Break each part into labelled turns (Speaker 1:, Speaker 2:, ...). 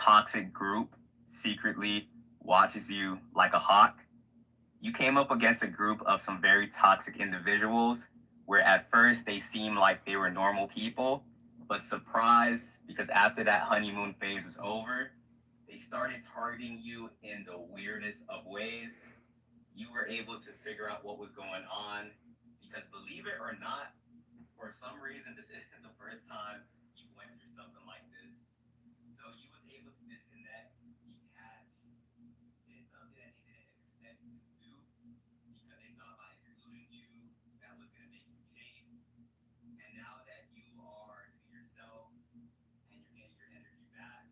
Speaker 1: toxic group secretly watches you like a hawk. You came up against a group of some very toxic individuals where at first they seemed like they were normal people, but surprise, because after that honeymoon phase was over, they started targeting you in the weirdest of ways. You were able to figure out what was going on because believe it or not, for some reason this isn't the first time you went through something like this. So you was able to disconnect, detach, did something that they didn't expect you to do because they thought by excluding you that was going to make you chase. And now that you are to yourself and you're getting your energy back,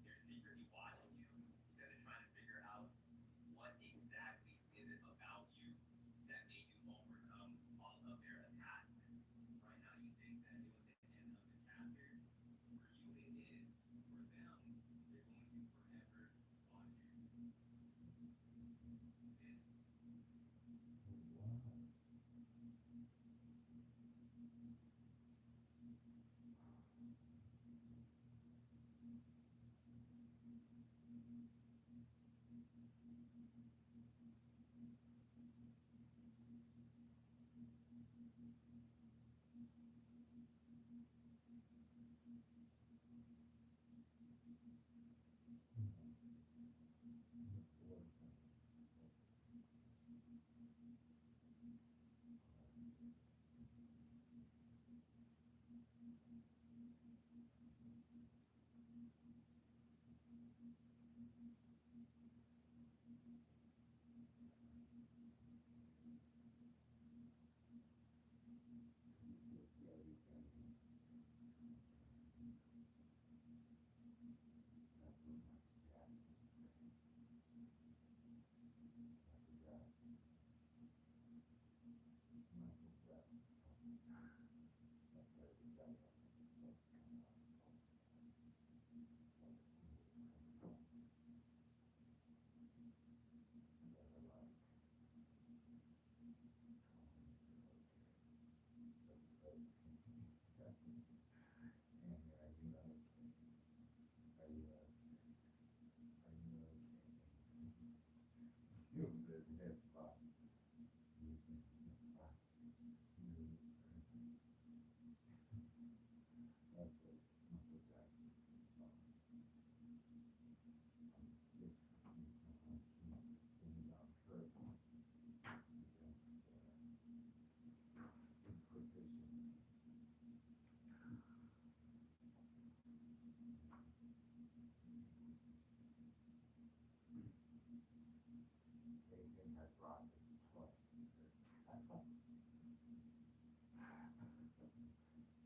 Speaker 1: they're secretly watching you because they're trying to figure out what exactly is it about you that made you overcome all of their attacks. Right now, you think that it was the end of the chapter. For you, it is. For them, they're going to forever watch you.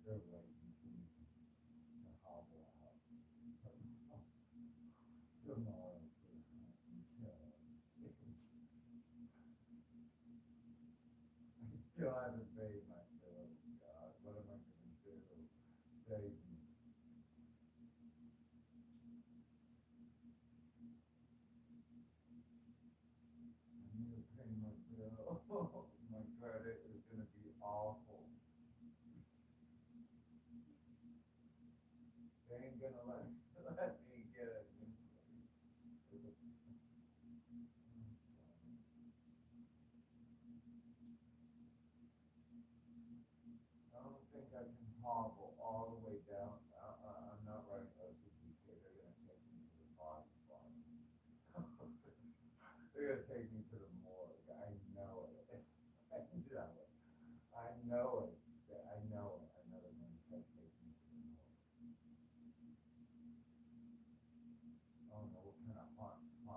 Speaker 1: This. Still haven't paid my bill. God, what am I going to do? Save me. I need to pay my bill. My credit is going to be awful. They ain't going to let me get it. I don't think I can hobble all the way down. I'm not running OCPK. They're going to take me to the bottom. They're going to take me to the morgue. I know it. I know it. I know it. I know it. I know they're going to take me to the morgue. Oh no, what kind of haunting can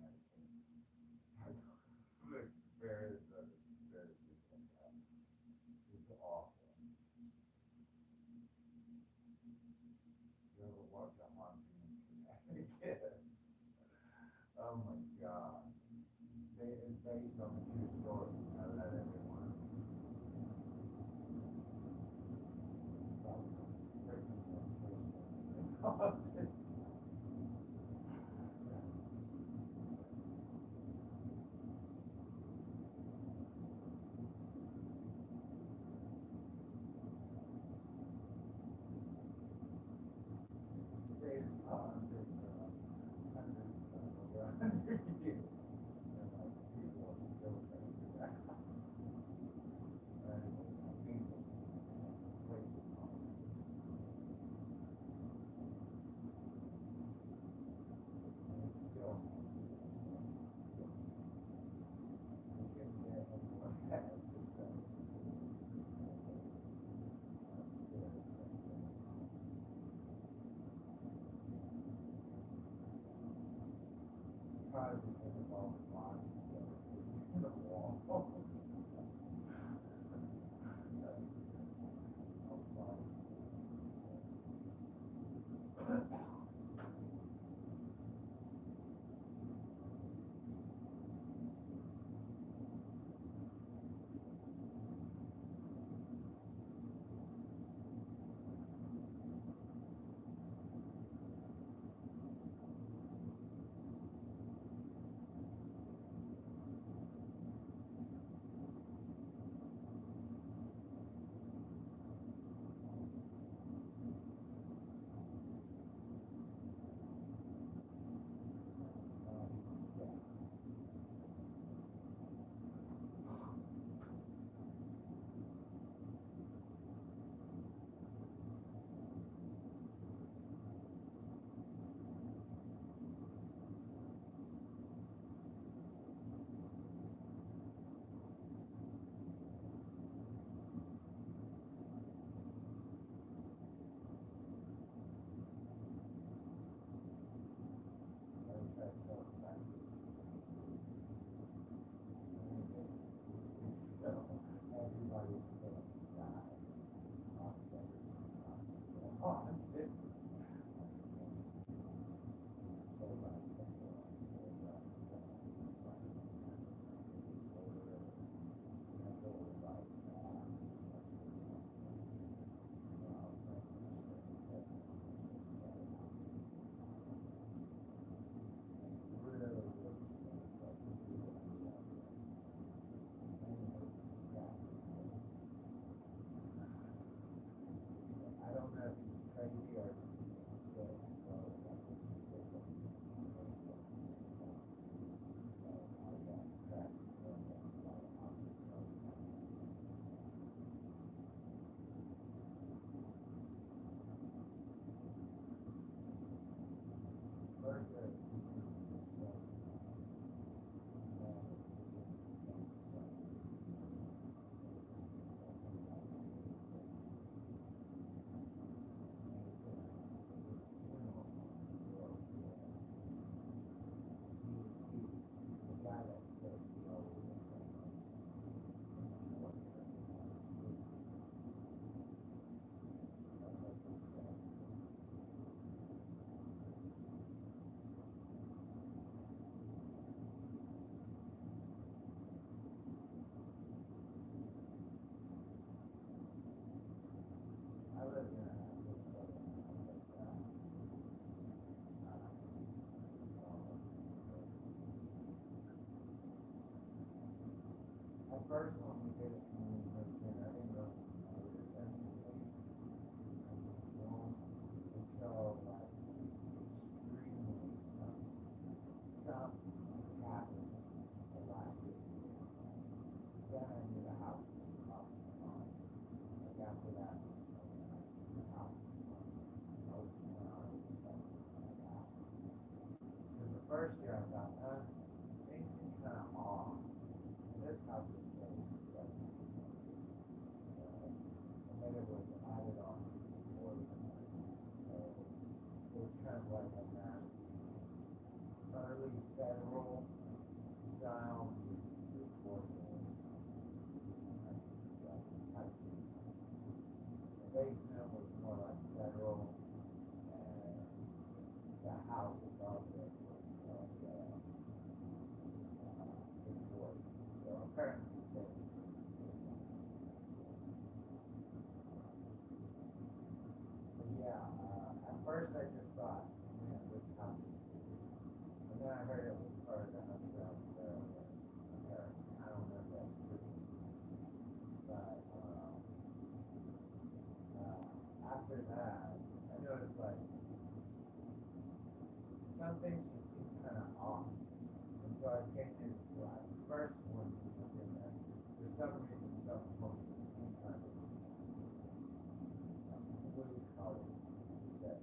Speaker 1: I take? The experience of it is very different. It's awful. You ever watch a haunting in Connecticut? Oh my God. It's based on a true story. You know that, everyone? It's haunted.
Speaker 2: lived in a house with like that. At first, when we did it, when we moved in, I didn't really notice anything until like extremely something happened the last 6 years. Then I knew the house was up and on. Like after that, the house was on. Most of the time, it was like that. Because the first year I thought, things seem kind of off. And this house was built in the 70s. And then it was added on before the 90s. So it was kind of like a early federal style recording. The basement was more like federal, and the house above it was like Victorian. So apparently at first I just thought, man, this house is weird. And then I heard it was part of the underground railroad. I don't know if that's true. But after that, I noticed like some things just seemed kind of off. And so I came in first when we went in there. For some reason, someone told me any kind of blue color. He said,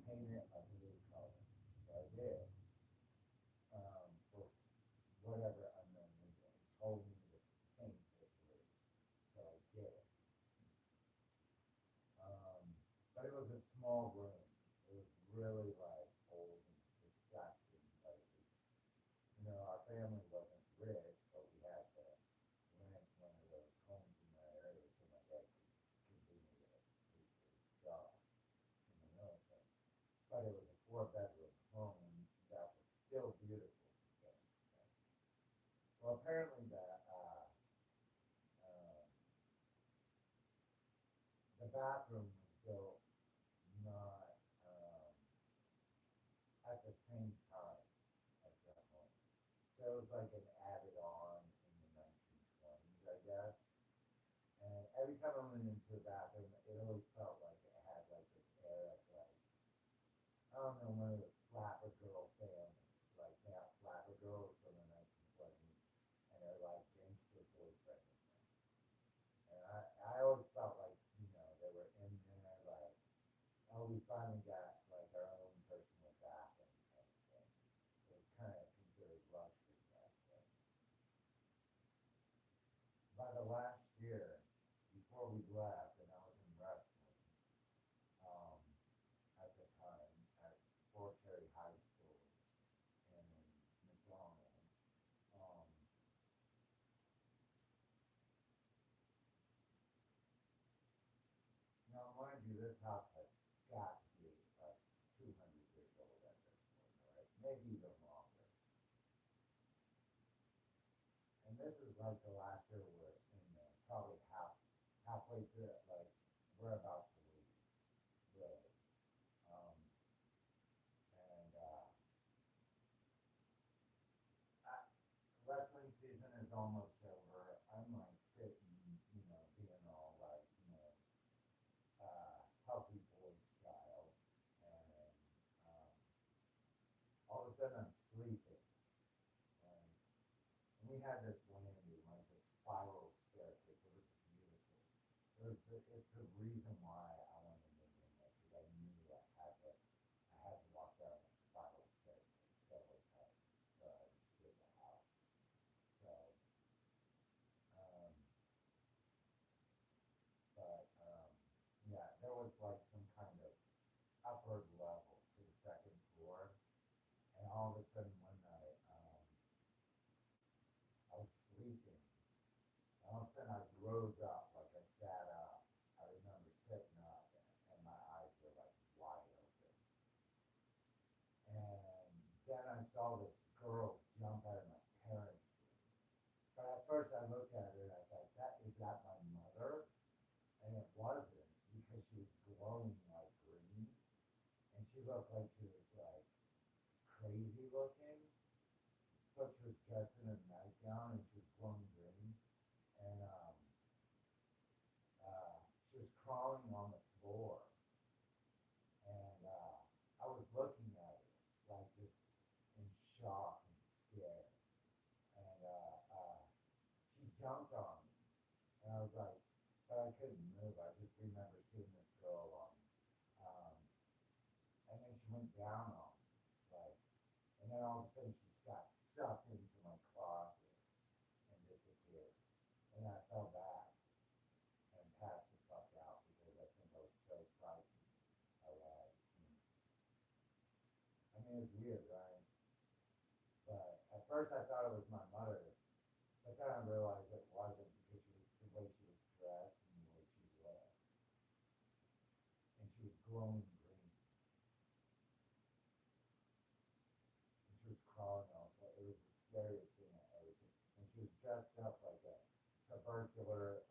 Speaker 2: paint it a blue color. So I did. For whatever unknown reason. He told me to paint it blue. So I did it. But it was a small room. It was really like old and disgusting. Like it was, our family wasn't rich, but we had to rent one of those homes in that area so my dad could continue to do his job in the military. But it was a 4-bedroom home that was still beautiful. So, well, apparently the bathroom was built not at the same time as the home. So it was like an added on in the 1920s, I guess. And every time I went into the bathroom, it always felt like it had like this air of like, I don't know, one of the flapper girl families. Like they have flapper girls from the 1920s, and they're like gangster boyfriend and things. And I always felt like, they were in there like, oh, we finally got like our own personal bathroom kind of thing. It was kind of considered luxury back then. By the last year, before we left, and I was in wrestling um, at the time at Fort Cherry High School in McDonald. Um, Now, mind you, this house has got to be like 200 years old at this point, right? Maybe even longer. And this is like the last year we're in there, probably halfway through it, like we're about to leave, really. Um, and wrestling season is almost over. I'm like sitting, being all like, healthy boy style, and um, all of a sudden I'm sleeping, and we had this landing, like this spiral staircase. It was beautiful. It's the reason why I wanted to move in there because I knew I had to walk down a spiral staircase several times so I understood the house. So, um, yeah, there was like some kind of upward level to the second floor, and all of a sudden one night, I was sleeping, and all of a sudden I rose up, like I sat up. I remember sitting up, and my eyes were like wide open. And then I saw this girl jump out of my parents' room. But at first I looked at her and I thought, is that my mother? And it wasn't because she was looked like she was like crazy looking, but she was dressed in a nightgown and she was glowing green, and she was crawling on the floor, and I was looking at her like just in shock and scared, and she jumped on me, and I was like, but I couldn't move. I just remember seeing this girl on me, and then she went down on me, like, and then all of a sudden she got sucked into my closet and disappeared, and I fell back and passed the fuck out because I think I was so frightened of what I had seen. I mean, it's weird, right? But at first I thought it was my mother, but then I realized it wasn't because she was the way she was dressed and the way she looked, and she was glowing green, and she was crawling on it. It was the scariest thing I ever seen, and she was dressed up like a tubercular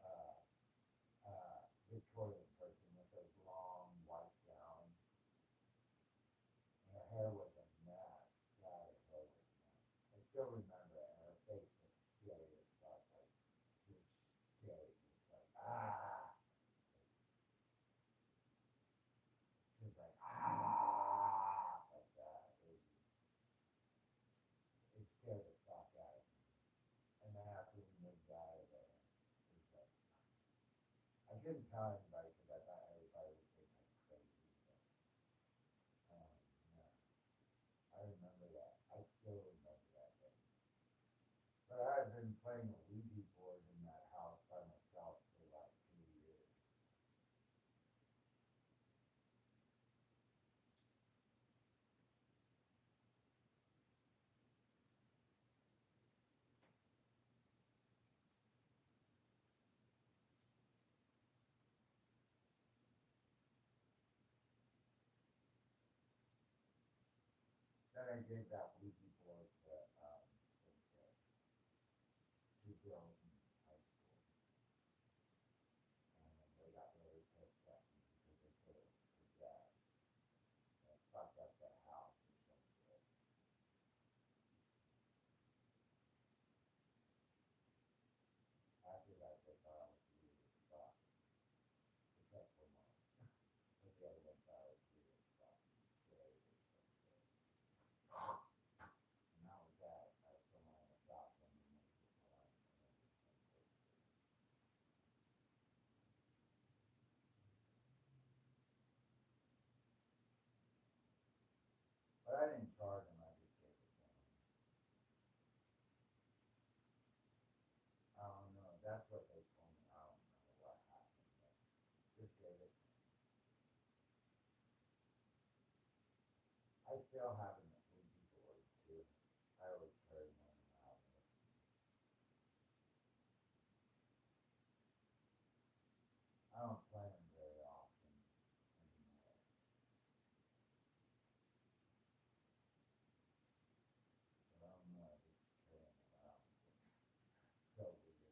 Speaker 2: Victorian person with those long white gowns. And her hair was a mess. God, her hair was a mess. I still remember it, and her face was scary as fuck. Like, she was scary. Just like, ah. She was like, ah. Like that. It scared the fuck out of me. And then after we moved out of there, it was like, I couldn't tell anybody because I thought everybody would think I'm crazy. But, yeah. I remember that. I still remember that day. But I had been playing a Ouija board in that house by myself for like 2 years. Then I gave that Ouija board to some kids, two girls in high school, and they got really pissed at me because they said it was possessed. It fucked up their house or some shit. After that, they thought I was weird as fuck, except for mom. But the other one thought I was weird as fuck and scary or some shit. And that was that. Salina, South Salina, Salina, but I didn't charge them. I just gave it to them. I don't know. That's what they told me. I don't know what happened. But just gave it to them. I still have an Ouija board too. I always carry one around with me. I don't play them very often anymore. But I don't know. I just carry them around with me. So weird.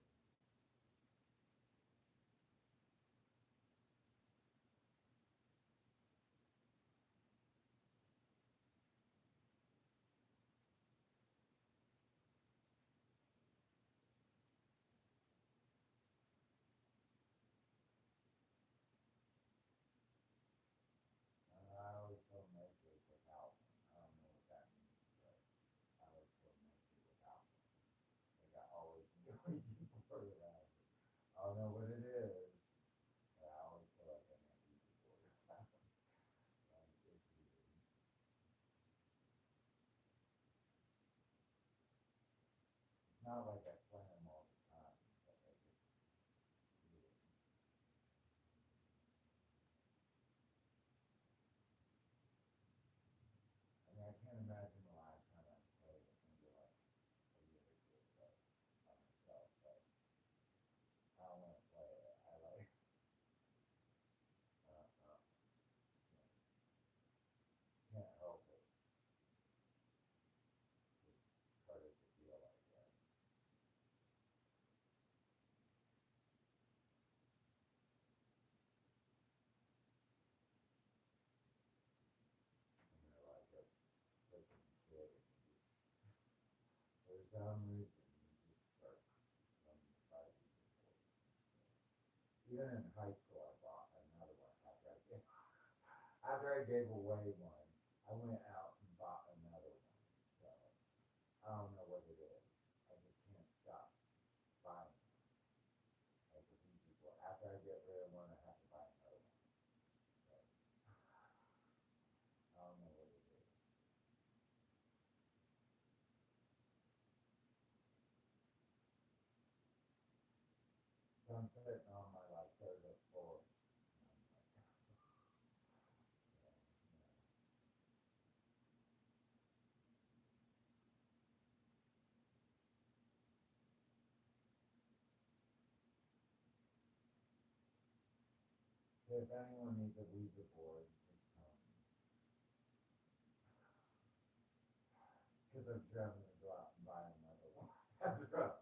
Speaker 2: And I always feel naked without one. I don't know what that means, but I always feel naked without one. Like I always need a Ouija board around me. I don't know what it is, but I always feel like I need a Ouija board around. Like it's weird. It's not like I play them all the time, but I just weird. I mean, I can't imagine the last time I played it, maybe like a year or two ago by myself, but I don't want to play it. I like, uh, can't help it. Just started to feel like that. some reason, you just start wanting to buy these reports. Even in high school, I bought another one after I gave away one. I went out and bought another one. So I don't know what it is. I just can't stop buying them. Like with these people, after I get rid of one, I have to buy another one. So I don't know what it is. So I'm sitting on my like third or fourth. And I'm like, yeah, so if anyone needs a Ouija board, just tell me. Because I'm trying to go out and buy another one. So, yeah.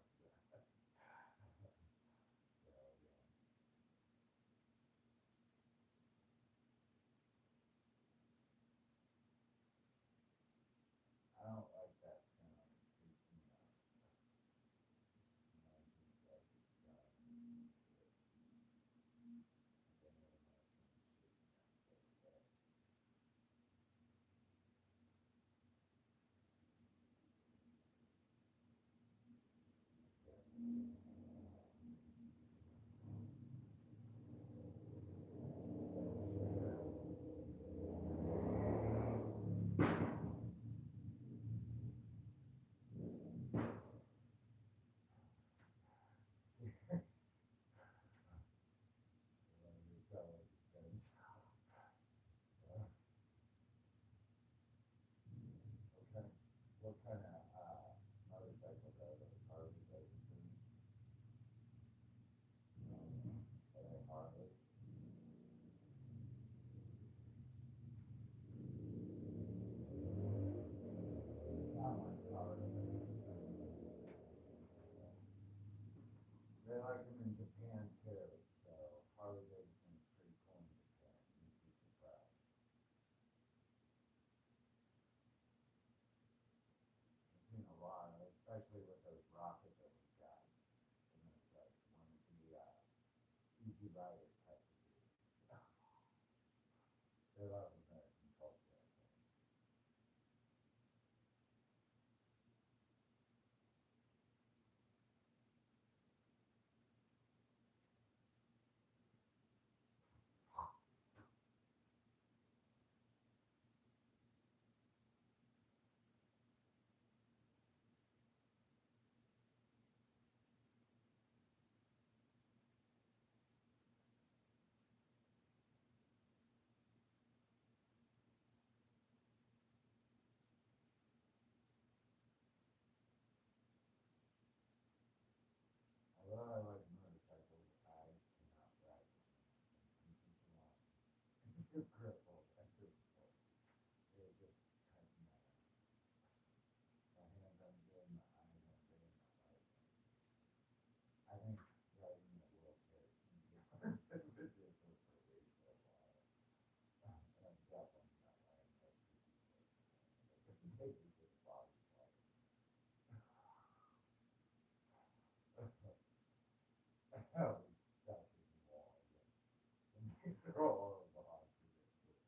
Speaker 2: I don't like that sound. It freaks me out. I just like it's I don't know my shit every day. It's always good. What kind of motorcycles are those? Harley Davidson? Are they Harley? I like Harley. They like them in Japan too, so Harley Davidson is pretty cool in Japan. You'd be surprised. I've seen a lot, especially with those rocket that we got. And it's like one of the easy rider type of dudes. They love American culture, I think. Although I like motorcycles, I cannot ride them. I'm too blunt. I'm too crippled. I'm too crippled. It just cuts me out. My hands aren't good, my eyes aren't good, my legs aren't good. I think riding in a wheelchair is easier than this was for me for a while. And I'm definitely not wearing those pieces. Take me to the body part. I was stuck in the wall again. And they're all lost for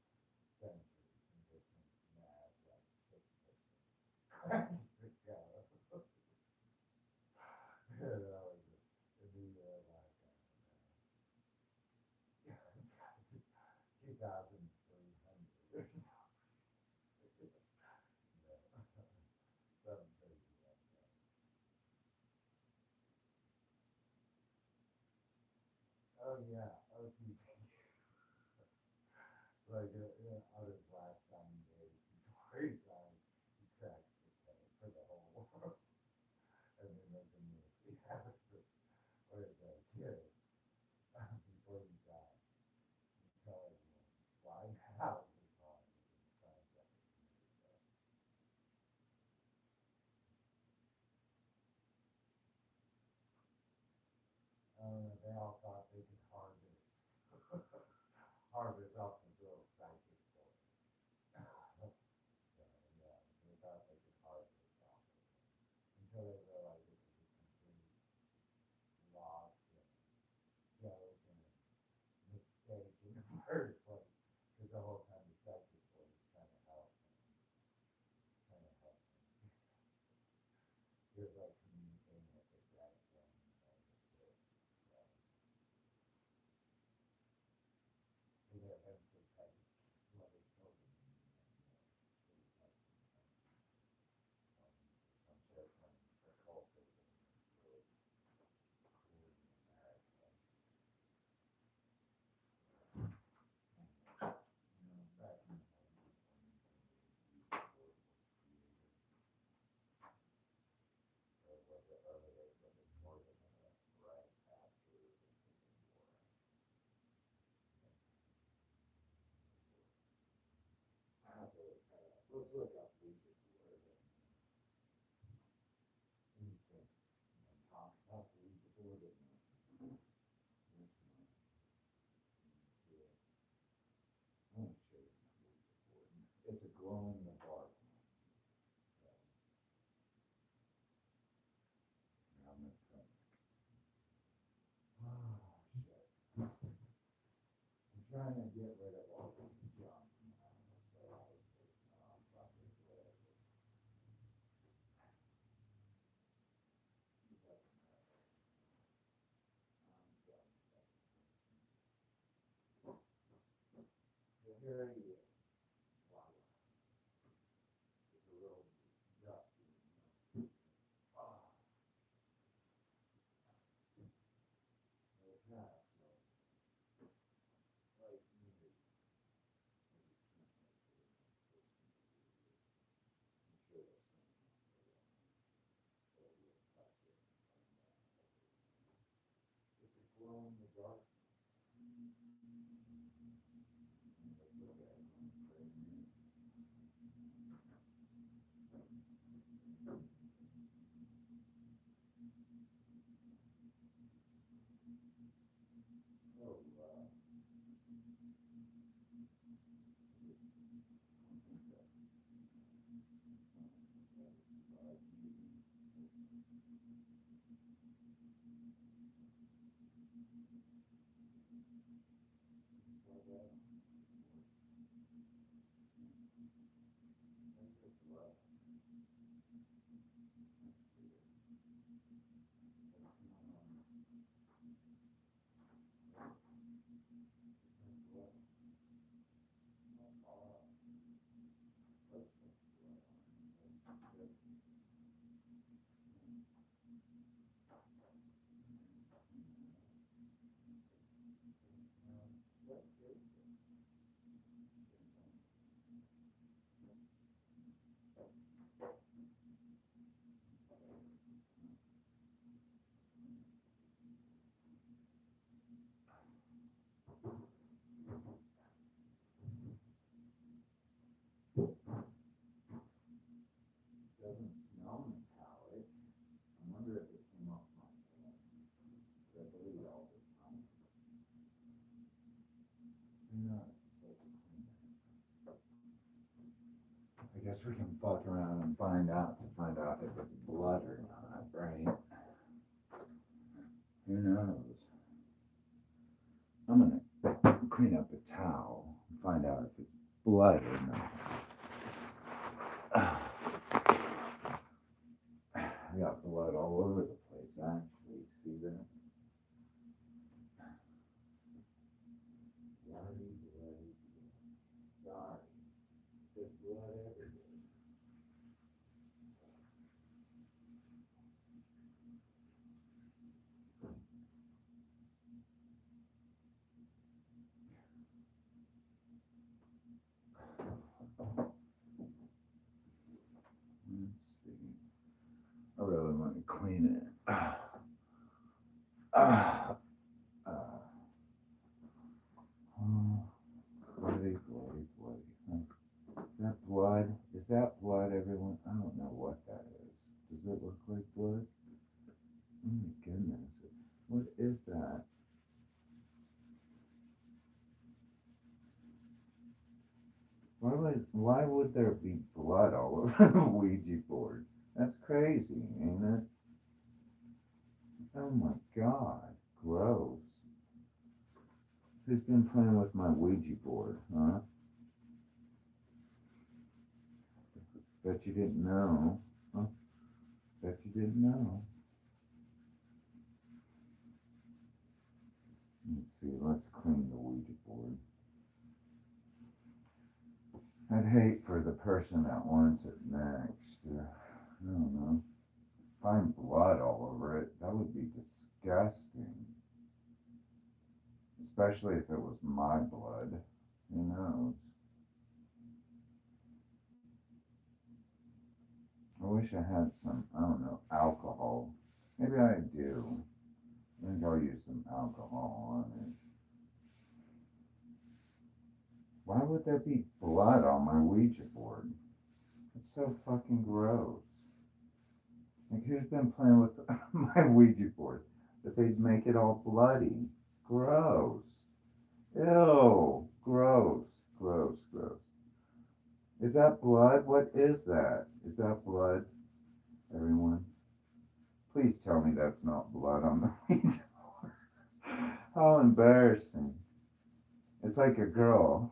Speaker 2: centuries and just mad like six pistons. Cracks the go. Yeah, that was it. It'd be like, 2,300 or something. Yeah. Something crazy like that. Oh yeah, OTC. Like out his last 9 days before he died, he cracks the code for the whole world. And they make a movie out of it. Where it's like, kid, before you die, you tell everyone why now is hard in the concept of community. They all thought they could harvest off this little psychic board. So yeah, they thought they could harvest off of it until they trying to get rid of all this junk. So I was fucking good. So here he is. Wow. It's a little dusty. Ah. It's not. Like me. I'm sure there's it's a glow in the dark. Doesn't smell metallic. I wonder if it came off my hand. I believe all the time. No, I guess we can fuck around and find out if it's blood or not, right? Who knows? I'm gonna clean up a towel and find out if it's blood or not. I got blood all over the place, actually. See that? Bloody. Sorry. There's blood everywhere. Let's see. I really want to clean it. Bloody. That blood? Is that blood, everyone? I don't know what that is. Does it look like blood? Oh my goodness. What is that? Why would there be blood all over the Ouija board? That's crazy, ain't it? Oh my god. Gross. Who's been playing with my Ouija board, huh? Bet you didn't know. Huh? Bet you didn't know. Let's see, let's clean the Ouija board. I'd hate for the person that wants it next to, I don't know, find blood all over it. That would be disgusting. Especially if it was my blood. Who knows? I wish I had some, I don't know, alcohol. Maybe I do. I think I'll use some alcohol on it. Why would there be blood on my Ouija board? It's so fucking gross. Like, who's been playing with my Ouija board? That they'd make it all bloody. Gross. Ew. Gross. Gross. Is that blood? What is that? Is that blood? Everyone? Please tell me that's not blood on the Ouija board. How embarrassing. It's like a girl,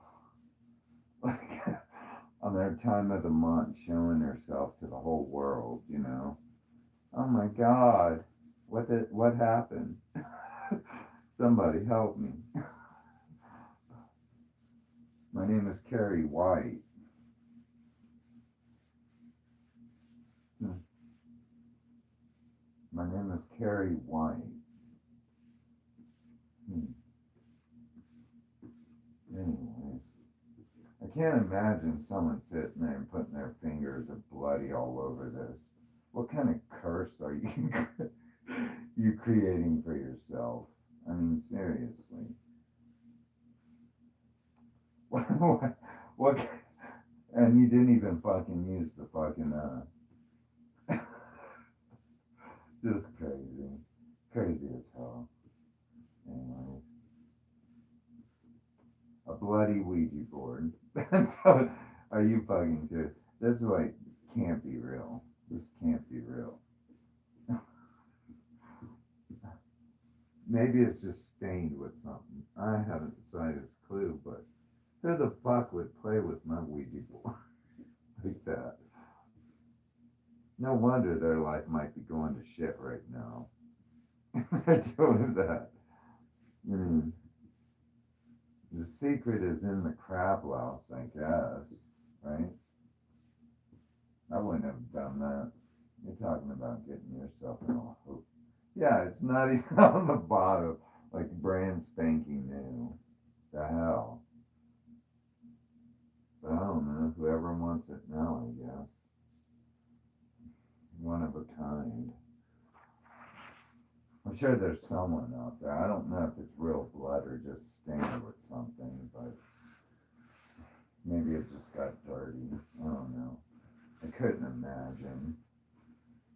Speaker 2: like on their time of the month, showing herself to the whole world. You know. Oh my God, what happened? Somebody help me. My name is Carrie White. My name is Carrie White. Anyways, I can't imagine someone sitting there and putting their fingers bloody all over this. What kind of curse are you you creating for yourself? I mean, seriously. What and you didn't even fucking use the fucking just crazy as hell. Anyways, a bloody Ouija board. Are you fucking serious? This is like can't be real. This can't be real. Maybe it's just stained with something. I haven't the slightest clue, but who the fuck would play with my Ouija board like that? No wonder their life might be going to shit right now. They're doing that. I mean, the secret is in the crab louse, I guess, right? I wouldn't have done that. You're talking about getting yourself in a hoop. Yeah, it's not even on the bottom, like brand spanking new. The hell. But I don't know. Whoever wants it now, I guess. One of a kind. I'm sure there's someone out there. I don't know if it's real blood or just stained with something, but maybe it just got dirty. I don't know. I couldn't imagine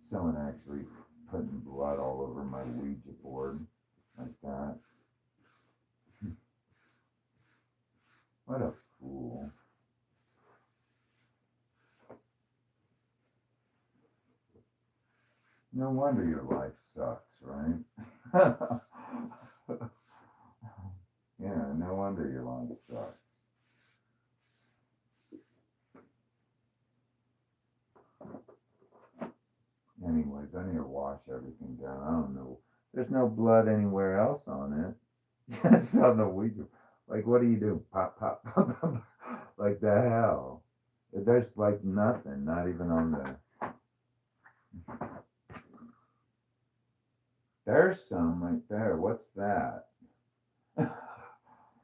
Speaker 2: someone actually putting blood all over my Ouija board like that. What a fool. No wonder your life sucks, right? Yeah, no wonder your life sucks. Anyways, I need to wash everything down. I don't know. There's no blood anywhere else on it. Just on the Ouija. Like, what do you do? Pop, pop, pop, pop. Like the hell. There's like nothing, not even on the. There's some right there. What's that?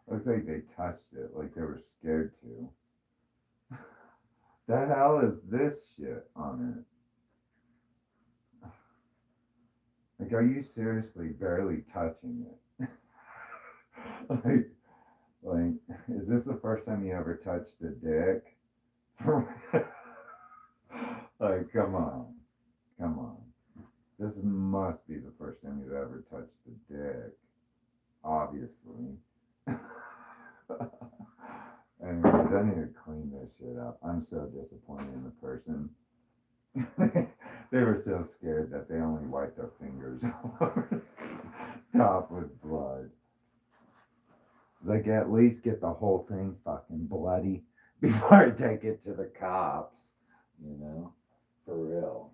Speaker 2: Looks like they touched it, like they were scared to. The hell is this shit on it? Like, are you seriously barely touching it? like, is this the first time you ever touched a dick? Like, come on. Come on. This must be the first time you've ever touched a dick. Obviously. Anyways, I need to clean this shit up. I'm so disappointed in the person. They were so scared that they only wiped their fingers all over the top with blood. Like, at least get the whole thing fucking bloody before I take it to the cops. You know? For real.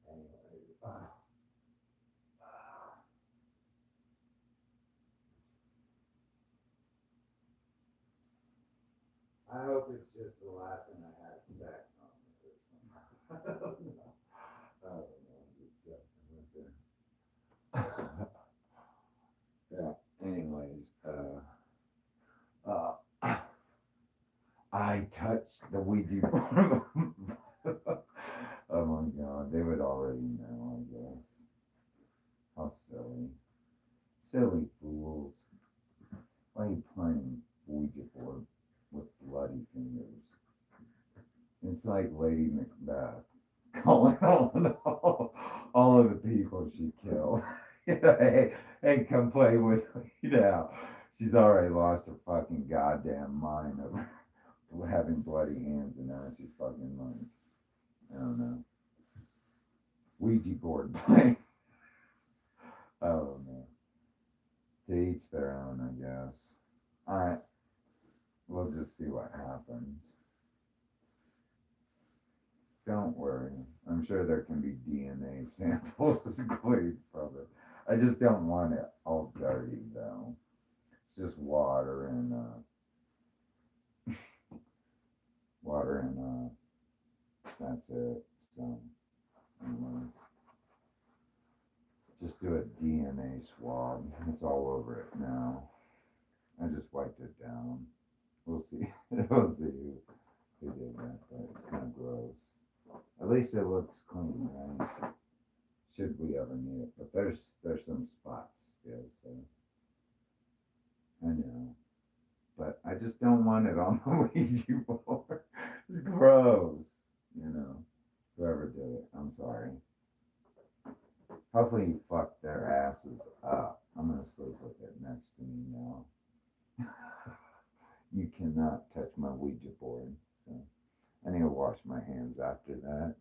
Speaker 2: Anyway. I hope it's just the last time I had sex on it or something. I don't know. I don't know. I'm just joking with it. Yeah. Anyways, I touched the Ouija board. Oh my God, they would already know, I guess. How silly. Silly fools. Why are you playing Ouija board with bloody fingers? It's like Lady Macbeth calling all of the people she killed. Hey, come play with me now. She's already lost her fucking goddamn mind of having bloody hands, and now she's fucking like, I don't know, Ouija board playing. Oh man. To each their own, I guess. Alright, we'll just see what happens. Don't worry. I'm sure there can be DNA samples gleaned from it. I just don't want it all dirty though. It's just water and that's it. So anyways, just do a DNA swab. It's all over it now. I just wiped it down. We'll see. We'll see who did that, but it's kind of gross. At least it looks clean, right? Should we ever need it? But there's some spots still, so I know. But I just don't want it on the Ouija board. It's gross, you know. Whoever did it, I'm sorry. Hopefully you fucked their asses up. I'm gonna sleep with it next to me now. You cannot touch my Ouija board. So I need to wash my hands after that.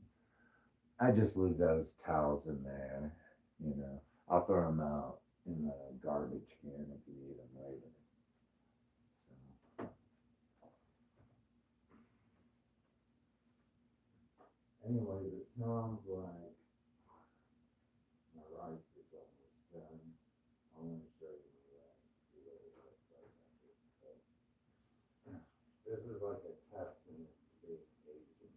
Speaker 2: I just leave those towels in there, you know. I'll throw them out in the garbage can if you need them later. So. Anyways, it sounds like my rice is almost done. I want to show you the rice, see what it looks like after it's cooked. This is like a testament to being Asian.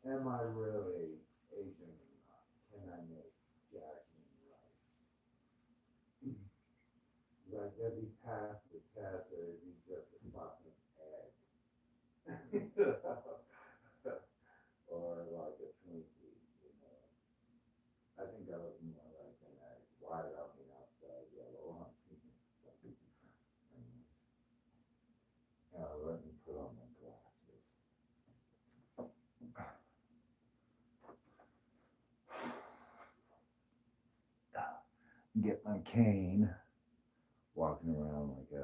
Speaker 2: Am I really Asian or not? Can I make jasmine rice? Like, does he pass the test or is he just a fucking egg? Or like a Twinkie, you know? I think I look more like an egg. White on the outside, yellow on the inside. Let me put on my glasses. Get my cane. Walking around like a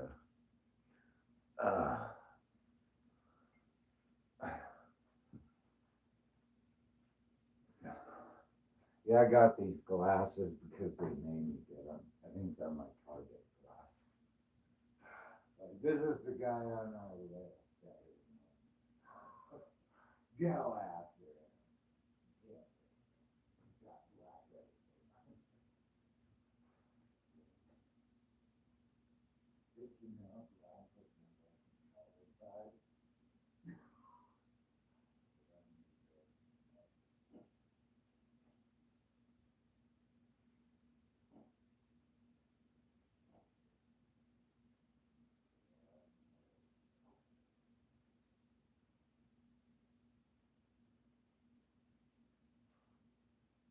Speaker 2: yeah, I got these glasses because they made me get them. I think they're my Target glass. Like, this is the guy on our list. Go after him. Yeah. Got black everything. Picking up glasses and other side.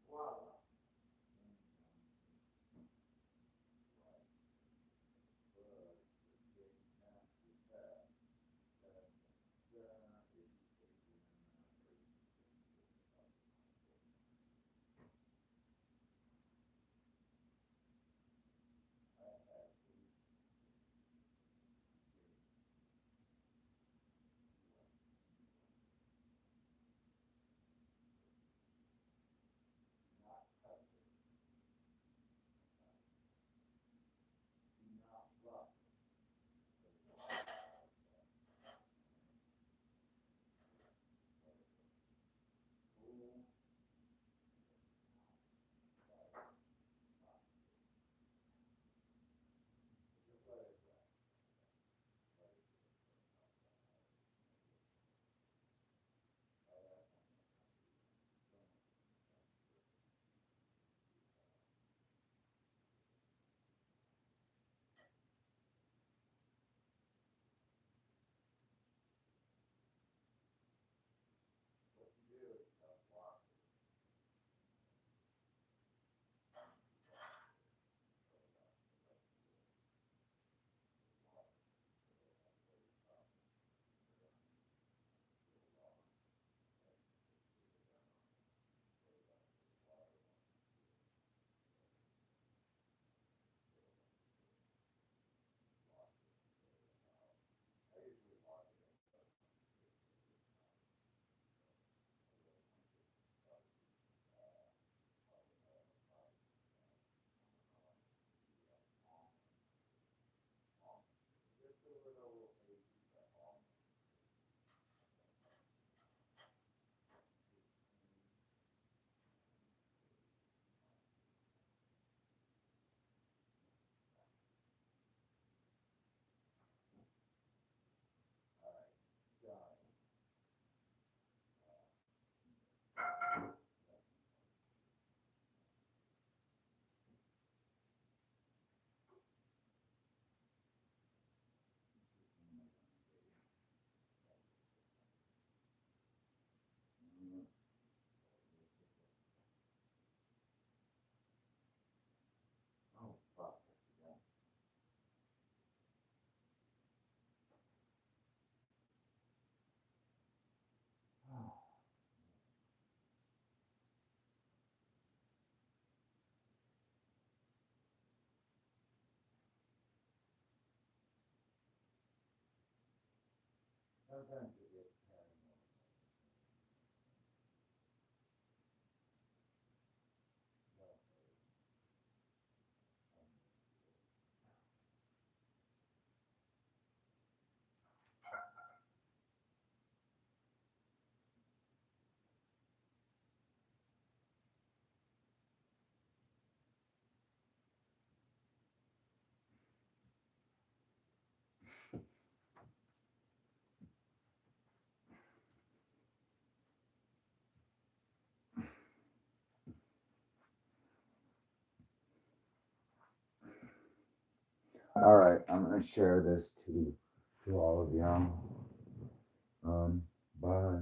Speaker 2: Wow. sometimes it gets paranormal. Well, all right, I'm gonna share this to all of y'all. Bye.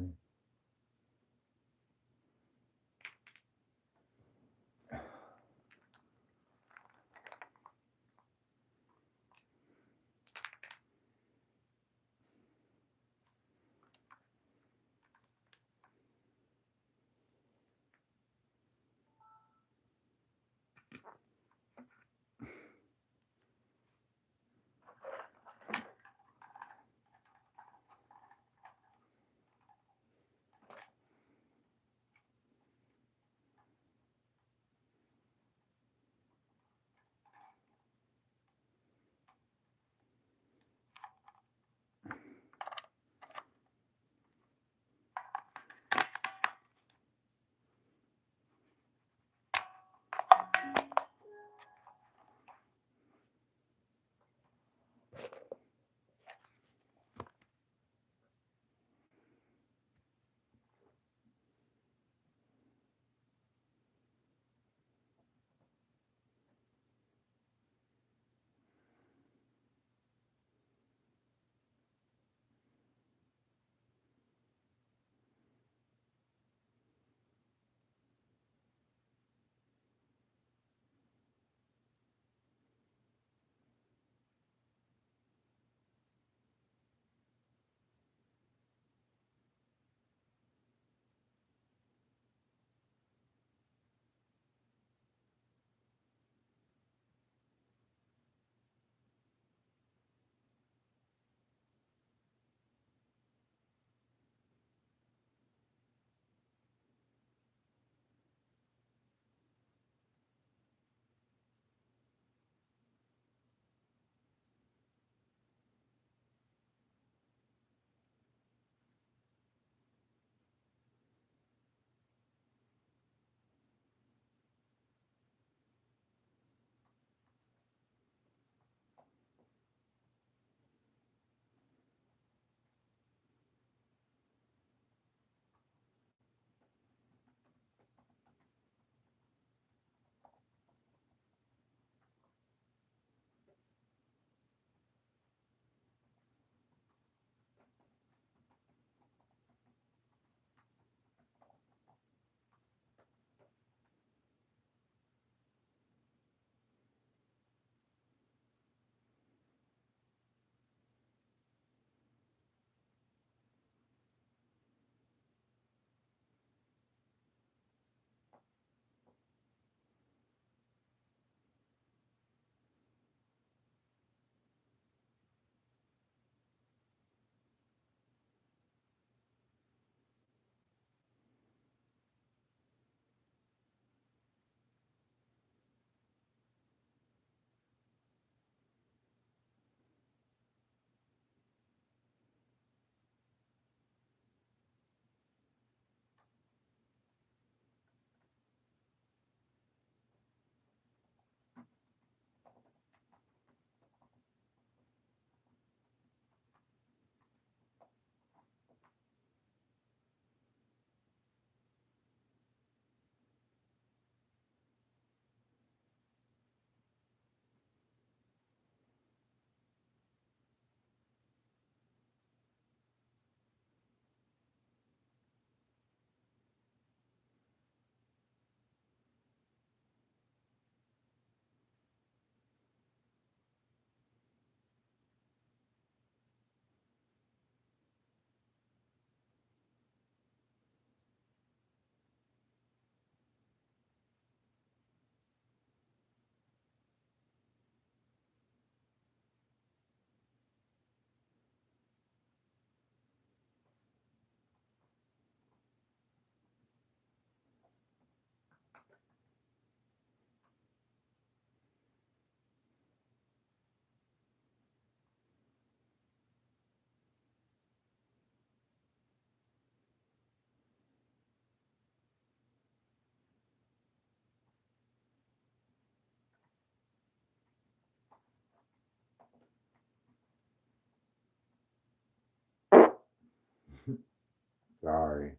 Speaker 2: Sorry.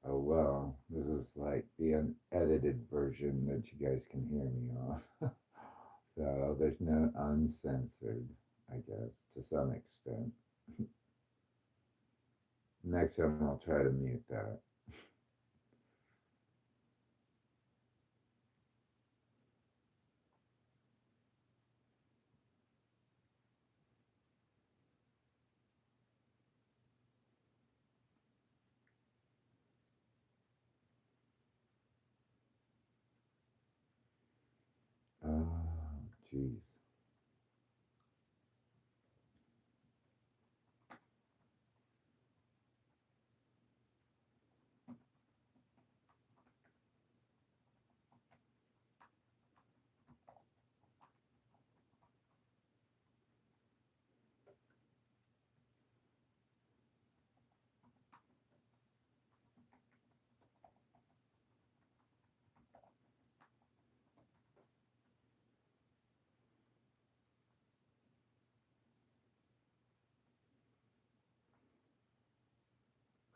Speaker 2: Oh well, this is like the unedited version that you guys can hear me on. So there's no uncensored, I guess, to some extent. Next time I'll try to mute that. Oh, jeez.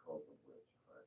Speaker 2: Called the witch hunt.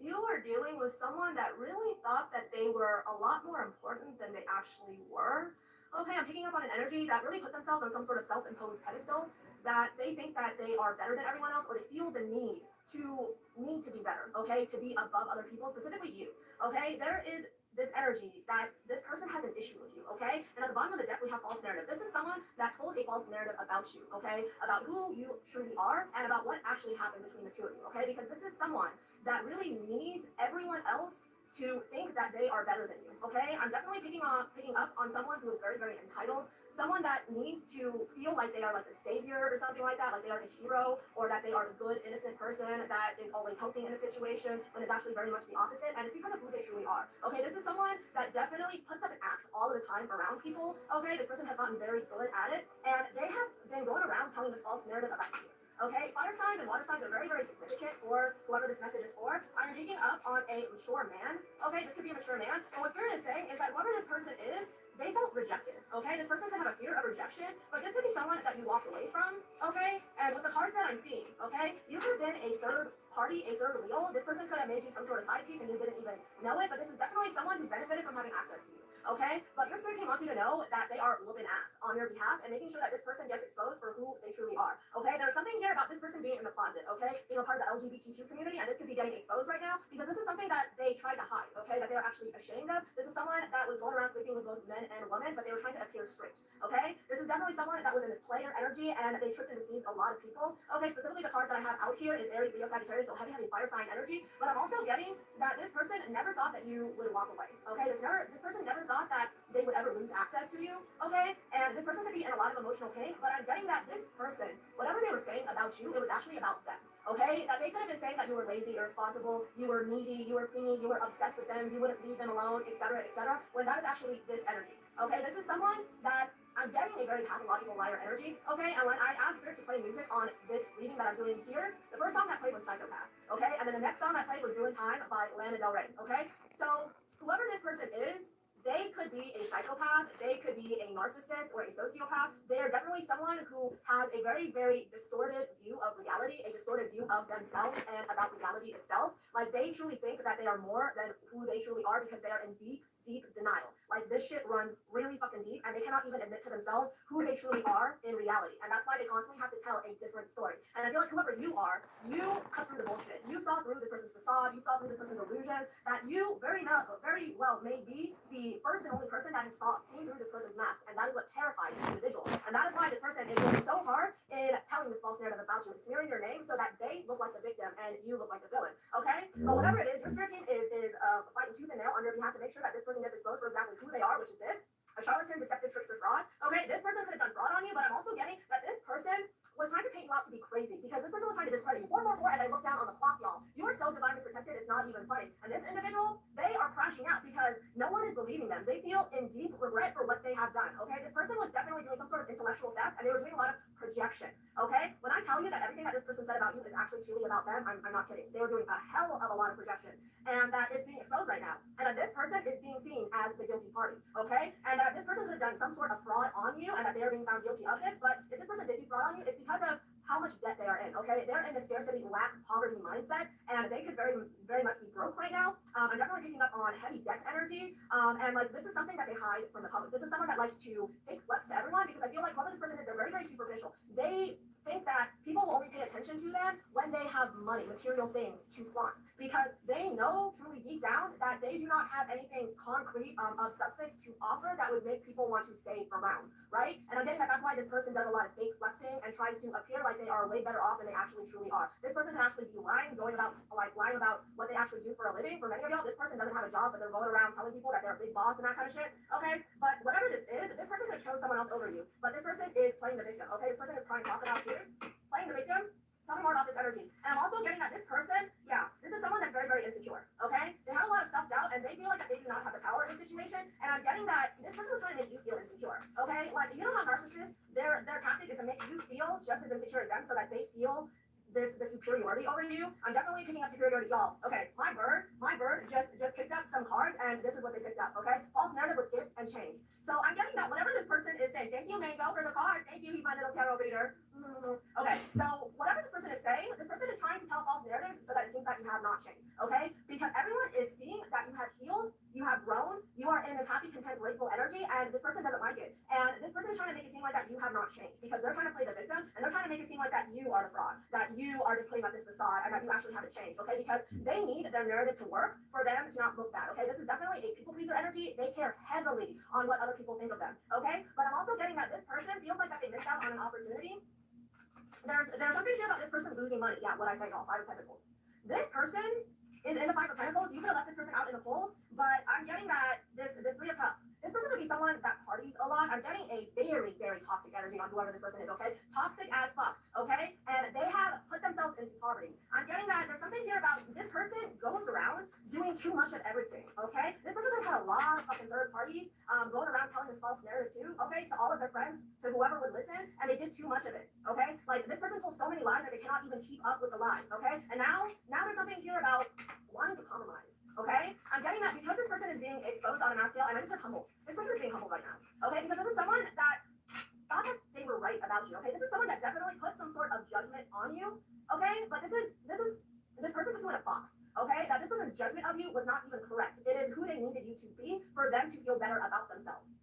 Speaker 3: You are dealing with someone that really thought that they were a lot more important than they actually were. Okay, I'm picking up on an energy that really put themselves on some sort of self-imposed pedestal, that they think that they are better than everyone else, or they feel the need to be better, okay, to be above other people, specifically you. Okay, there is this energy that this person has an issue with you, okay? And at the bottom of the deck, we have false narrative. This is someone that told a false narrative about you, okay? About who you truly are and about what actually happened between the two of you, okay? Because this is someone that really needs everyone else to think that they are better than you. Okay, I'm definitely picking up on someone who is very, very entitled, someone that needs to feel like they are like the savior or something like that, like they are the hero, or that they are the good, innocent person that is always helping in a situation when it's actually very much the opposite. And it's because of who they truly are. Okay, this is someone that definitely puts up an act all of the time around people. Okay, this person has gotten very good at it, and they have been going around telling this false narrative about you. Okay, fire signs and water signs are very, very significant for whoever this message is for. I'm picking up on a mature man. Okay, this could be a mature man. And what Spirit is saying is that whoever this person is, they felt rejected. Okay, this person could have a fear of rejection, but this could be someone that you walked away from. Okay, and with the cards that I'm seeing, okay, you could have been a third party, a third wheel. This person could have made you some sort of side piece and you didn't even know it, but this is definitely someone who benefited from having access to you. Okay, but your spirit team wants you to know that they are whooping ass on your behalf and making sure that this person gets exposed for who they truly are. Okay, there's something here about this person being in the closet. Okay, being a part of the LGBTQ community, and this could be getting exposed right now because this is something that they tried to hide. Okay, that they're actually ashamed of. This is someone that was going around sleeping with both men and women, but they were trying to appear straight. Okay, this is definitely someone that was in this player energy and they tricked and deceived a lot of people. Okay, specifically the cards that I have out here is Aries, Leo, Sagittarius, so heavy, heavy fire sign energy. But I'm also getting that this person never thought that you would walk away. Okay, this person never thought that they would ever lose access to you. Okay, and this person could be in a lot of emotional pain. But I'm getting that this person, whatever they were saying about you, it was actually about them. Okay, that they could have been saying that you were lazy, irresponsible, you were needy, you were clingy, you were obsessed with them, you wouldn't leave them alone, etc., etc. When that is actually this energy. Okay, this is someone that I'm getting a very pathological liar energy. Okay, and when I asked Spirit to play music on this reading that I'm doing here, the first song that played was Psychopath. Okay, and then the next song I played was Doing Time by Lana Del Rey. Okay, so whoever this person is, they could be a psychopath, they could be a narcissist or a sociopath. They are definitely someone who has a very, very distorted view of reality, a distorted view of themselves and about reality itself. Like they truly think that they are more than who they truly are because they are in deep, deep denial. Like this shit runs really fucking deep and they cannot even admit to themselves who they truly are in reality. And that's why they constantly have to tell a different story. And I feel like whoever you are, you cut through the bullshit. You saw through this person's facade, you saw through this person's illusions, that you very well may be the first and only person that has seen through this person's mask. And that is what terrifies this individual. And that is why this person is working so hard in telling this false narrative about you and smearing your name so that they look like the victim and you look like the villain. Okay? But whatever it is, your spirit team is fighting tooth and nail on your behalf to make sure that this person gets exposed for exactly who they are, which is this: a charlatan, deceptive, trickster, fraud. Okay, this person could have done fraud on you, but I'm also getting that this person was trying to paint you out to be crazy because this person was trying to discredit you. 444, as I look down on the clock, y'all, you are so divinely protected, it's not even funny. And this individual, they are crashing out because no one is believing them. They feel in deep regret for what they have done, okay? This person was definitely doing some sort of intellectual theft, and they were doing a lot of projection, okay? When I tell you that everything that this person said about you is actually truly about them, I'm not kidding. They were doing a hell of a lot of projection, and that is being exposed right now. And that this person is being seen as the guilty party, okay? And that this person could have done some sort of fraud on you, and that they are being found guilty of this, but if this person did do fraud on you, it's because of how much debt they are in, okay? They're in the scarcity, lack, poverty mindset, and they could very, very much be broke right now. I'm definitely picking up on heavy debt energy, and like this is something that they hide from the public. This is someone that likes to fake flex to everyone, because I feel like whoever this person is, they're very, very superficial. They think that people will only pay attention to them when they have money, material things to flaunt, because they know truly deep down that they do not have anything concrete of substance to offer that would make people want to stay around, right? And I'm getting that that's why this person does a lot of fake flexing and tries to appear like they are way better off than they actually truly are. This person can actually be lying, lying about what they actually do for a living. For many of y'all, this person doesn't have a job, but they're going around telling people that they're a big boss and that kind of shit, okay? But whatever this is, this person could have chose someone else over you, but this person is playing the victim, okay? This person is crying crocodile tears, playing the victim. Tell me more about this energy. And I'm also getting that this person, yeah, this is someone that's very, very insecure, okay? They have a lot of self-doubt, and they feel like that they do not have the power in this situation, and I'm getting that this person is trying to make you feel insecure, okay? Like, you know how narcissists, their tactic is to make you feel just as insecure as them so that they feel the superiority over you. I'm definitely picking up superiority, y'all. Okay, my bird just picked up some cards, and this is what they picked up, okay? False narrative with gift and change. So I'm getting that whatever this person is saying, thank you, Mango, for the card. Thank you, he's my little tarot reader. Okay, so whatever this person is saying, this person is trying to tell false narratives so that it seems that you have not changed, okay? Because everyone is seeing that you have healed, you have grown, you are in this happy, content, grateful energy, and this person doesn't like it. And this person is trying to make it seem like that you have not changed, because they're trying to play the victim, and they're trying to make it seem like that you are the fraud, that you are just putting up this facade, and that you actually haven't changed, okay? Because they need their narrative to work for them to not look bad, okay? This is definitely a people pleaser energy. They care heavily on what other people think of them, okay? But I'm also getting that this person feels like that they missed out on an opportunity. There's something here about this person losing money. Yeah, what I say, y'all, 5 of Pentacles. This person is in the 5 of Pentacles. You could have left this person out in the cold, but I'm getting that this 3 of Cups. This person would be someone that parties a lot. I'm getting a very, very toxic energy on whoever this person is, okay? Toxic as fuck, okay? And they have put themselves into poverty. I'm getting that there's something here about this person goes around doing too much of everything, okay? This person could have had a lot of fucking third parties going around telling this false narrative too, okay? To all of their friends, to whoever would listen, and they did too much of it, okay? Like, this person told so many lies that they cannot even keep up with the lies, okay? And now there's something here about wanting to compromise, okay? I'm getting that because this person is being exposed on a mass scale, and I just said humble. This person is being humble right now, okay? Because this is someone that thought that they were right about you, okay? This is someone that definitely put some sort of judgment on you, okay? But this person put you in a box, okay? That this person's judgment of you was not even correct. It is who they needed you to be for them to feel better about themselves.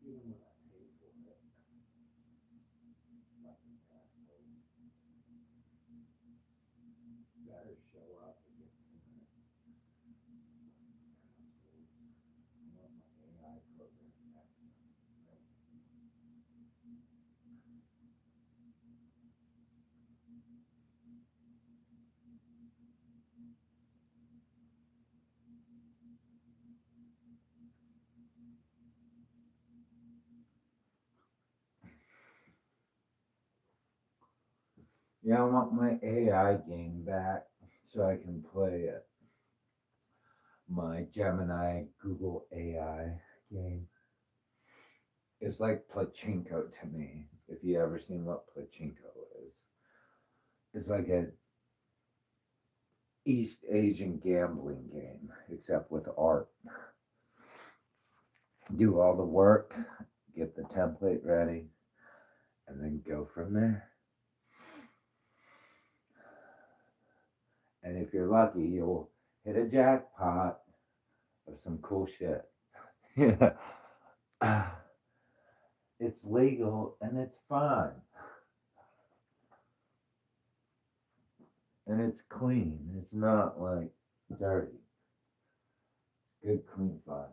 Speaker 2: Even when I pay for it, like an asshole, better show up and get to my assholes. I want my AI program next. Right? Yeah, I want my AI game back so I can play it. My Gemini Google AI game. It's like Pachinko to me. If you ever seen what Pachinko is, it's like a East Asian gambling game, except with art. Do all the work, get the template ready, and then go from there. And if you're lucky, you'll hit a jackpot of some cool shit. Yeah. It's legal and it's fun. And it's clean. It's not like dirty. Good, clean fun.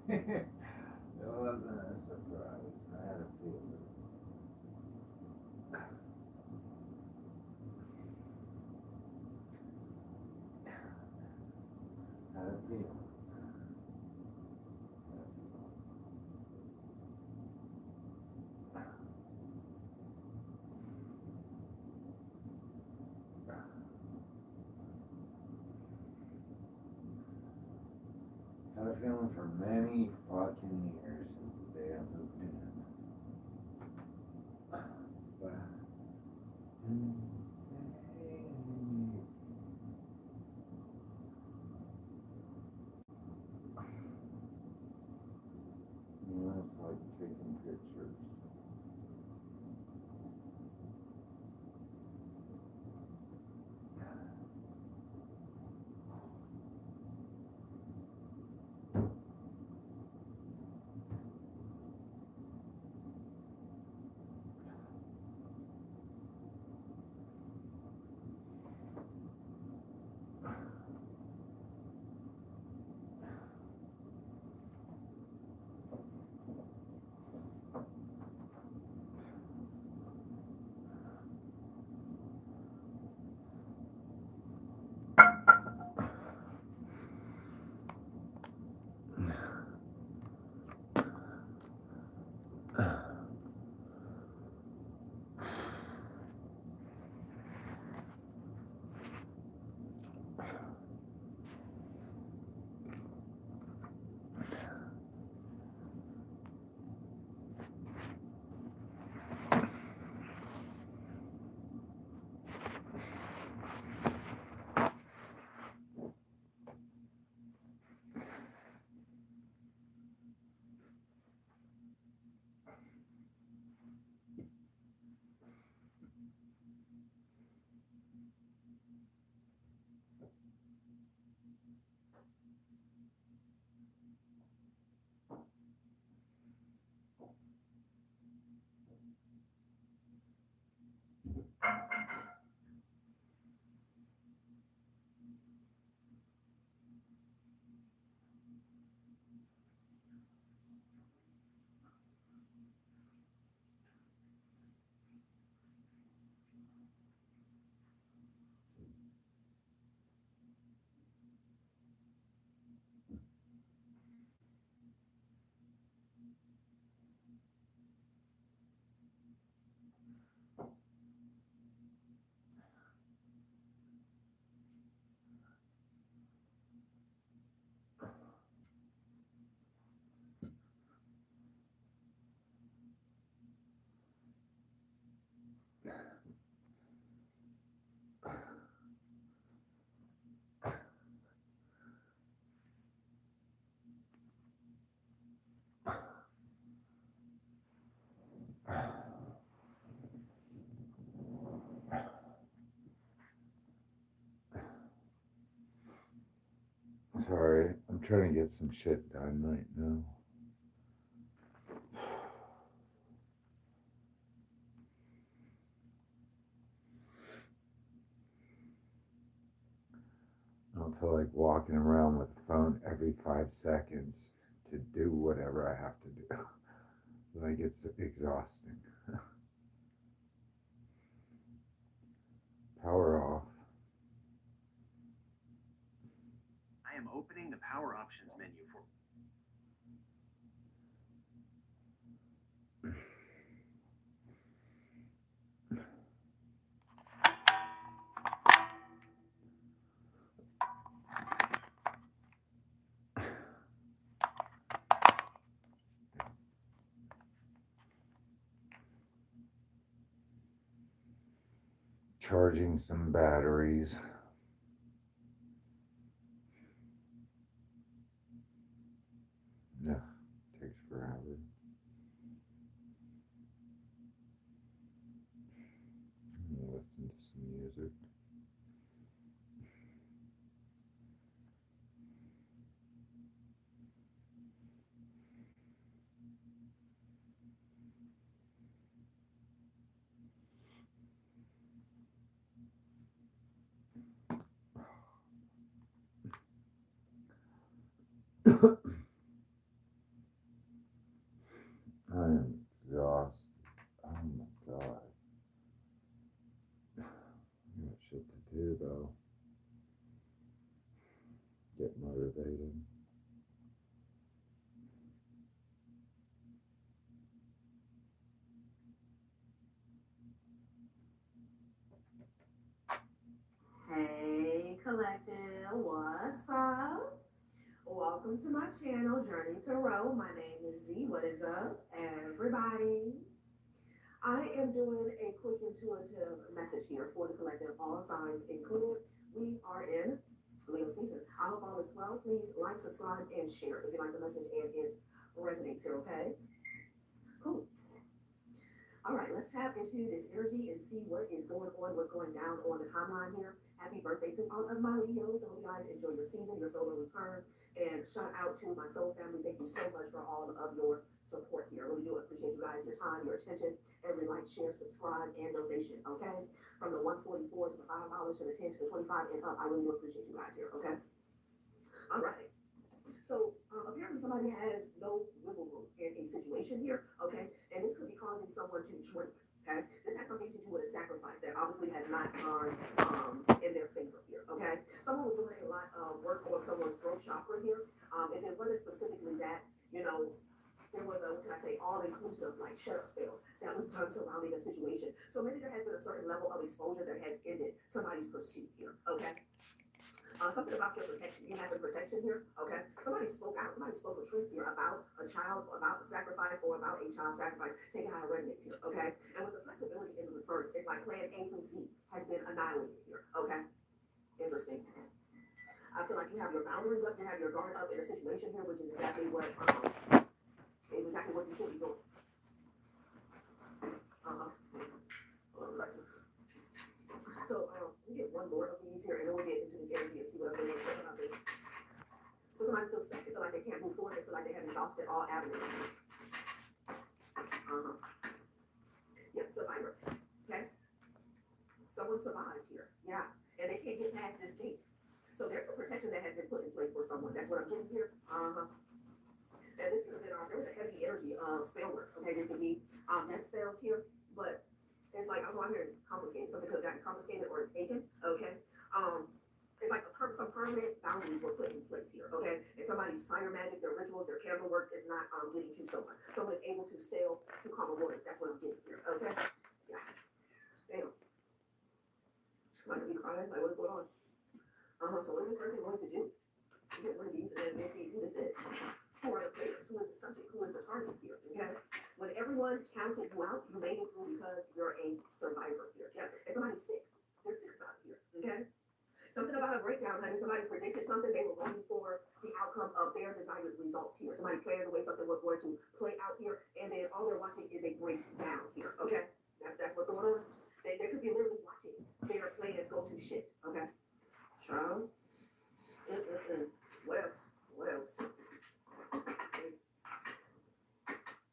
Speaker 2: It wasn't a surprise. I had a feeling. I had a feeling. Had a feeling for many fucking years since the day I moved in. But I didn't say anything. You know, it's like taking pictures. Sorry, I'm trying to get some shit done right now. I don't feel like walking around with a phone every 5 seconds to do whatever I have to do. Like, it's exhausting. Power off.
Speaker 4: I am opening the power options menu for
Speaker 2: Charging some batteries. Yeah, takes forever. Listen to some music.
Speaker 5: Hey collective, what's up? Welcome to my channel, Journey to Row. My name is Z. What is up, everybody? I am doing a quick intuitive message here for the collective, all signs included. We are in Leo season. I hope all is well. Please like, subscribe, and share if you like the message and it resonates here, okay? Cool. All right, let's tap into this energy and see what is going on, what's going down on the timeline here. Happy birthday to all of my Leos. I hope you guys enjoy your season, your solar return. And shout out to my soul family. Thank you so much for all of your support here. I really do appreciate you guys, your time, your attention, every like, share, subscribe, and donation, okay? From the $144 to the $5 to the 10 to the 25 and up. I really do appreciate you guys here, okay? All right. So apparently somebody has no wiggle room in a situation here, okay? And this could be causing someone to drink, okay? This has something to do with a sacrifice that obviously has not gone in their favor here, okay? Someone was doing a lot of work on someone's throat chakra here. If it wasn't specifically that, you know, there was a, what can I say, all-inclusive, like, sheriff spell that was done surrounding a situation. So maybe there has been a certain level of exposure that has ended somebody's pursuit here, okay? Something about your protection. You have the protection here, okay? Somebody spoke out. Somebody spoke the truth here about a child, about a sacrifice, or about a child sacrifice. Take it how it resonates here, okay? And with the flexibility in the reverse, it's like plan A through Z has been annihilated here, okay? Interesting. I feel like you have your boundaries up, you have your guard up in a situation here, which is exactly what you should be doing. So we get one more of these here, and then we'll get into this energy and see what else they want to say about this. So somebody feels stuck. They feel like they can't move forward. They feel like they have exhausted all avenues. Yeah, survivor. Okay. Someone survived here. Yeah, and they can't get past this gate. So there's some protection that has been put in place for someone. That's what I'm getting here. And this could have been there was a heavy energy spell work. Okay, there's gonna be death spells here, but it's like I'm here confiscated. Something could have gotten confiscated or taken. Okay. It's like some permanent boundaries were put in place here. Okay. And somebody's fire magic, their rituals, their candle work is not getting to someone. Someone is able to sail to calmer waters. That's what I'm getting here. Okay. Yeah. Damn. I'm not gonna be crying. Like, what's going on? So what is this person going to do? Get rid of these and then we'll see who this is. Who are the players? Who is the subject? Who is the target here? Okay. When everyone counted you out, you made it through because you're a survivor here. Yeah. And somebody's sick. They're sick about it here. Okay. Something about a breakdown, honey. Somebody predicted something. They were waiting for the outcome of their desired results here. Somebody planned the way something was going to play out here, and then all they're watching is a breakdown here. Okay. That's what's going on. They could be literally watching their plans go to shit. Okay. Child. What else? What else?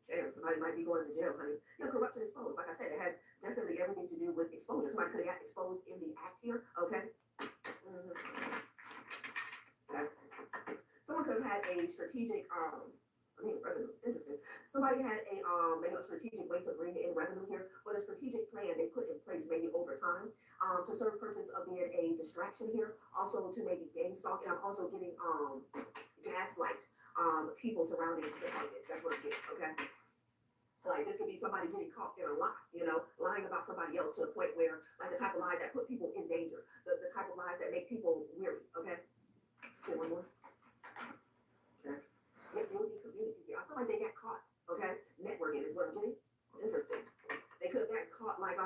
Speaker 5: Damn, somebody might be going to jail, honey. You know, corruption exposed. Like I said, it has definitely everything to do with exposure. Somebody could have got exposed in the act here, okay? Okay. Someone could have had a strategic, revenue. Interesting. Somebody had a, maybe a strategic way to bring in revenue here, but a strategic plan they put in place maybe over time, to serve purpose of being a distraction here, also to maybe gain stock, and I'm also getting, gaslight, people surrounding the target. That's what I'm getting, okay? Like, this could be somebody getting caught in a lie, you know, lying about somebody else to the point where, like, the type of lies that put people in danger, the type of lies that make people weary, okay? Let's get one more. Okay. Building community here. I feel like they got caught, okay? Networking is what I'm getting. Interesting. They could have gotten caught, like,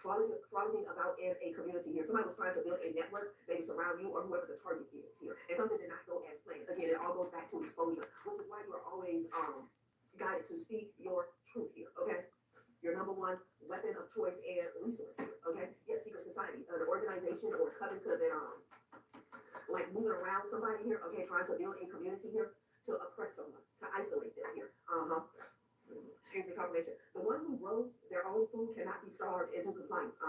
Speaker 5: frolicking about in a community here. Somebody was trying to build a network, maybe surround you or whoever the target is here. And something did not go as planned. Again, it all goes back to exposure, which is why you're always guided to speak your truth here, okay? Your number one weapon of choice and resource here, okay? Yes, secret society, an organization or coven could have been like moving around somebody here, okay, trying to build a community here to oppress someone, to isolate them here. Excuse me, confirmation. The one who grows their own food cannot be starved into compliance.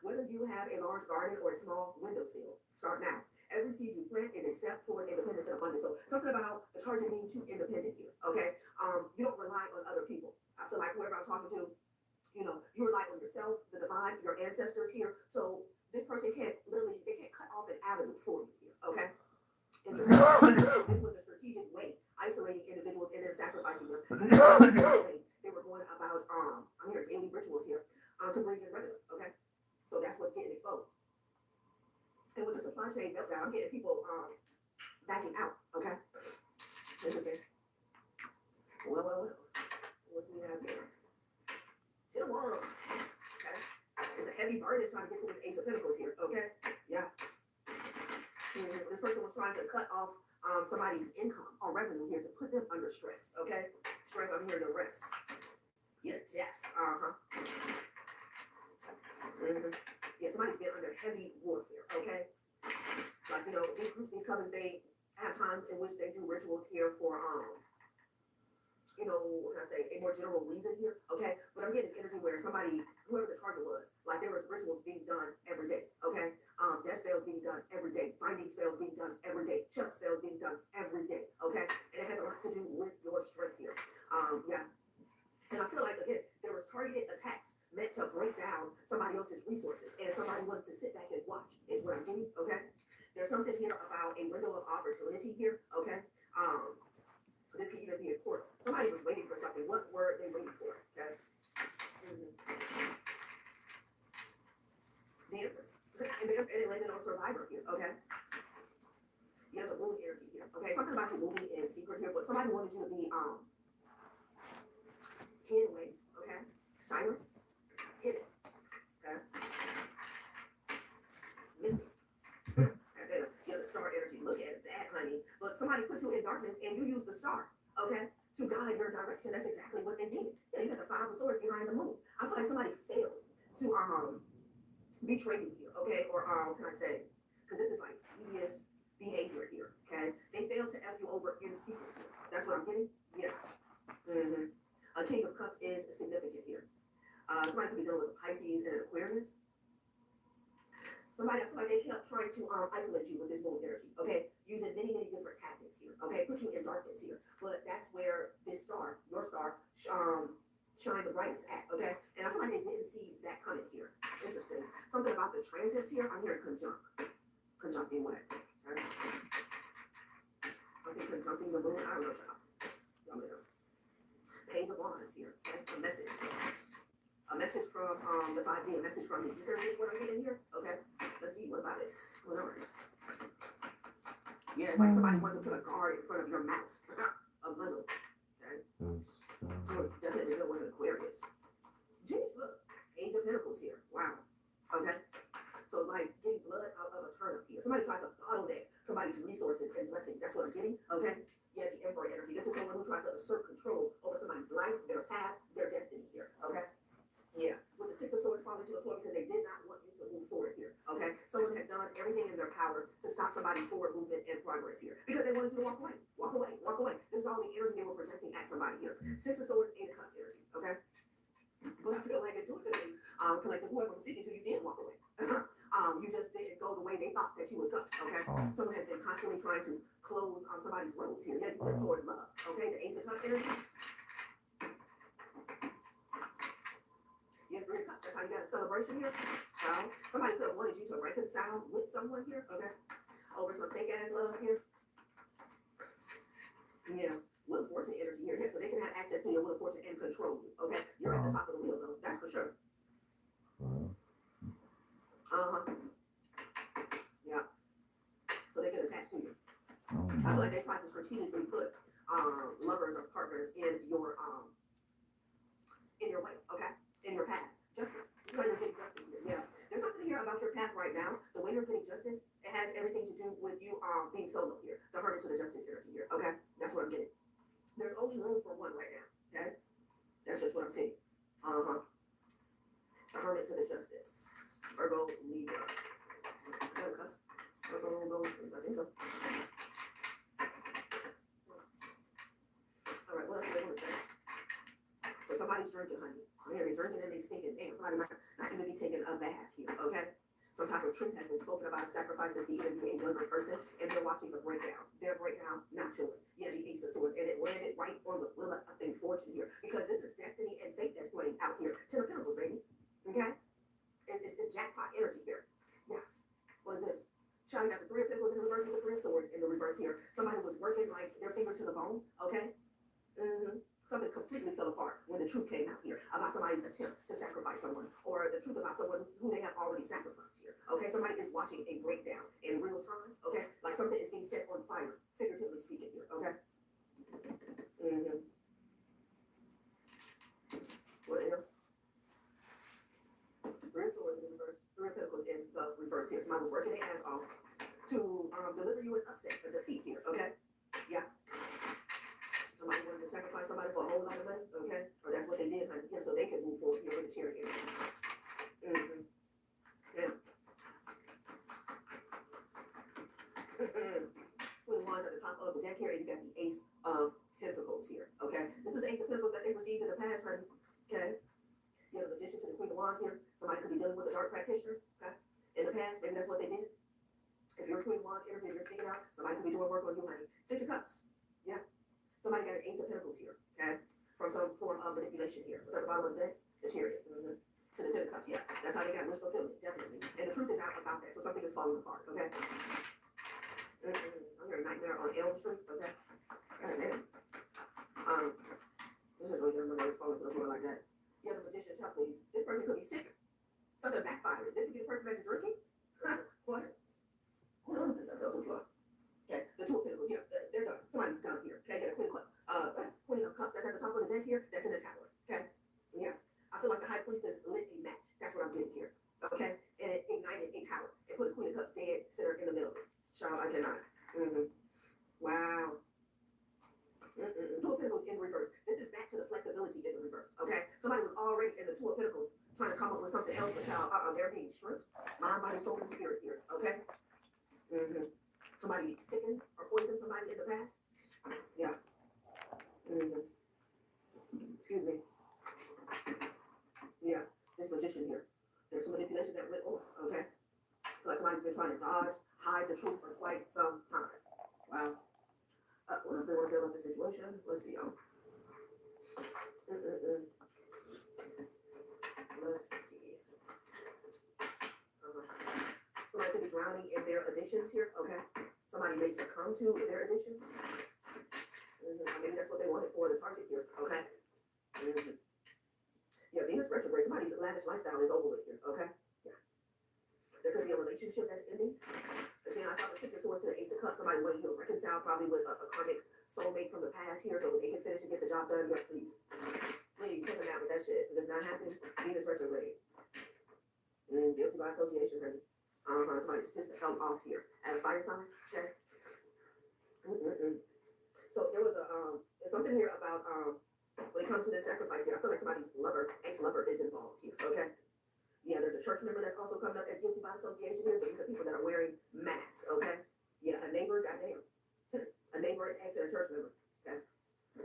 Speaker 5: Whether you have a large garden or a small windowsill, start now. Every seed you plant is a step toward independence and abundance. So something about the target being too independent here, okay? You don't rely on other people. I feel like whoever I'm talking to, you know, you rely on yourself, the divine, your ancestors here. So this person can't they can't cut off an avenue for you here, okay? This was a strategic way, isolating individuals and then sacrificing them. They were going about, I'm here, daily rituals here, to bring in revenue, okay? So that's what's getting exposed. And with the supply chain meltdown, I'm getting people backing out, okay? Interesting. Well. What do we have here? Ten of Wands. Okay. It's a heavy burden trying to get to this Ace of Pentacles here, okay? Yeah. This person was trying to cut off somebody's income or revenue here to put them under stress, okay? Stress, I'm here to rest. Yeah, death. Yeah, somebody's been under heavy warfare, okay? Like, you know, these groups, these covens, they have times in which they do rituals here for, you know, what can I say, a more general reason here, okay? But I'm getting energy where somebody, whoever the target was, like there was rituals being done every day, okay? Death spells being done every day, binding spells being done every day, chub spells being done every day, okay? And it has a lot to do with your strength here. Yeah. And I feel like, again, there was targeted attacks meant to break down somebody else's resources, and somebody wanted to sit back and watch, is what I'm getting, okay? There's something here about a window of opportunity here, okay? This could even be a court. Somebody was waiting for something. What were they waiting for, okay? The Empress. And it landed on Survivor here, okay? You have the moon energy here, okay? Something about you moving in secret here, but somebody wanted you to be, hidden away, okay? Silenced, hidden, okay? Missing. And then you have the star energy. Look at that, honey. But somebody put you in darkness and you use the star, okay, to guide your direction. That's exactly what they did. Yeah, you have the Five of Swords behind the moon. I feel like somebody failed to betray you here, okay? Or can I say? Because this is like devious behavior here, okay? They failed to F you over in secret here. That's what I'm getting? Yeah. A King of Cups is significant here. Somebody could be dealing with Pisces and Aquarius. Somebody, I feel like they kept trying to isolate you with this moon energy, okay? Using many different tactics here, okay? Put you in darkness here. But that's where this star, your star, shine the brightest at, okay? And I feel like they didn't see that coming here. Interesting. Something about the transits here, I'm hearing conjuncting what? Okay? Something conjuncting the moon, I don't know, y'all. Y'all know. Page of Wands here, okay? A message. A message from the 5D, a message from the ether is what I'm getting here, okay? Let's see, what about it? What's going on? Yeah, it's like somebody wants to put a guard in front of your mouth, a muzzle, okay? So it's definitely good with an Aquarius. Geez, look, Age of Pentacles here, wow, okay? So like getting blood out of a turnip here. Somebody tries to bottleneck somebody's resources and blessings, that's what I'm getting, okay? Yeah, the Emperor energy. This is someone who tries to assert control over somebody's life, their path, their destiny here, okay? Yeah, with the Six of Swords falling to the floor because they did not want you to move forward here, okay? Someone has done everything in their power to stop somebody's forward movement and progress here because they wanted you to walk away. This is all the energy they were projecting at somebody here. Six of Swords, Eight of Cups energy, okay? But I feel like intuitively, collective whoever I'm speaking to, you did walk away. You just didn't go the way they thought that you would go, okay? Someone has been constantly trying to close somebody's roads here. Yeah, you went towards love, okay? The Ace of Cups energy. You have Three of Cups. That's how you got a celebration here. So somebody could have wanted you to reconcile with someone here, okay? Over some fake ass love here. Yeah, Wheel of Fortune energy here. Yeah, so they can have access to your Wheel of Fortune and control you, okay? You're at the top of the wheel, though. That's for sure. Yeah. So they can attach to you. I feel like they tried to strategically put lovers or partners in your way, okay? In your path. Justice. This is why you're getting justice here. Yeah. There's something here about your path right now. The way you're getting justice, it has everything to do with you being solo here. The Hermit to the Justice energy here. Okay? That's what I'm getting. There's only room for one right now. Okay? That's just what I'm seeing. The Hermit to the Justice. Virgo, Libra. Virgo, I think so. Alright, what else do they want to say? So somebody's drinking, honey. Yeah, they're drinking and they stinking. Damn, somebody might not even be taking a bath here, okay? Some type of truth has been spoken about a sacrifice that's needed to be a younger person, and they're watching the breakdown. Their breakdown, not yours. Yeah, the Ace of Swords, and it landed right on the Wheel of Fortune here, because this is destiny and fate that's playing out here. Ten of Pentacles, baby. Okay? And it's jackpot energy here. Yeah. What is this? Child got the Three of Pentacles in the reverse with the Three of Swords in the reverse here. Somebody was working like their fingers to the bone, okay? something completely fell apart when the truth came out here about somebody's attempt to sacrifice someone, or the truth about someone who they have already sacrificed here. Okay, somebody is watching a breakdown in real time. Okay, like something is being set on fire, figuratively speaking here. Okay. Mm-hmm. What here? Three of Swords in the reverse. Three of Pentacles in the reverse here. Somebody was working their ass off to deliver you an upset, a defeat here. Okay. Yeah. Somebody wanted to sacrifice somebody for a whole lot of money, okay? Or that's what they did, honey. Yeah, so they could move forward here with the Chariot. Mm-hmm. Yeah. Queen of Wands at the top of the deck here, and you got the Ace of Pentacles here, okay? This is the Ace of Pentacles that they received in the past, honey, okay? You have the Magician to the Queen of Wands here. Somebody could be dealing with a dark practitioner, okay? In the past, maybe that's what they did. If you're a Queen of Wands energy, you're speaking out, somebody could be doing work on you, honey. Six of Cups, yeah. Somebody got an Ace of Pentacles here, okay? From some form of manipulation here. What's at the bottom of the deck? The Chariot. Mm-hmm. To the Ten of Cups, yeah. That's how they got wish fulfillment, definitely. And the truth is out about that, so something is falling apart, okay? I'm hearing Nightmare on Elm Street, okay? God damn. This is really getting my nerves falling to the floor like that. You have the Magician, tell please. This person could be sick. Something backfired. This could be the person that's drinking. What? What else is that? Fell to the floor. Okay, the Two of Pentacles, yeah, they're done. Somebody's done here. Okay, got a Queen of Cups that's at the top of the deck here. That's in the Tower. Okay, yeah. I feel like the High Priestess lit a match. That's what I'm getting here. Okay, and it ignited a tower and put the Queen of Cups dead center in the middle. Child, I cannot. Mm-hmm. Wow. Two of Pentacles in reverse. This is back to the flexibility in the reverse. Okay, somebody was already in the Two of Pentacles trying to come up with something else, but child, they're being stripped. Mind, body, soul, and spirit here. Okay. Mm-hmm. Somebody sickened or poisoned somebody in the past? Yeah. Mm-hmm. Excuse me. Yeah, this Magician here. There's some manipulation that went on, okay? So like somebody's been trying to hide the truth for quite some time. Wow. What else they want to say about this situation? Let's see, y'all. Let's see. Somebody could be drowning in their addictions here, okay? Somebody may succumb to their addictions. Maybe that's what they wanted for the target here, okay? Yeah, Venus retrograde. Somebody's lavish lifestyle is over with here, okay? Yeah. There could be a relationship that's ending. Again, I saw the Six of Swords to the Ace of Cups. Somebody wanted you to reconcile probably with a karmic soulmate from the past here so that they can finish and get the job done. Yeah, please. Please, help them out with that shit, because it's not happening. Venus retrograde. Guilty by association, honey. Somebody just pissed the hell off here at a fire sign. Okay. So there was something here about when it comes to this sacrifice here. I feel like somebody's ex-lover is involved here. Okay. Yeah, there's a church member that's also coming up as guilty by association here. So these are people that are wearing masks. Okay. Yeah, a neighbor, goddamn, a neighbor, an ex, and a church member. Okay.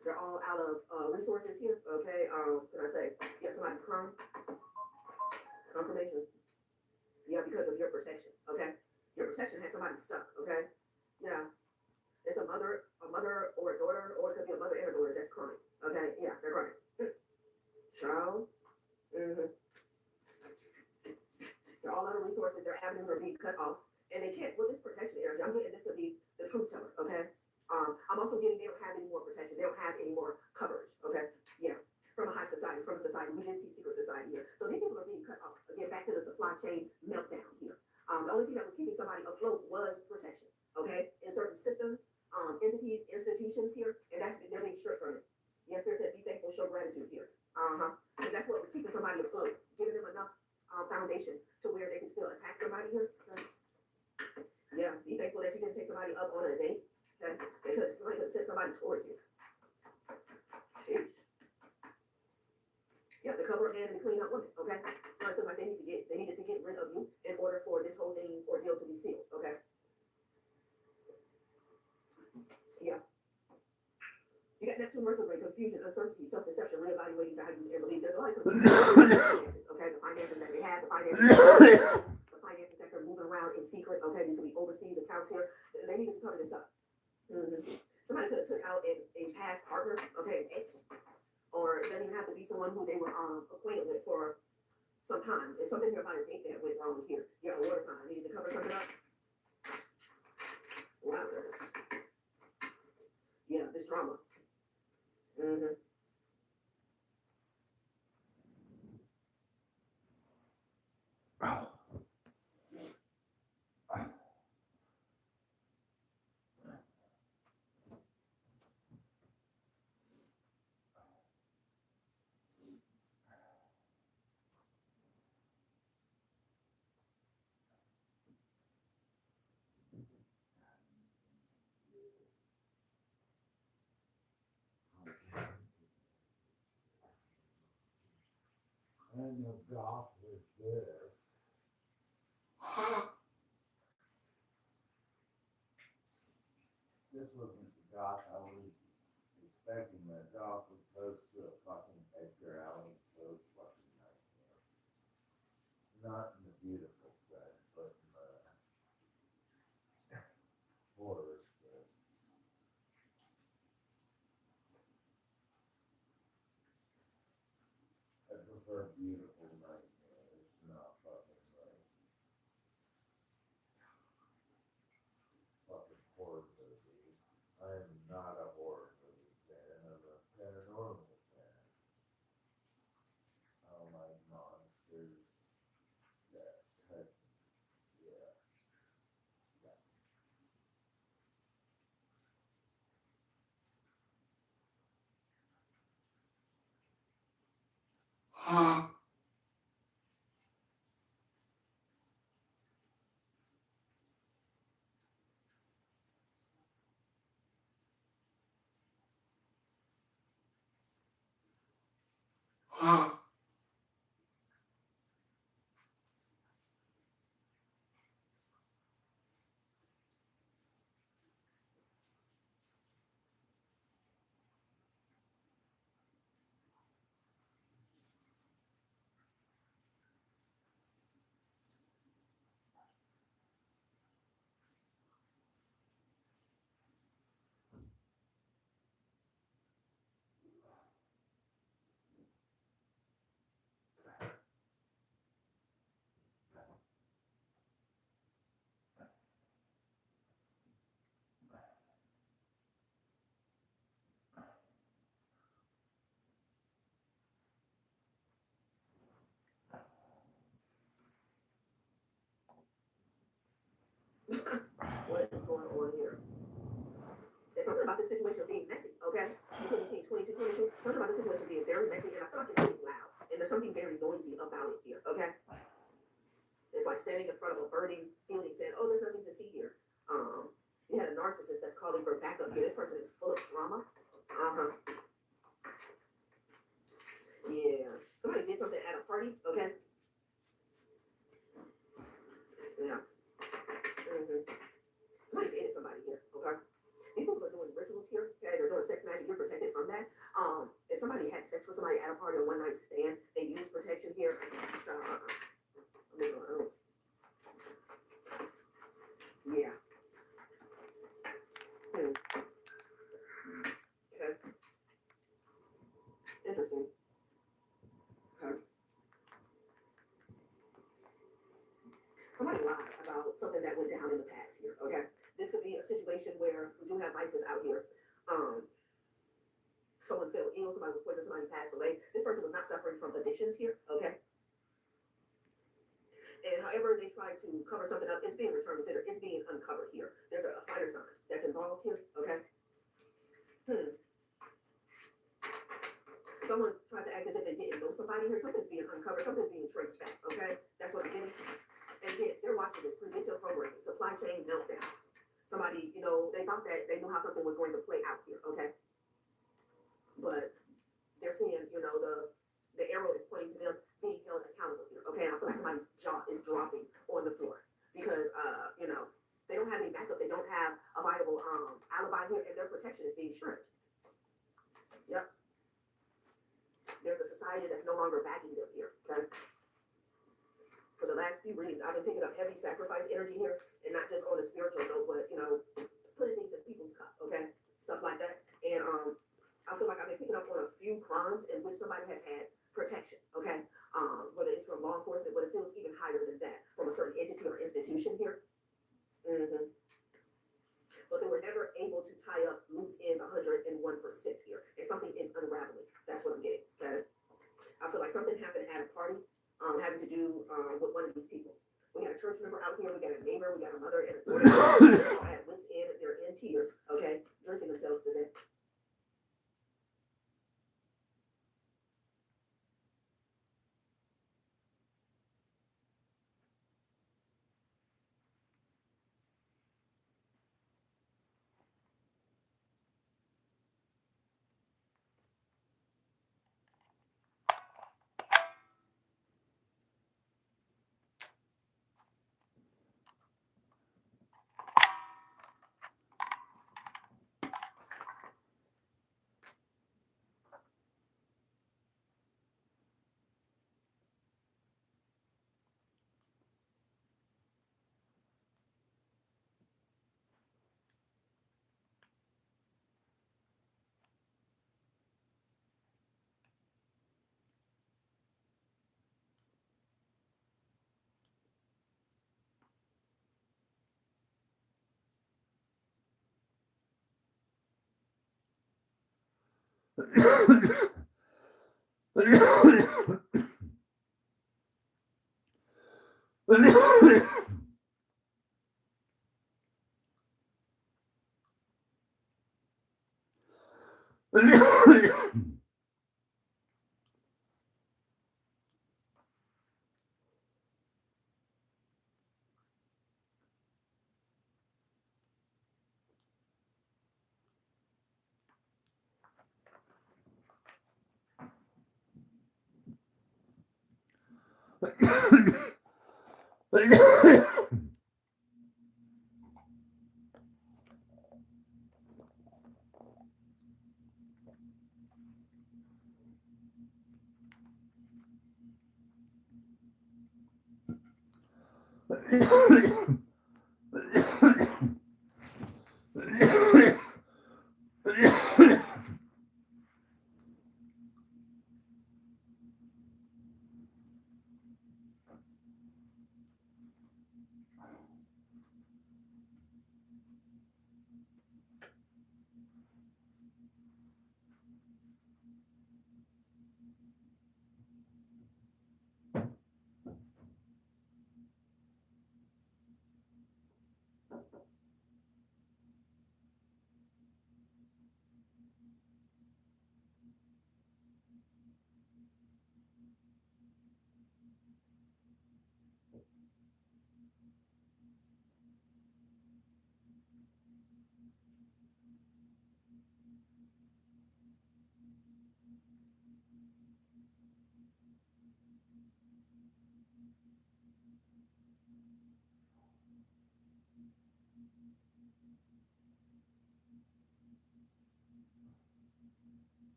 Speaker 5: They're all out of resources here. Okay. Can I say? Yeah, somebody's confirmation. Yeah, because of your protection, okay? Your protection has somebody stuck, okay? Yeah. It's a mother or a daughter, or it could be a mother and a daughter that's crying, okay? Yeah, they're crying. Child. They're all out of resources. Their avenues are being cut off. And they can't, with this protection energy, I'm getting this could be the truth teller, okay? I'm also getting they don't have any more protection. They don't have any more coverage, okay? Yeah. From a high society, from a society. We did see secret society here. So these people are being cut off. Again, back to the supply chain meltdown here. The only thing that was keeping somebody afloat was protection, okay? In certain systems, entities, institutions here, and they're being stripped from it. Yes, Spirit said, be thankful, show gratitude here. Because that's what was keeping somebody afloat, giving them enough foundation to where they can still attack somebody here. Okay? Yeah, be thankful that you didn't take somebody up on a date, okay? Because somebody could send somebody towards you. Sheesh. Yeah, the cover and the clean up woman, okay? So it feels like they needed to get rid of you in order for this whole thing ordeal to be sealed, okay? Yeah. You got Neptune retrograde, confusion, uncertainty, self-deception, reevaluating values and beliefs. There's a lot of confusion with finances, okay? The finances that they have, the finances that they're moving around in secret, okay? These could be overseas accounts here. They need to cover this up. Somebody could have took out a past partner, okay, an ex. Or it doesn't even have to be someone who they were acquainted with for some time. It's something here about a date that went wrong here. Yeah, a water sign. I needed to cover something up. Wowzers. Yeah, this drama.
Speaker 2: kind of golf with this. This wasn't the golf I was expecting. The golf was close to a fucking Edgar Allan Poe fucking nightmare. Not in the beautiful sense, but in the horror sense. I prefer beautiful nightmares, not fucking like fucking horror movie. I am not a horror movie fan. I'm a paranormal fan. I don't like monsters. That type. Yeah. Yeah.
Speaker 5: What is going on here? There's something about this situation being messy, okay? You couldn't see 22, 22. Something about this situation being very messy, and I feel like it's getting loud. And there's something very noisy about it here, okay? It's like standing in front of a burning building saying, oh, there's nothing to see here. You had a narcissist that's calling for backup here. This person is full of drama. Yeah. Somebody did something at a party, okay? Yeah. Somebody dated somebody here, okay? These people are doing rituals here, okay? They're doing sex magic. You're protected from that. If somebody had sex with somebody at a party or one night stand, they use protection here. Yeah. Okay. Interesting. Okay. Somebody lied about something that went down in the past here, okay? This could be a situation where we do have vices out here. Someone fell ill, somebody was poisoned, somebody passed away. This person was not suffering from addictions here, okay? And however they try to cover something up, it's being returned, it's being uncovered here. There's a fire sign that's involved here, okay? Someone tried to act as if they didn't know somebody here. Something's being uncovered, something's being traced back, okay? That's what I'm getting. And again, they're watching this predictive programming, supply chain meltdown. Somebody, you know, they thought that they knew how something was going to play out here, okay? But they're seeing, you know, the arrow is pointing to them being held accountable here, okay? And I feel like somebody's jaw is dropping on the floor because, you know, they don't have any backup. They don't have a viable alibi here, and their protection is being shirked. Yep. There's a society that's no longer backing them here, okay? For the last few readings, I've been picking up heavy sacrifice energy here, and not just on a spiritual note, but, you know, putting things in people's cup, okay? Stuff like that. And I feel like I've been picking up on a few crimes in which somebody has had protection, okay? Whether it's from law enforcement, but it feels even higher than that from a certain entity or institution here. But they were never able to tie up loose ends 101% here, and something is unraveling. That's what I'm getting, okay? I feel like something happened at a party having to do with one of these people. We got a church member out here, we got a neighbor, we got a mother and a daughter. They're all at wits' end, they're in tears, okay? Drinking themselves to death.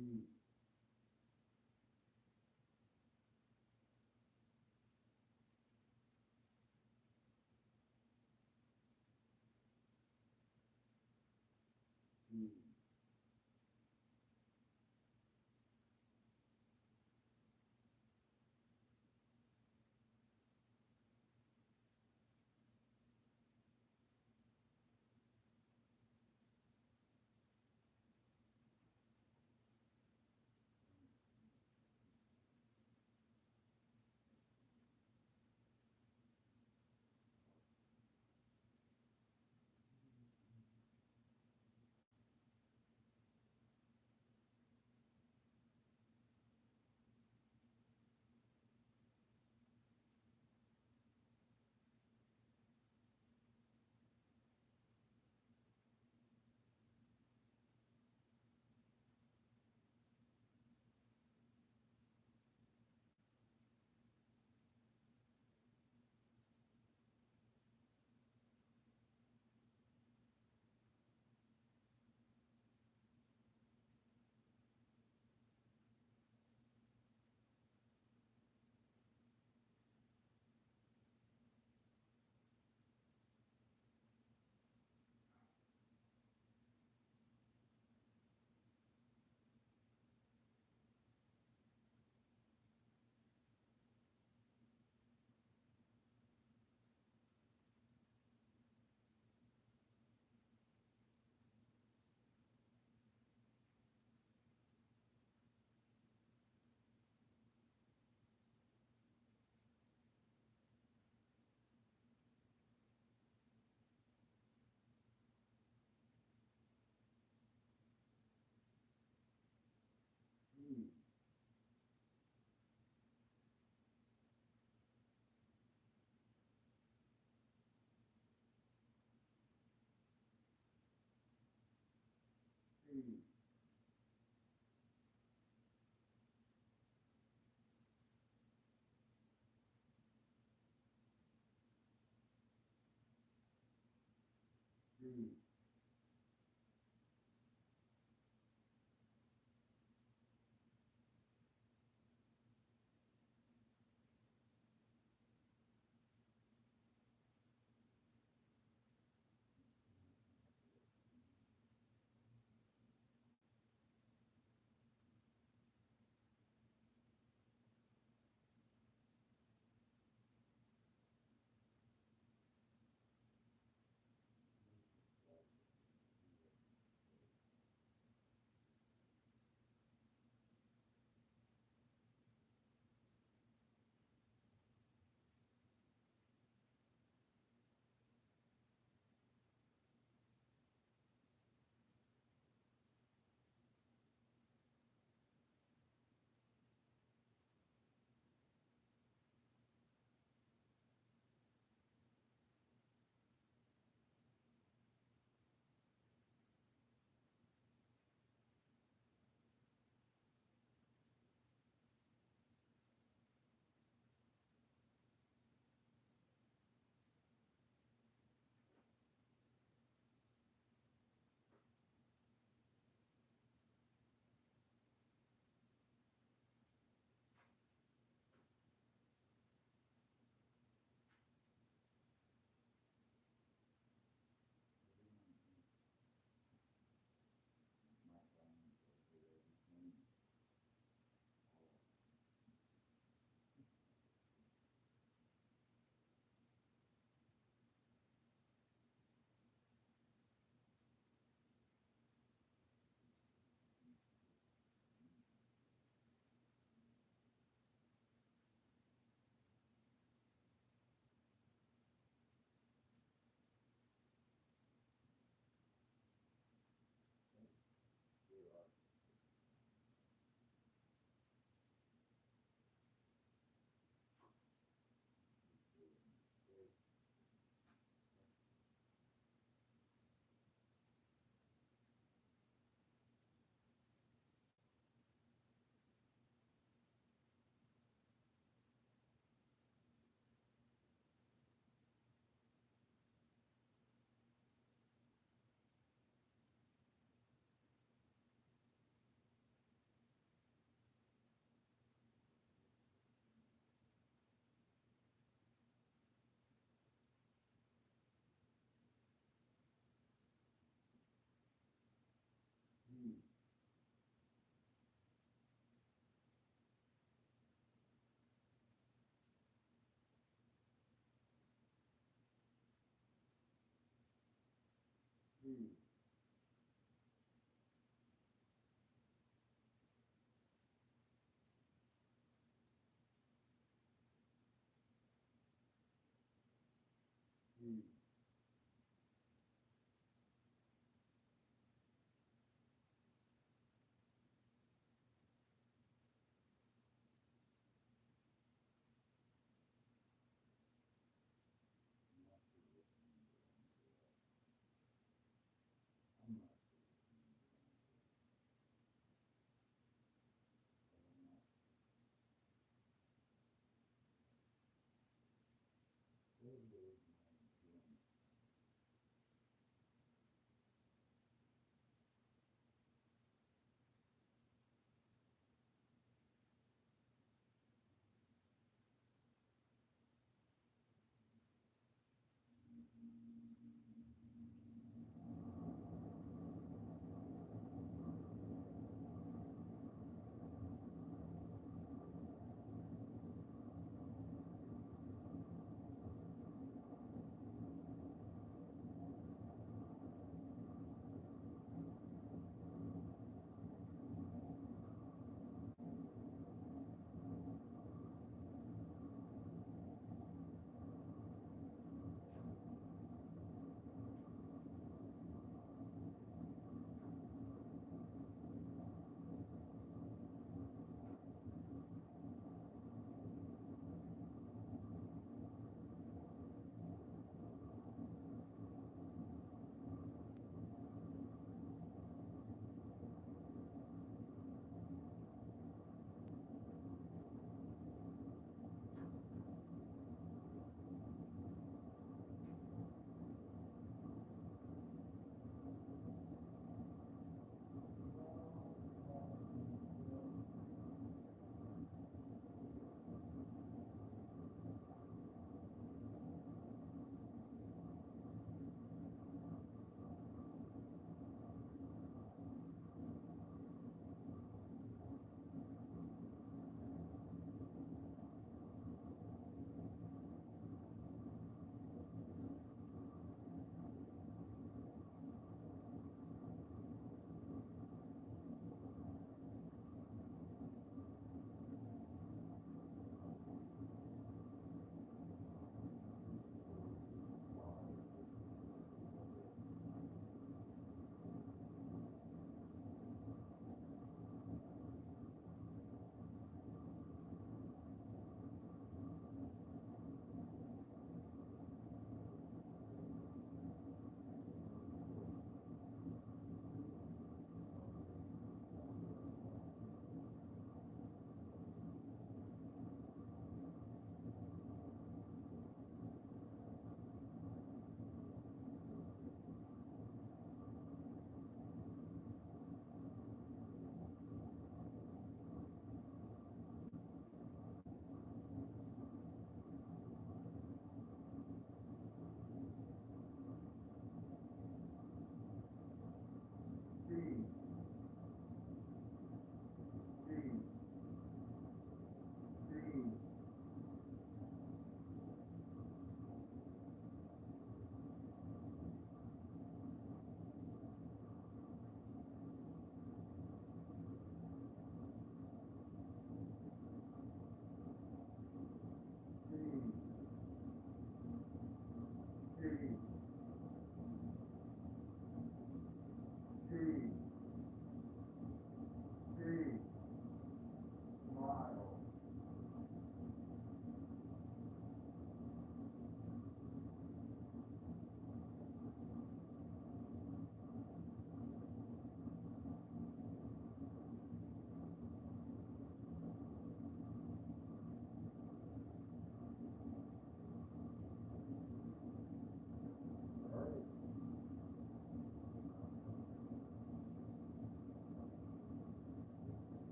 Speaker 2: B. B. B. C. B. Cheese. Cheese.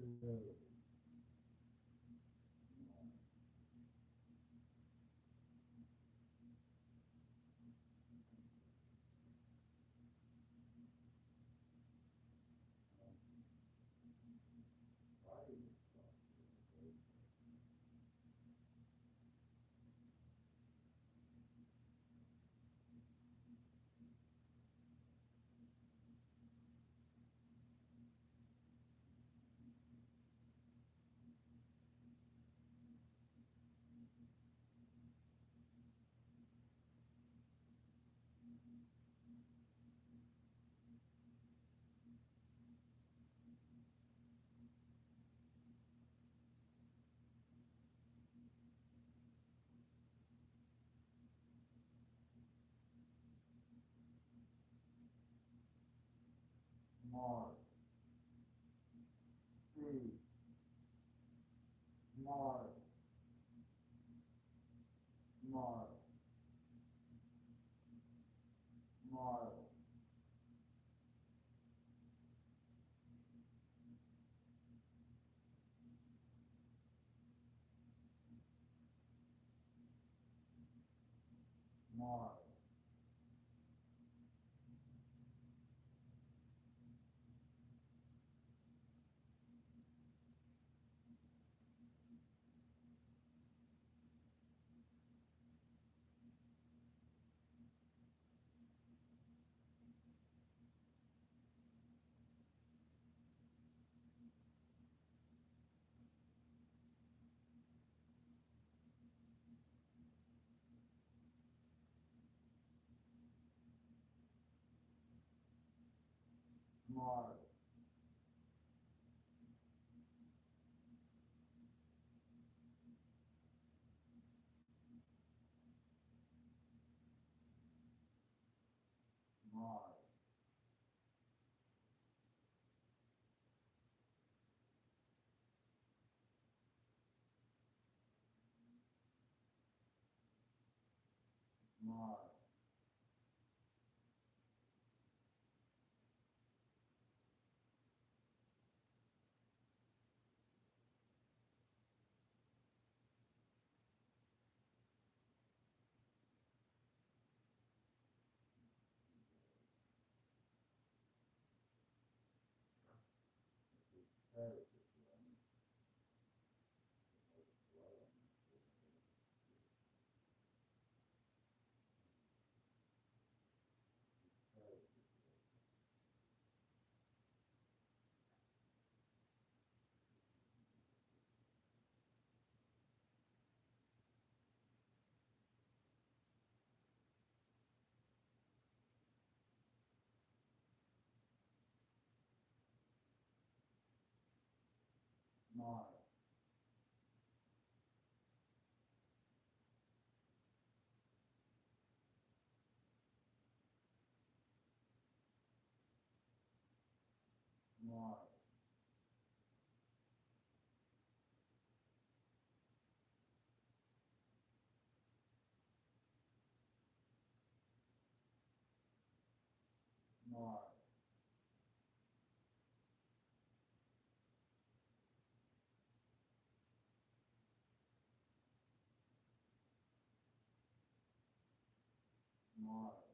Speaker 2: Two. Mars. C. Mars. Mars. Mars. Mars. Mars. Mars. Mars. Mars. Mars. Mars. Mars.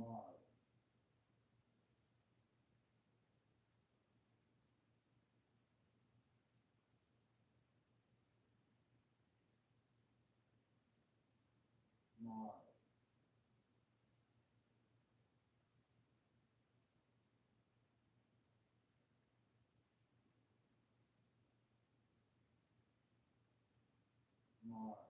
Speaker 2: Mars. Mars. Mars.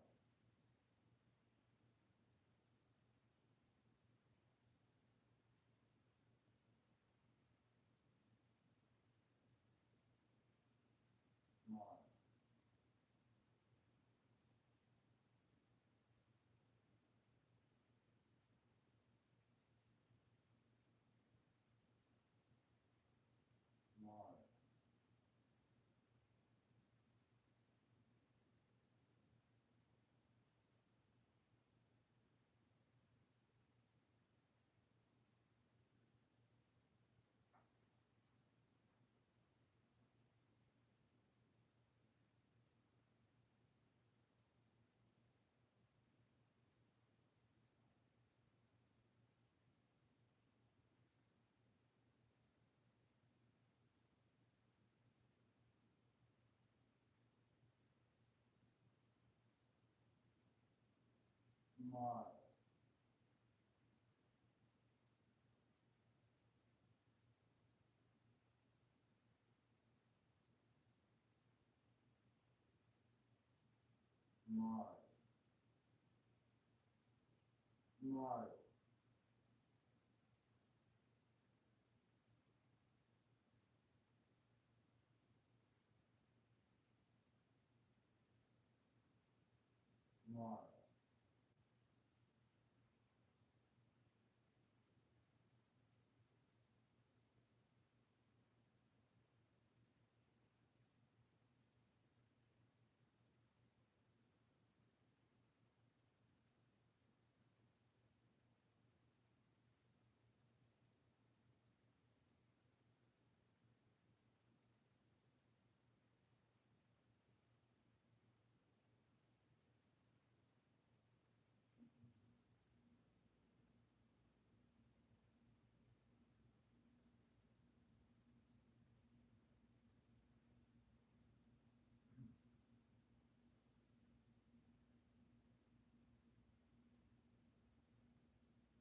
Speaker 2: Smart. Smart. Smart. Smart.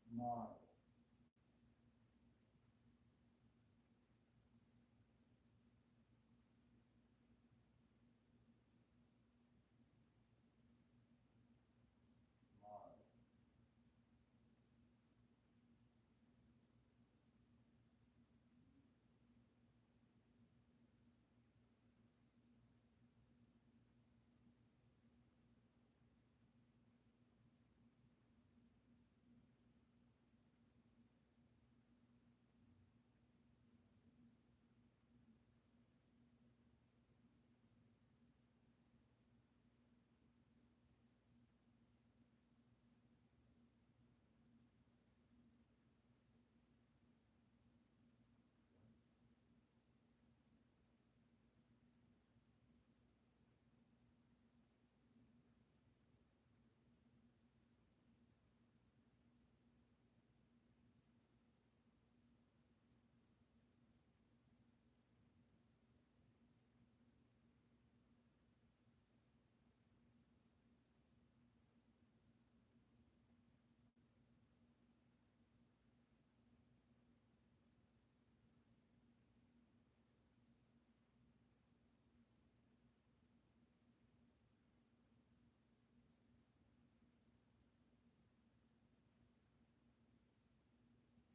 Speaker 2: Smart. Smart. Smart.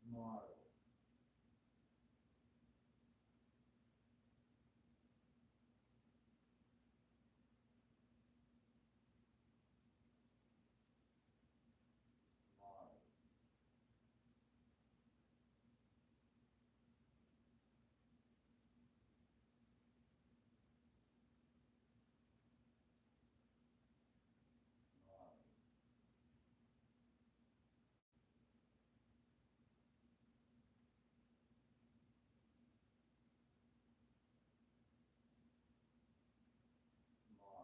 Speaker 2: Smart. Smart.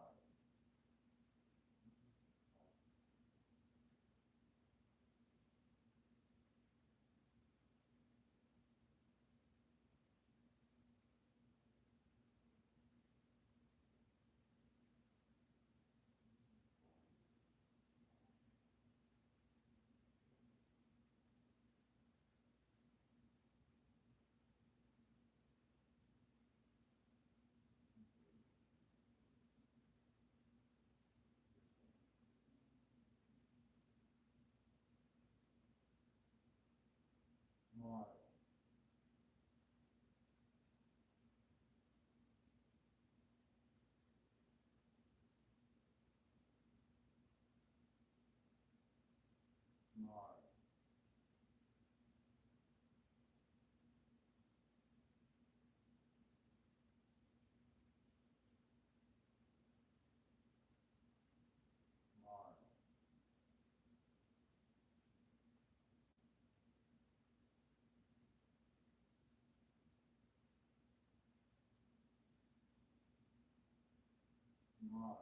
Speaker 2: Smart. Smart. Smart. Smart. Smart.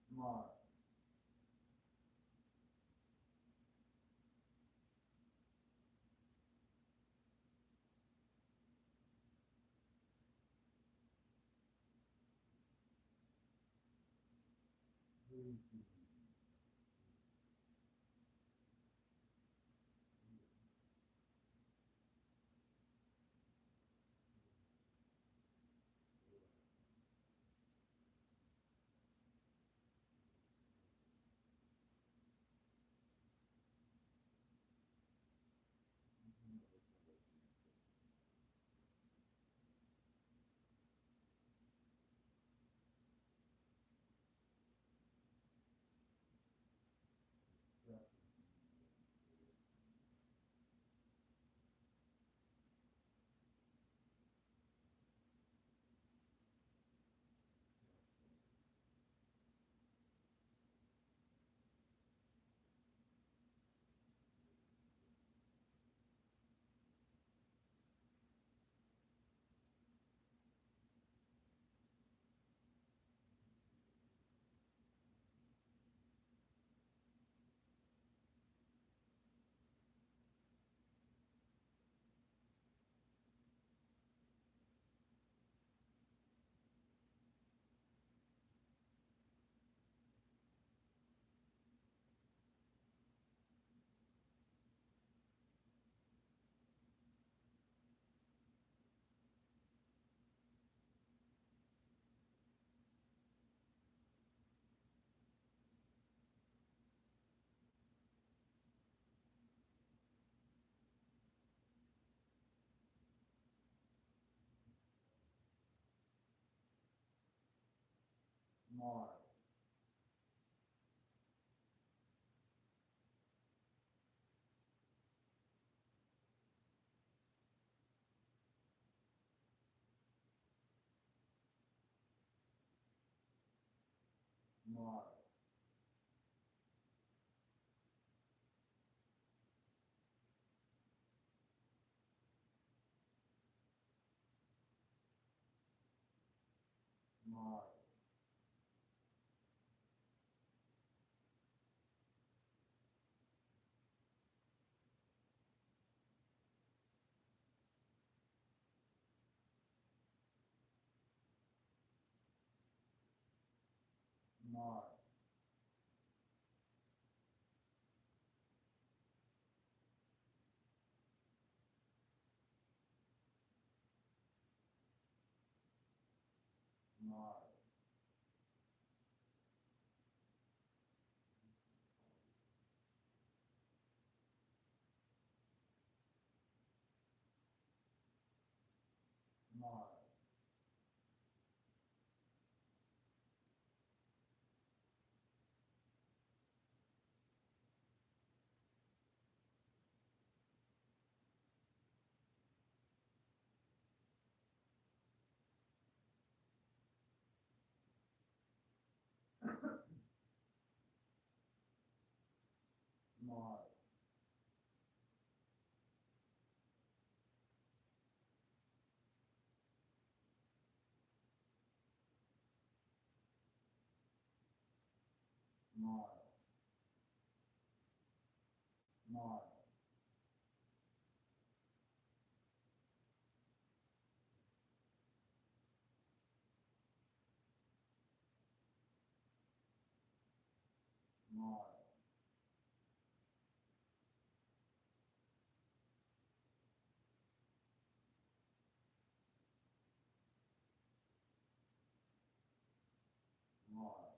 Speaker 2: Smart. Mars, Mars, Mars, Mars, Mars, Mars, Mars, Mars, Mars, Mars, Mars,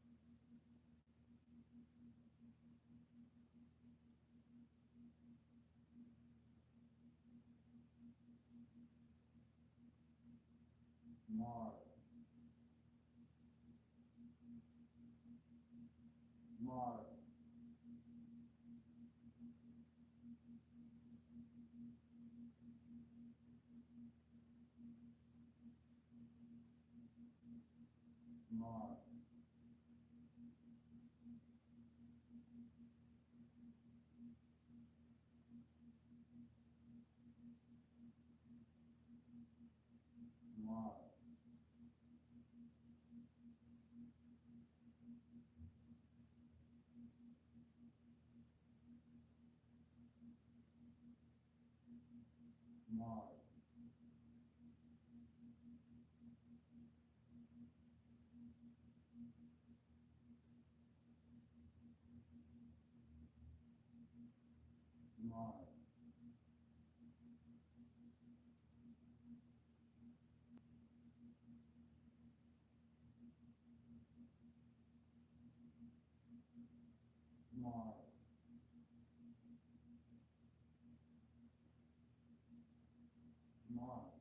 Speaker 2: Mars, Mars, Mars, Mars, Mars, Mars, Mars, Mars,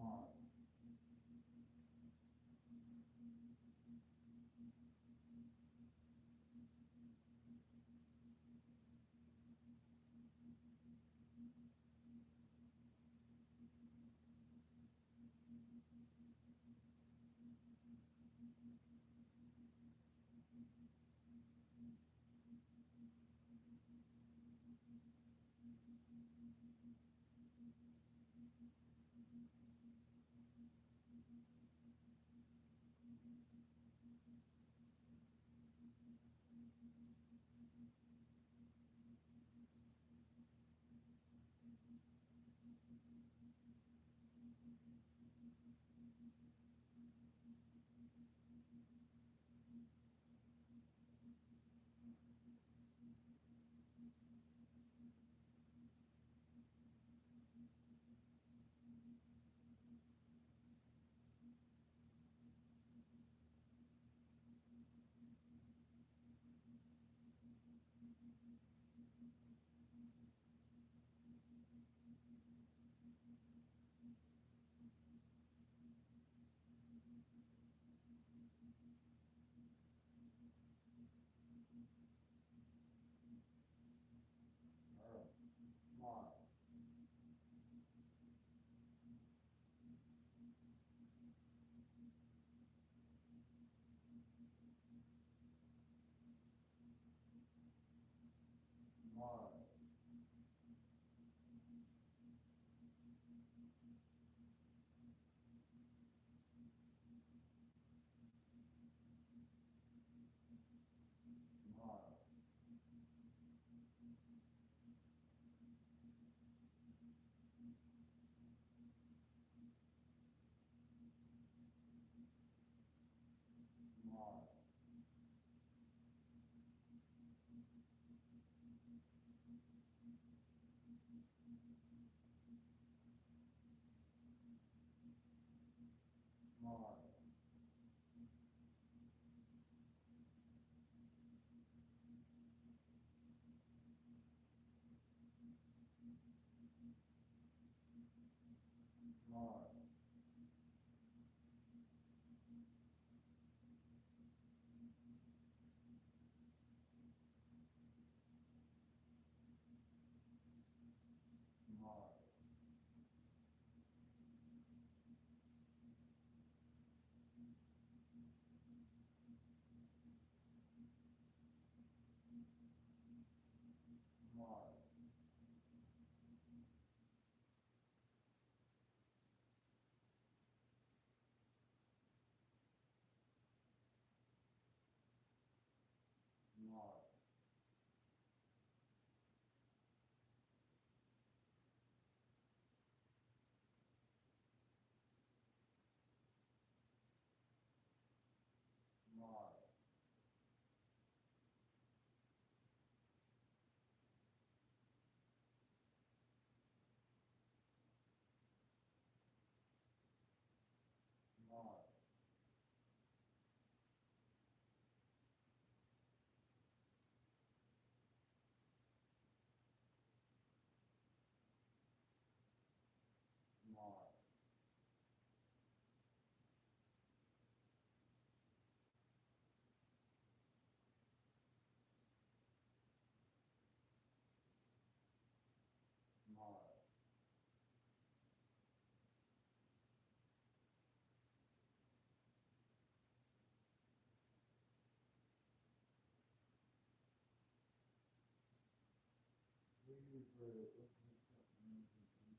Speaker 2: Mars, Mars, Earth, Mars, Mars, Mars, Mars, Mars, Mars, Mars, Mars, you for looking at something in detail.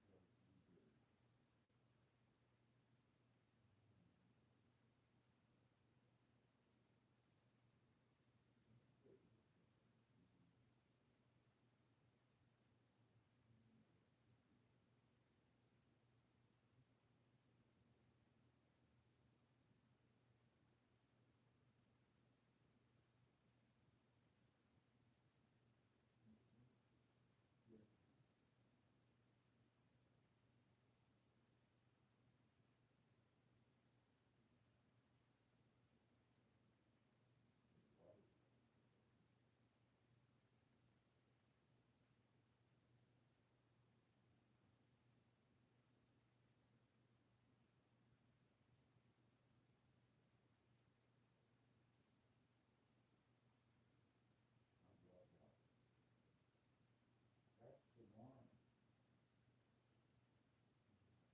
Speaker 2: That's the one.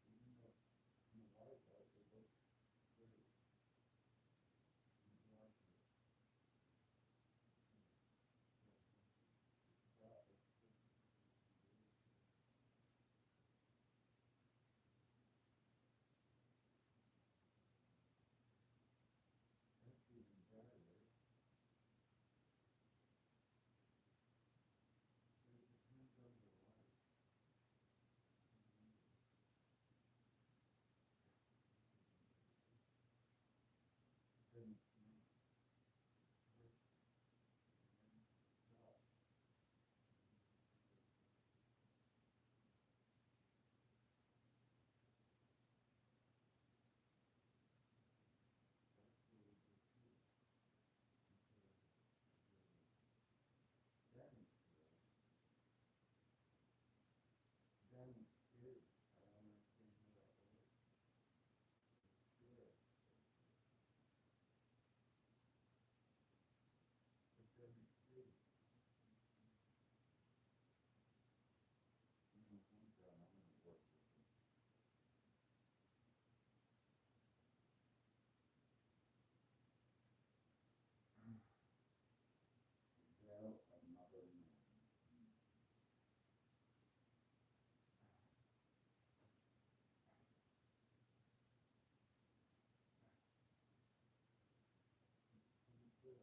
Speaker 2: Even though in the white light it looks pretty. You like it. But it's that's even better. But it depends on the light. Then then it's good. I don't understand how that works. It's good. But then it's good. I'm done. I'm gonna work with it. Well, another man. Pretty good.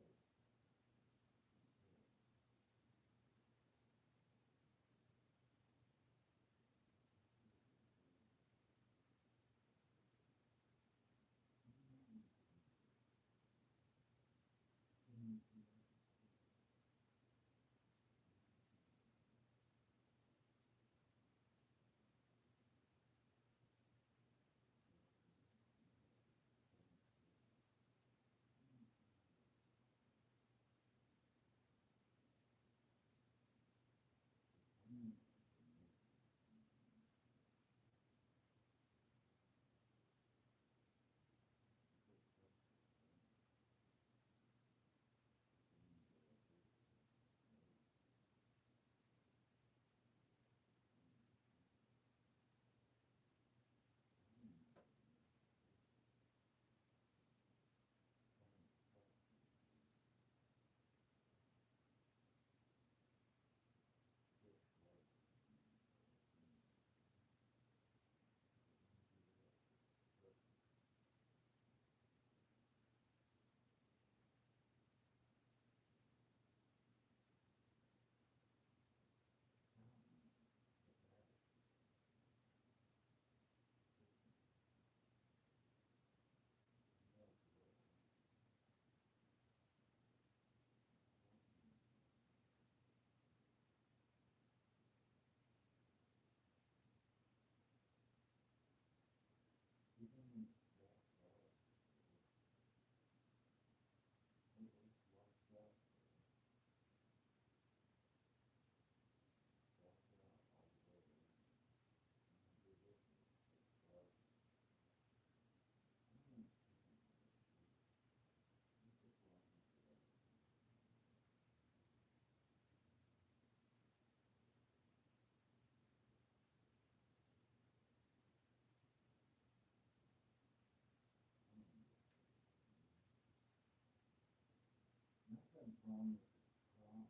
Speaker 2: Even nothing's wrong with the crop.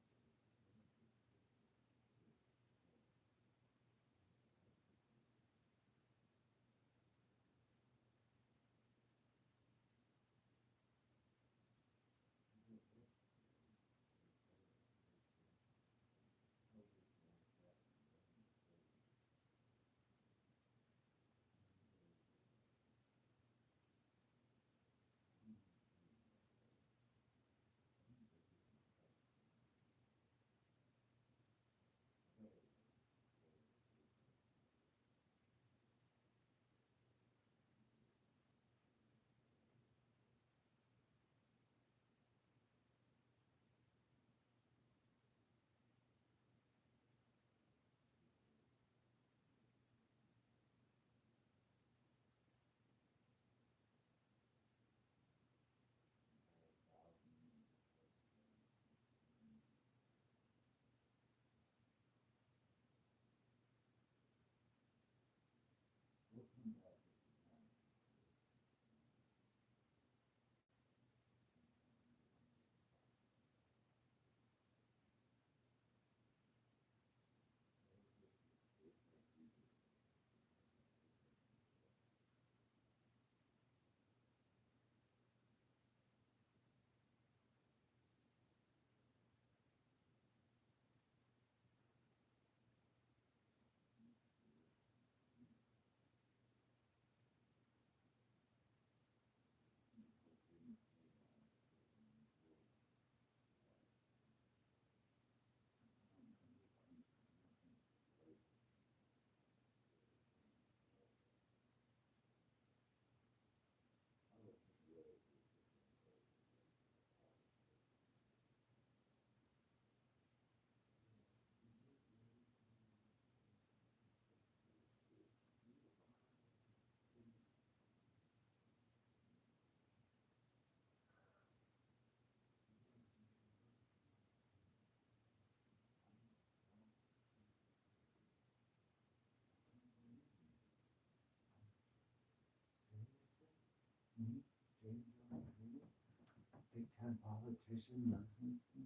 Speaker 2: Big time politician knows this thing.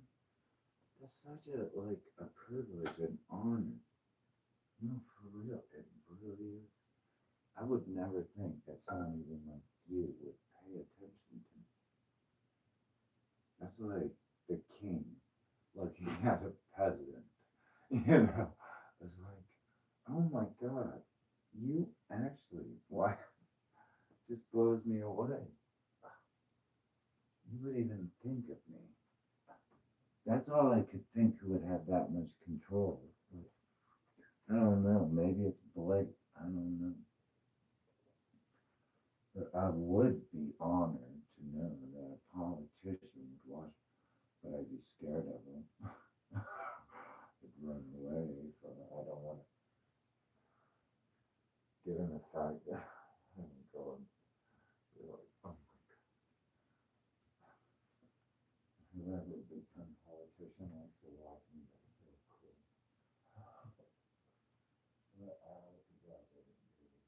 Speaker 2: That's such a privilege and honor. No, for real, it really is. I would never think that someone even like you would pay attention to me. That's like the king looking at a peasant. It's like, oh my god, you actually, why? It just blows me away. You would even think of me. That's all I could think who would have that much control. I don't know, maybe it's Blake, I don't know. But I would be honored to know that a politician would watch, but I'd be scared of him. I'd run away from it. I don't want to get in the fact that I'm going, like, oh my god. Whoever becomes politician likes to watch me, that's so cool. But I would be glad they didn't do it.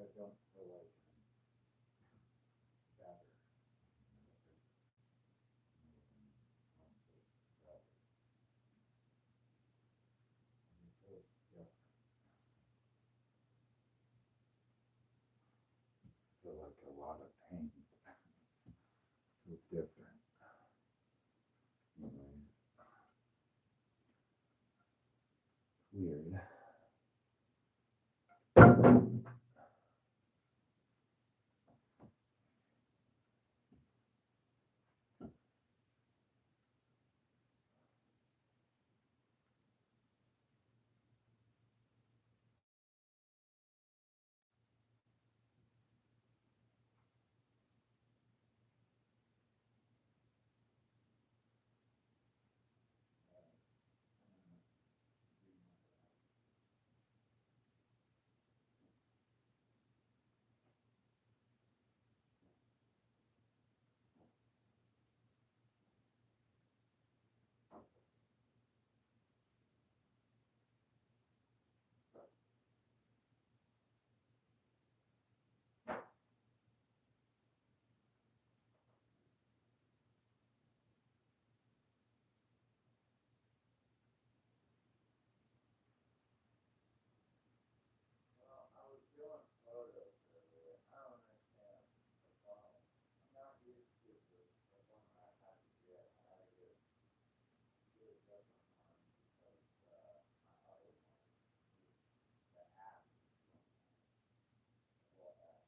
Speaker 2: I don't feel like better. I feel like a lot of pain. Feel different. You know, weird. Well, I was doing photos earlier. I don't understand the phone. I'm not used to the one I had to get. I had to get a different one because my other one, the app, what app?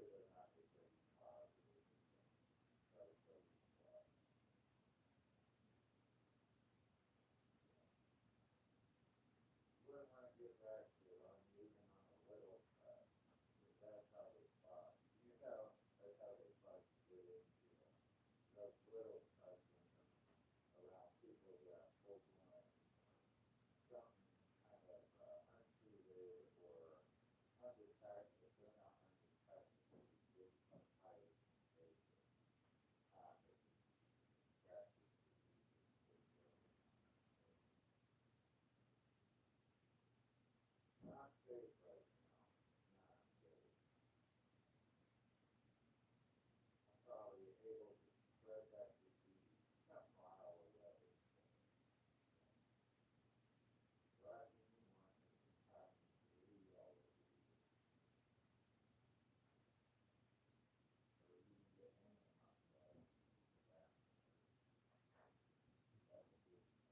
Speaker 2: they're not just very positive, try to show you that. You wouldn't want to get back to it on even on a little cut, because that's how they fought. You know, that's how they fought to get into it. Those little cuts around people who have full blown something kind of untreated or undetected, if they're not undetected, it's a higher sensation. It's infectious diseases. Not safe right now. Not safe. I'm probably able to spread that disease a mile away. Last thing you want is to happen to you all over you. Or even get any amount of that. That's a good thing.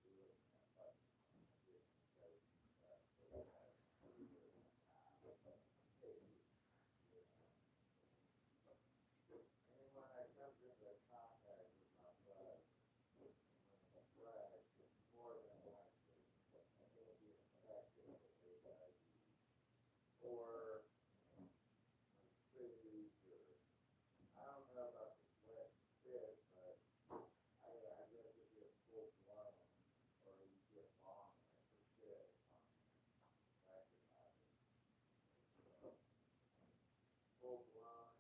Speaker 2: You're looking at like, getting better feedback. So that's pretty good. Anyone that comes into contact with my blood, when it's fresh, it's more than likely it'll be infected with HIV. Or spitties, or I don't know about the sweat and spit, but I guess if you're full blown or you get vomit or shit, that could happen. Full blown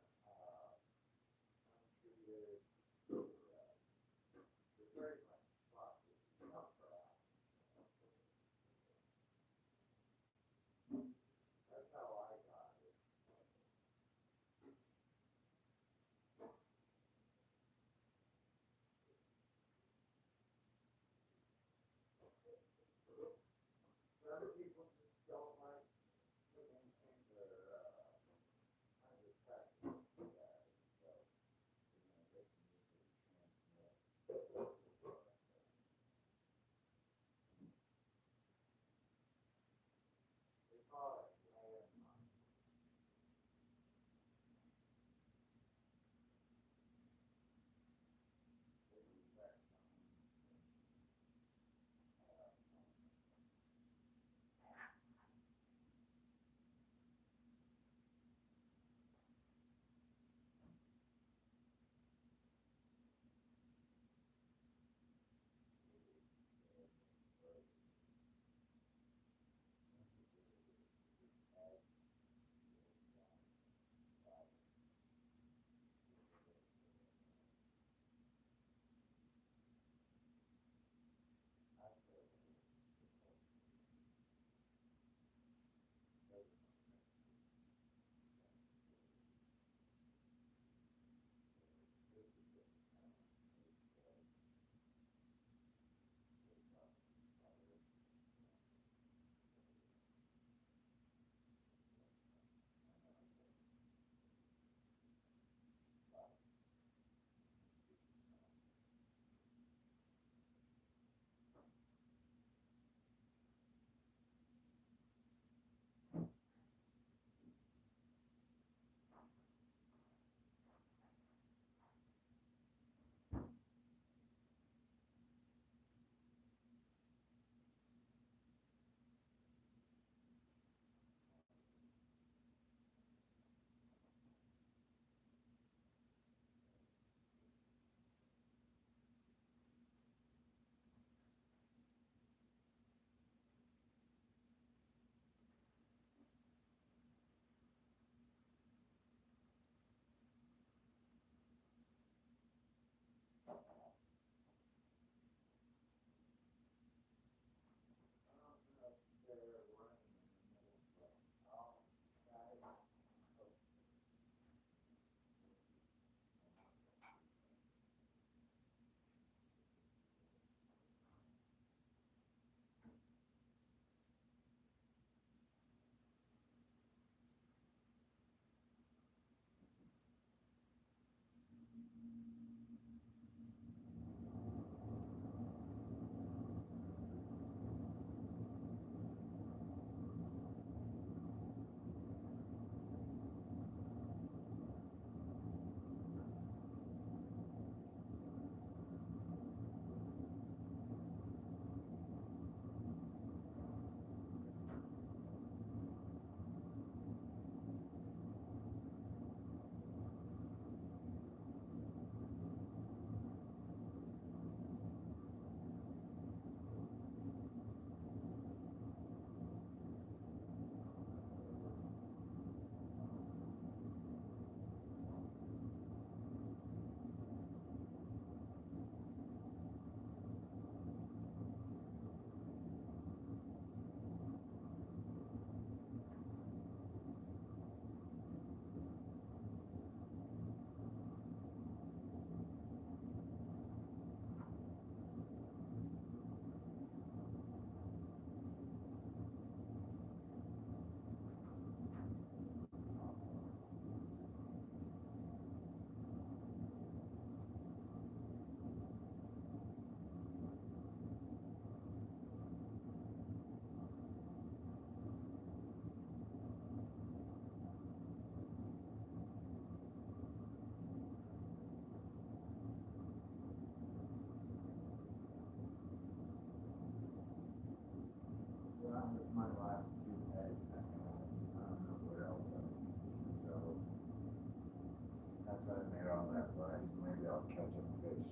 Speaker 2: on that rise. Maybe I'll catch a fish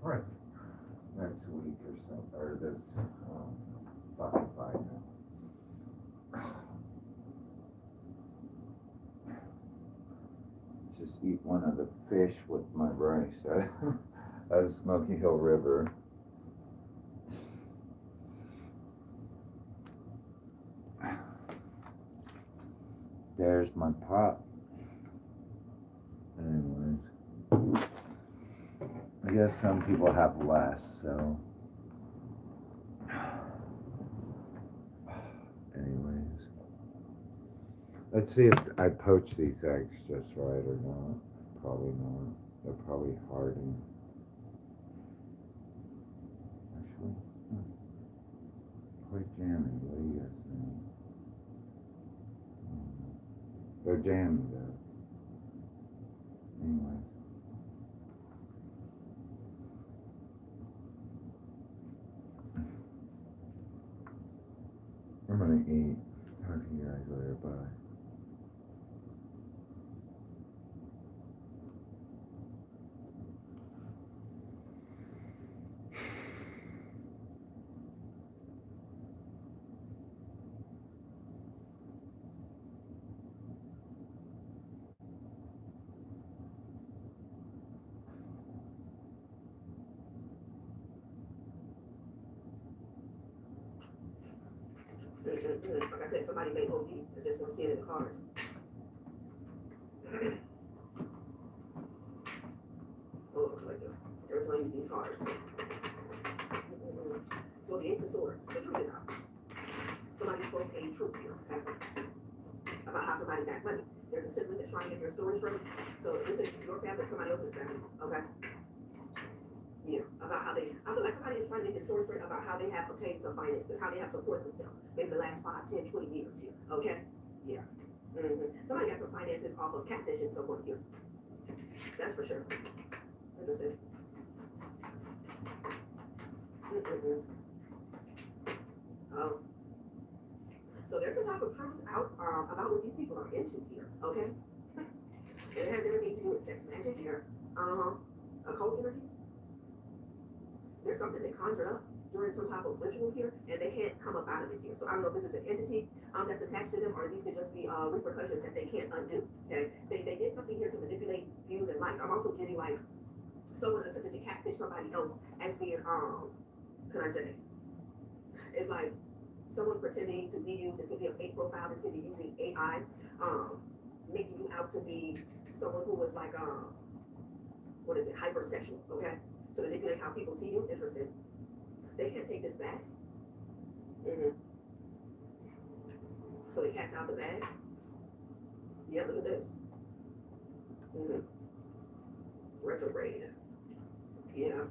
Speaker 2: right next week or something, or this fucking Friday. Just eat one of the fish with my rice out of the Smoky Hill River. There's my pot. Anyways, I guess some people have less, so. Anyways, let's see if I poach these eggs just right or not. Probably not. They're probably hardened. Actually, quite jammy. What do you guys think? They're jammy though. Anyways. I'm gonna eat. Talk to you guys later. Bye.
Speaker 5: Like I said, somebody may OD. I just want to see it in the cards. Oh, like every time I use these cards. So the Ace of Swords, the truth is out. Somebody spoke a truth here, okay? About how somebody got money. There's a sibling that's trying to get their story straight. So this is your family, somebody else's family, okay? Yeah, about how they, I feel like somebody is trying to get their story straight about how they have obtained some finances, how they have supported themselves, maybe the last 5, 10, 20 years here, okay? Yeah. Somebody got some finances off of catfishing someone here. That's for sure. Interesting. Oh. So there's some type of truth out about what these people are into here, okay? And it has everything to do with sex magic here, occult energy. There's something they conjured up during some type of ritual here, and they can't come up out of it here. So I don't know if this is an entity that's attached to them, or these could just be repercussions that they can't undo. Okay, they did something here to manipulate views and likes. I'm also getting like someone attempted to catfish somebody else as being can I say? It's like someone pretending to be you. This could be a fake profile. This could be using AI, making you out to be someone who was like what is it, hypersexual? Okay. To manipulate how people see you. Interesting. They can't take this back. So the cat's out the bag. Yeah, look at this. Retrograde. Yeah.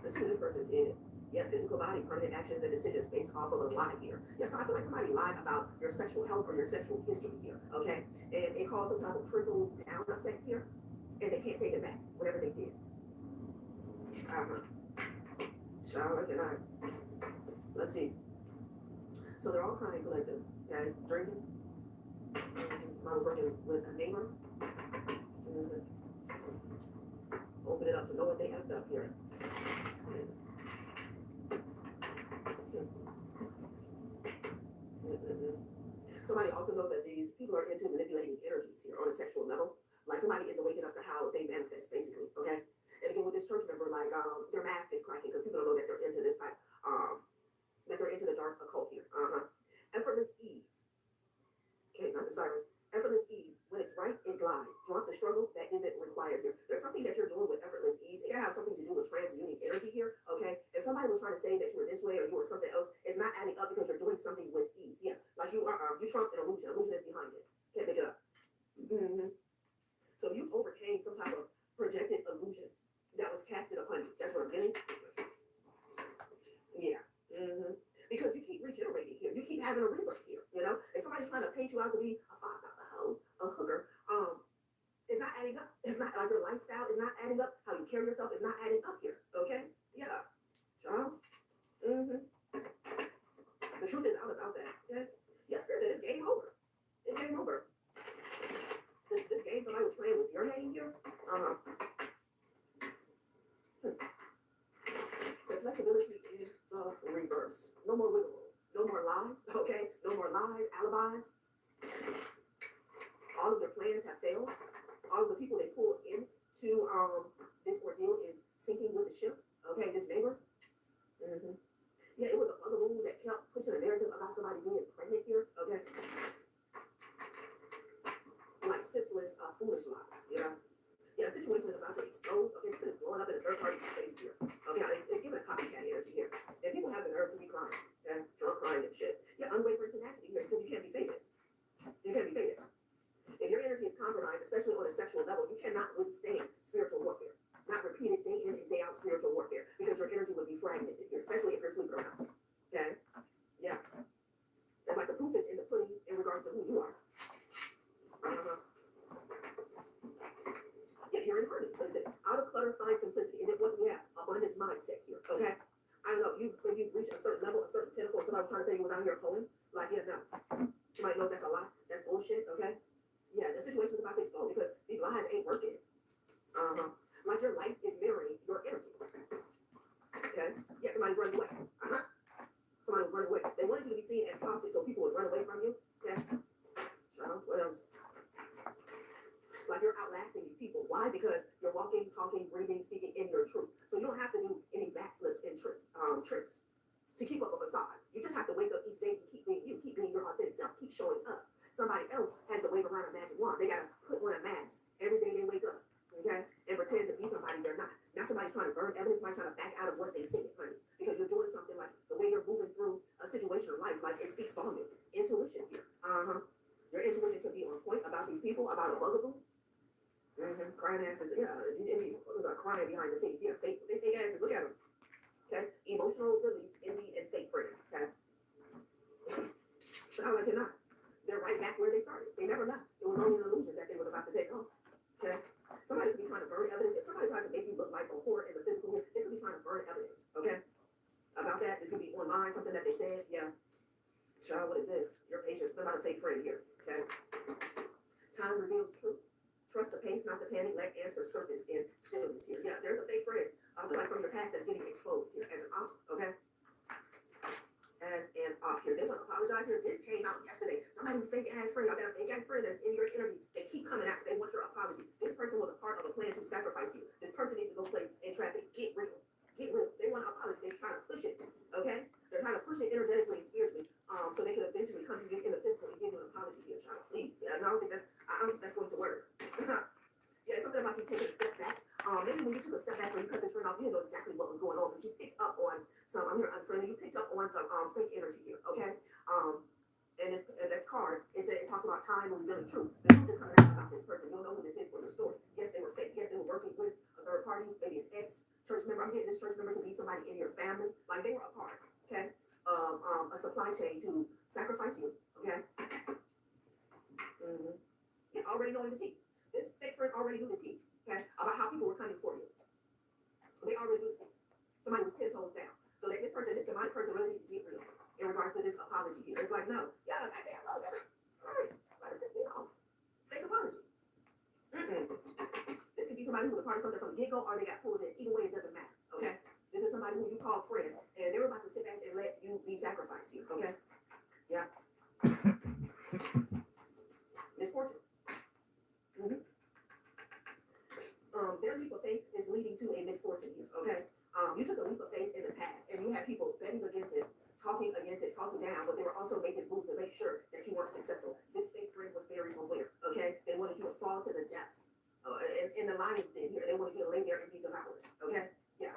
Speaker 5: Let's see what this person did. Yeah, physical body, permanent actions and decisions based off of a lie here. Yeah, so I feel like somebody lied about your sexual health or your sexual history here, okay? And it caused some type of trickle down effect here, and they can't take it back, whatever they did. Shower, like I. Let's see. So they're all crying collective, okay? Drinking. Somebody was working with a neighbor. Open it up to know what they effed up here. Somebody also knows that these people are into manipulating energies here on a sexual level. Like somebody is awakening up to how they manifest, basically, okay? And again, with this church member, like their mask is cracking because people don't know that they're into this type, that they're into the dark occult here. Effortless ease. Okay, not the sirens. Effortless ease. When it's right, it glides. Drop the struggle that isn't required here. There's something that you're doing with effortless ease. It gotta have something to do with transmuting energy here, okay? If somebody was trying to say that you were this way or you were something else, it's not adding up because you're doing something with ease. Yeah, like you are, you trumped an illusion. Illusion is behind it. Can't make it up. So you overcame some type of projected illusion that was casted upon you. That's what I'm getting. Yeah. Because you keep regenerating here. You keep having a rebirth here. You know, if somebody's trying to paint you out to be a $5 hoe, a hooker, it's not adding up. It's not like your lifestyle is not adding up. How you carry yourself is not adding up here. Okay? Yeah. Charles. The truth is out about that. Okay? Yeah, Spirit said it's game over. It's game over. This game somebody was playing with your name here. Uh-huh. So flexibility in the reverse. No more wiggle room. No more lies, okay? No more lies, alibis. All of their plans have failed. All of the people they pulled into this ordeal is sinking with the ship. Okay, this neighbor. Mm-hmm. Yeah, it was a bugaboo that kept pushing a narrative about somebody being pregnant here. Okay. Like senseless, foolish lies, you know? Yeah, the situation is about to explode. Okay, so it's blowing up in a third party's face here. Okay, it's giving a copycat energy here. And people have the nerve to be crying. Okay, drunk crying and shit. Yeah, unwavering tenacity here because you can't be faded. You can't be faded. If your energy is compromised, especially on a sexual level, you cannot withstand spiritual warfare. Not repeated day in and day out spiritual warfare because your energy would be fragmented here, especially if you're sleeping around. Okay? Yeah. That's like the proof is in the pudding in regards to who you are. Yeah, you're in harmony. Look at this. Out of clutter, find simplicity. And it what we have, abundance mindset here. Okay? I don't know, when you've reached a certain level, a certain pinnacle, somebody was trying to say you was out here pulling. Like, yeah, no. Somebody knows that's a lie. That's bullshit, okay? Yeah, the situation is about to explode because these lies ain't working. Like your life is mirroring your energy. Okay? Yeah, somebody's running away. Somebody was running away. They wanted you to be seen as toxic so people would run away from you. Okay? So, what else? Like you're outlasting these people. Why? Because you're walking, talking, breathing, speaking in your truth. So you don't have to do any backflips and tricks to keep up a facade. You just have to wake up each day and keep being you, keep being your authentic self, keep showing up. Somebody else has to wave around a magic wand. They gotta put on a mask every day they wake up, okay? And pretend to be somebody they're not. Not somebody trying to burn evidence, somebody trying to back out of what they said, honey. Because you're doing something like the way you're moving through a situation in life, like it speaks volumes. Intuition here. Your intuition could be on point about these people, about a bugaboo. Crying asses, yeah, these envy motherfuckers are crying behind the scenes. Yeah, fake asses, look at them. Okay? Emotional release, envy, and fake friend. Okay? So how like it not? They're right back where they started. They never left. It was only an illusion that they was about to take off. Okay? Somebody could be trying to burn evidence. If somebody tries to make you look like a whore in the physical, they could be trying to burn evidence. Okay? About that, this could be online, something that they said. Yeah. Child, what is this? Your patience. They're not a fake friend here. Okay? Time reveals truth. Trust the pace, not the panic. Let answers surface in stillness here. Yeah, there's a fake friend. I feel like from your past that's getting exposed here as an op. Okay? As an op here. They want to apologize here. This came out yesterday. Somebody's fake ass friend. Y'all got a fake ass friend that's in your interview. They keep coming after. They want your apology. This person was a part of a plan to sacrifice you. This person needs to go play in traffic. Get real. Get real. They want to apologize. They're trying to push it. Okay? They're trying to push it energetically and spiritually. So they can eventually come to you in the physical and give you an apology here, child. Please. Yeah, I don't think that's going to work. Yeah, it's something about you taking a step back. Maybe when you took a step back when you cut this friend off, you didn't know exactly what was going on, but you picked up on some, I'm here unfriendly, you picked up on some fake energy here, okay? And that card, it talks about time and revealing truth. The truth is coming out about this person. You'll know who this is for the story. Yes, they were fake. Yes, they were working with a third party, maybe an ex-church member. I'm getting this church member could be somebody in your family. Like they were a part, okay, of a supply chain to sacrifice you, okay? Yeah, already knowing the tea. This fake friend already knew the tea, okay, about how people were coming for you. They already knew the tea. Somebody was 10 toes down. So that this demonic person really needs to get real in regards to this apology here. It's like, no, yeah, goddamn, look at it. All right, why did this get off? Fake apology. This could be somebody who was a part of something from the get-go or they got pulled in. Either way, it doesn't matter, okay? This is somebody who you call friend, and they were about to sit back and let you be sacrificed here, okay? Yeah. Misfortune. Their leap of faith is leading to a misfortune here, okay? You took a leap of faith in the past, and you had people betting against it, talking down, but they were also making moves to make sure that you weren't successful. This fake friend was very aware, okay? They wanted you to fall to the depths. And the lion's den here, they wanted you to lay there and be devoured, okay? Yeah.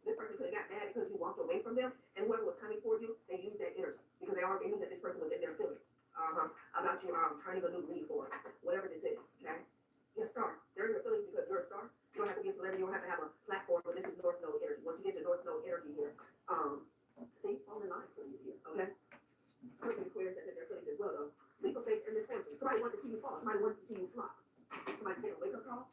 Speaker 5: This person could have got mad because you walked away from them, and whoever was coming for you, they used that energy because they already knew that this person was in their feelings about you turning a new leaf or whatever this is, okay? You're a star. They're in your feelings because you're a star. You don't have to be a celebrity. You don't have to have a platform, but this is North Node energy. Once you get to North Node energy here, things fall in line for you here, okay? Could be Aquarius that's in their feelings as well, though. Leap of faith and misfortune. Somebody wanted to see you fall. Somebody wanted to see you flop. Somebody's getting a wake-up call.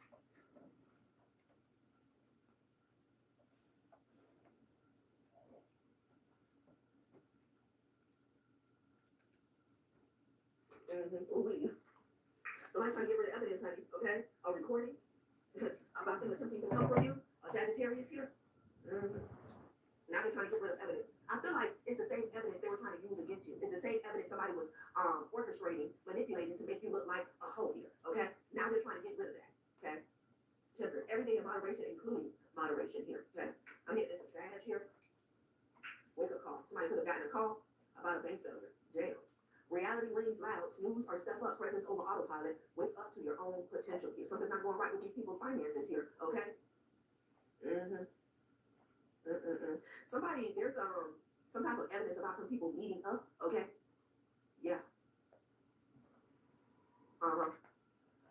Speaker 5: Ooh, somebody's trying to get rid of evidence, honey, okay? A recording. about them attempting to come for you, a Sagittarius here. Now they're trying to get rid of evidence. I feel like it's the same evidence they were trying to use against you. It's the same evidence somebody was orchestrating, manipulating to make you look like a hoe here. Okay? Now they're trying to get rid of that. Okay? Temperance. Everything in moderation, including moderation here. Okay? I mean, it's a Sag here. Wake up call. Somebody could have gotten a call about a bank failure. Jail. Reality rings loud. Snooze or step up. Presence over autopilot. Wake up to your own potential here. Something's not going right with these people's finances here. Okay? Somebody, there's some type of evidence about some people meeting up, okay? Yeah.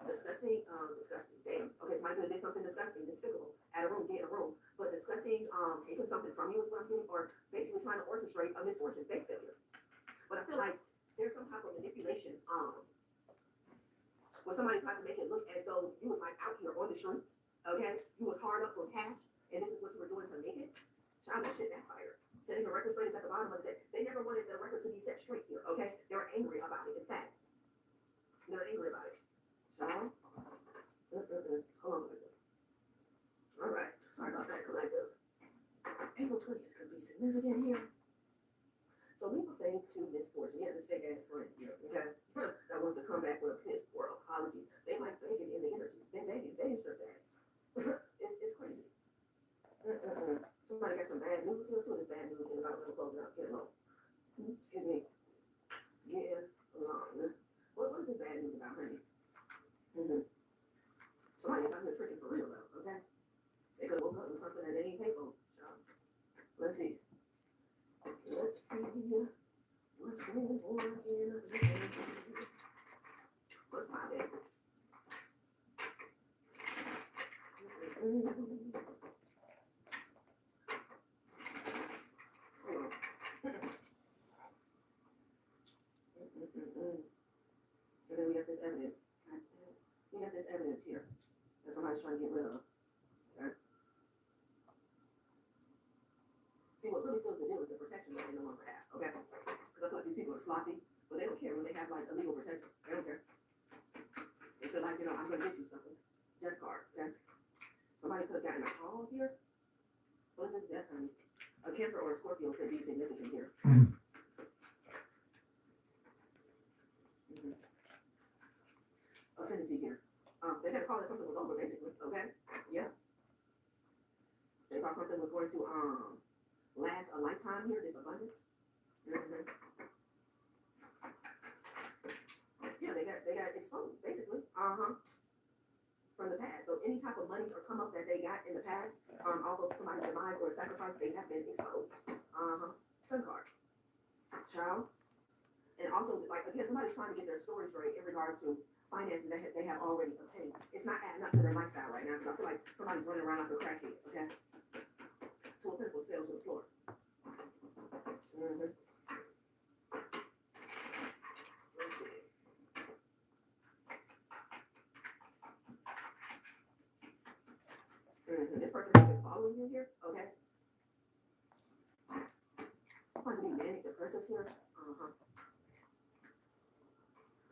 Speaker 5: Disgusting, disgusting. Damn. Okay, somebody could have did something disgusting, despicable, at a room, get a room. But discussing, taking something from you is what I'm getting, or basically trying to orchestrate a misfortune, bank failure. But I feel like there's some type of manipulation, where somebody tried to make it look as though you was like out here on the streets, okay? You was hard up for cash, and this is what you were doing to make it. Child, that shit backfired. Setting the record straight is at the bottom of the day. They never wanted the record to be set straight here, okay? They were angry about it, in fact. They were angry about it. Child? Hold on, collective. All right. Sorry about that, collective. April 20th could be significant here. So leap of faith to misfortune. Yeah, this fake ass friend here, okay? That wants to come back with a piss poor apology. They like begging in the energy. They begging strips ass. It's crazy. Somebody got some bad news. Let's see what this bad news is about. When I'm closing out. It's getting long. Excuse me. It's getting long. What is this bad news about, honey? Somebody's out here tricking for real, though, okay? They could have woke up with something that they ain't paid for. Let's see. Let's see what's going on in the what's my bad? And then we got this evidence. We got this evidence here that somebody's trying to get rid of. Okay. See, what really seals the deal is the protection that they no longer have. Okay. Because I feel like these people are sloppy, but they don't care when they have like illegal protection. They don't care. They feel like, I'm gonna get you something. Death card. Okay. Somebody could have gotten a call here. What is this death, honey? A Cancer or a Scorpio could be significant here. Affinity here. They had a call that something was over, basically. Okay. Yeah. They thought something was going to last a lifetime here. This abundance. Yeah, they got exposed, basically. From the past. So any type of monies or come up that they got in the past, off of somebody's demise or sacrifice, they have been exposed. Sun card. Child. And also, like, again, somebody's trying to get their story straight in regards to finances that they have already obtained. It's not adding up to their lifestyle right now, because I feel like somebody's running around like a crackhead, okay? Two of Pentacles fell to the floor. Let's see. This person has been following you here, okay? I'm going to be manic depressive here.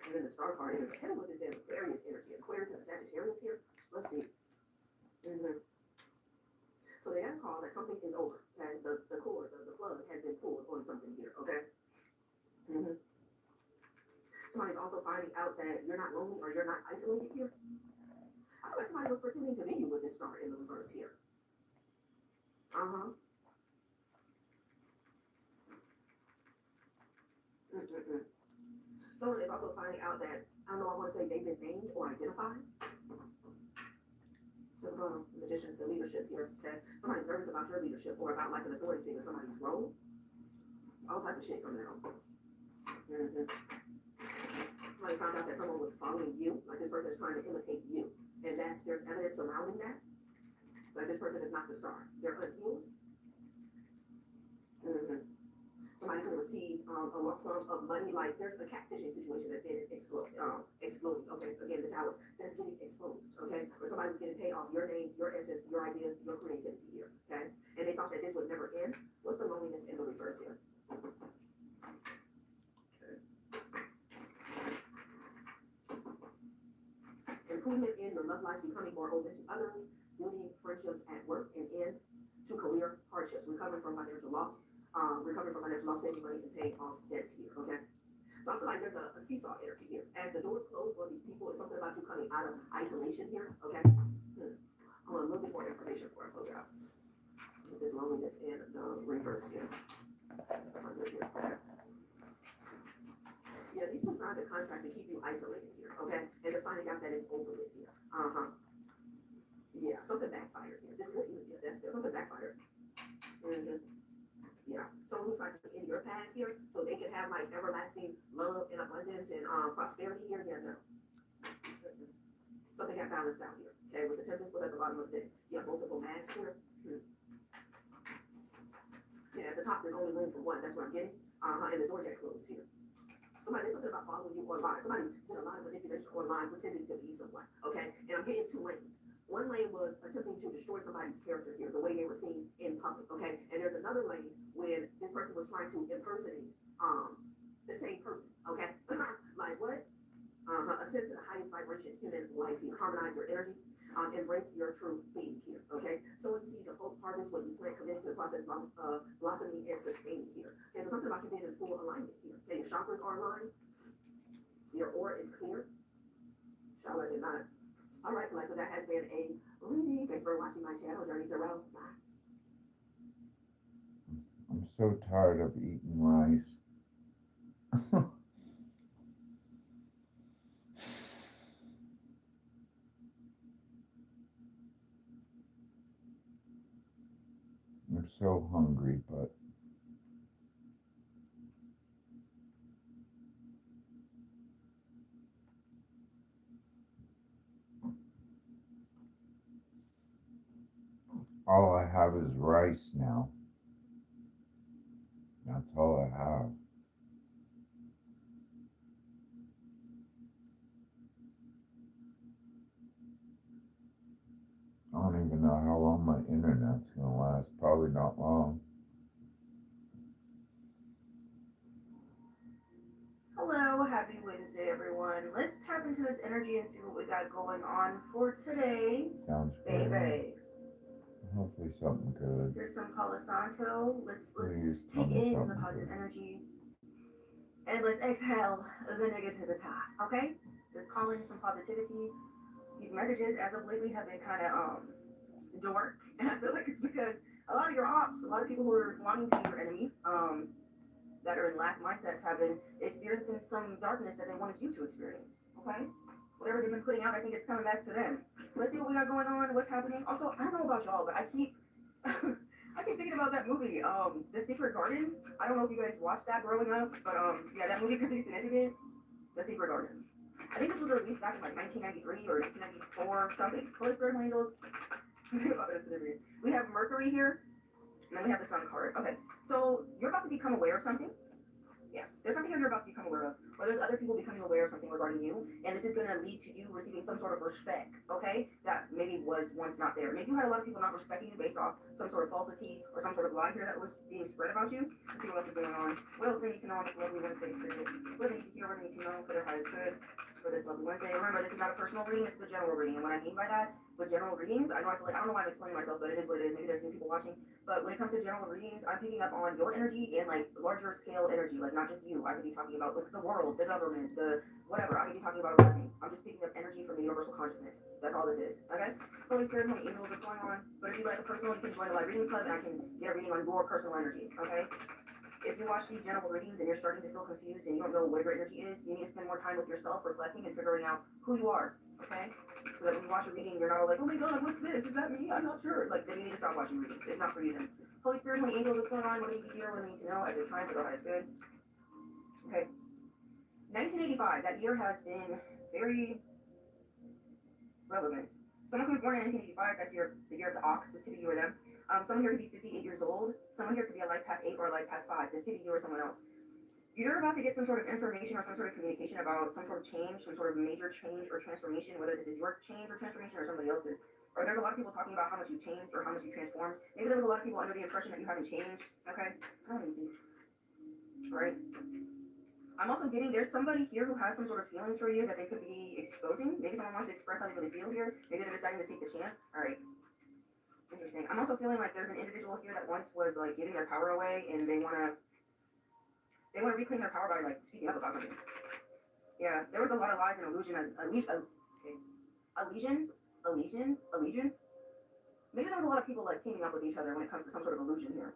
Speaker 5: And then the star card, and kind of what is that Aquarius energy, Aquarius and Sagittarius here. Let's see. So they got a call that something is over. Okay, the cord, the plug has been pulled on something here. Okay. Somebody's also finding out that you're not lonely or you're not isolated here. I feel like somebody was pretending to be you with this star in the reverse here. Someone is also finding out that, I don't know, I want to say they've been named or identified. So the magician, the leadership here, okay? Somebody's nervous about your leadership or about like an authority figure, somebody's role. All type of shit coming out. Somebody found out that someone was following you, like this person is trying to imitate you. And there's evidence surrounding that. Like this person is not the star. They're unhealed. Somebody could have received a lump sum of money, like there's a catfishing situation that's getting exploding, okay, again, the tower, that's getting exposed, okay, or somebody's getting paid off your name, your essence, your ideas, your creativity here, okay, and they thought that this would never end. What's the loneliness in the reverse here? Okay. improvement in your love life, becoming more open to others, building friendships at work, and end to career hardships, recovering from financial loss, saving money and paying off debts here, okay? So I feel like there's a seesaw energy here. As the doors close on these people, it's something about you coming out of isolation here, okay? I want a little bit more information before I close out. With this loneliness and the reverse here. That's what I'm doing here, okay? Yeah, these two signs of contract to keep you isolated here, okay? And they're finding out that it's over with here. Yeah, something backfired here. This could even be something backfired. Yeah, someone who tries to end your path here so they can have like everlasting love and abundance and prosperity here. Yeah, no. Something got balanced out here. Okay, with the tempest was at the bottom of the deck. You have multiple masks here. Yeah, at the top there's only room for one. That's what I'm getting. And the door got closed here. Somebody did something about following you online. Somebody did a lot of manipulation online, pretending to be someone. Okay, and I'm getting two lanes. One lane was attempting to destroy somebody's character here, the way they were seen in public. Okay, and there's another lane when this person was trying to impersonate the same person. Okay, like what? Ascend to the highest vibration human life here. Harmonize your energy. Embrace your true being here. Okay, sowing seeds of hope, harvest what you plant, committed to the process, blossoming and sustaining here. Okay, so something about you being in full alignment here. Okay, your chakras are aligned. Your aura is clear. Charlotte did not. All right, collective, that has been a reading. Thanks for watching my channel, Journey to Realm. Bye.
Speaker 2: I'm so tired of eating rice. I'm so hungry, but all I have is rice now. That's all I have. I don't even know how long my internet's gonna last. Probably not long.
Speaker 6: Hello, happy Wednesday, everyone. Let's tap into this energy and see what we got going on for today.
Speaker 2: Sounds good.
Speaker 6: Baby.
Speaker 2: Hopefully something good.
Speaker 6: Here's some Palo Santo. Let's
Speaker 2: Please
Speaker 6: take in the
Speaker 2: something
Speaker 6: positive
Speaker 2: good.
Speaker 6: energy. And let's exhale the negativity, okay? Let's call in some positivity. These messages, as of lately, have been kind of dark. And I feel like it's because a lot of your ops, a lot of people who are wanting to be your enemy, that are in lack mindsets, have been experiencing some darkness that they wanted you to experience, okay? Whatever they've been putting out, I think it's coming back to them. Let's see what we got going on, what's happening. Also, I don't know about y'all, but I keep I keep thinking about that movie, The Secret Garden. I don't know if you guys watched that growing up, but yeah, that movie could be significant. The Secret Garden. I think this was released back in like 1993 or 1994 or something. Holy Spirit Angels. We have Mercury here, and then we have the Sun card. Okay, so you're about to become aware of something. Yeah, there's something here you're about to become aware of, or there's other people becoming aware of something regarding you, and this is going to lead to you receiving some sort of respect, okay, that maybe was once not there. Maybe you had a lot of people not respecting you based off some sort of falsity or some sort of lie here that was being spread about you. Let's see what else is going on. What else they need to know on this lovely Wednesday spirit? What they need to hear, what they need to know for their highest good for this lovely Wednesday. Remember, this is not a personal reading, this is a general reading, and what I mean by that, with general readings, I feel like, I don't know why I'm explaining myself, but it is what it is. Maybe there's new people watching. But when it comes to general readings, I'm picking up on your energy and like larger scale energy, like not just you. I could be talking about like the world, the government, the whatever. I could be talking about other things. I'm just picking up energy from the universal consciousness. That's all this is. Okay? Holy Spirit, Holy Angels, what's going on? But if you like a personal, you can join the live readings club and I can get a reading on your personal energy. Okay? If you watch these general readings and you're starting to feel confused and you don't know what your energy is, you need to spend more time with yourself, reflecting and figuring out who you are. Okay? So that when you watch a reading, you're not all like, oh my god, what's this? Is that me? I'm not sure. Like, then you need to stop watching readings. It's not for you then. Holy Spirit, Holy Angels, what's going on? What do you need to hear? What do you need to know at this time for the highest good? Okay. 1985, that year has been very relevant. Someone who was born in 1985, that's the year of the ox. This could be you or them. Someone here could be 58 years old. Someone here could be a life path 8 or a life path 5. This could be you or someone else. You're about to get some sort of information or some sort of communication about some sort of change, some sort of major change or transformation, whether this is your change or transformation or somebody else's. Or there's a lot of people talking about how much you changed or how much you transformed. Maybe there was a lot of people under the impression that you haven't changed. Okay? I don't need to. Right? I'm also getting there's somebody here who has some sort of feelings for you that they could be exposing. Maybe someone wants to express how they really feel here. Maybe they're deciding to take the chance. All right. Interesting. I'm also feeling like there's an individual here that once was like giving their power away, and they wanna reclaim their power by like speaking up about something. Yeah, there was a lot of lies and allegiance. Maybe there was a lot of people like teaming up with each other when it comes to some sort of illusion here.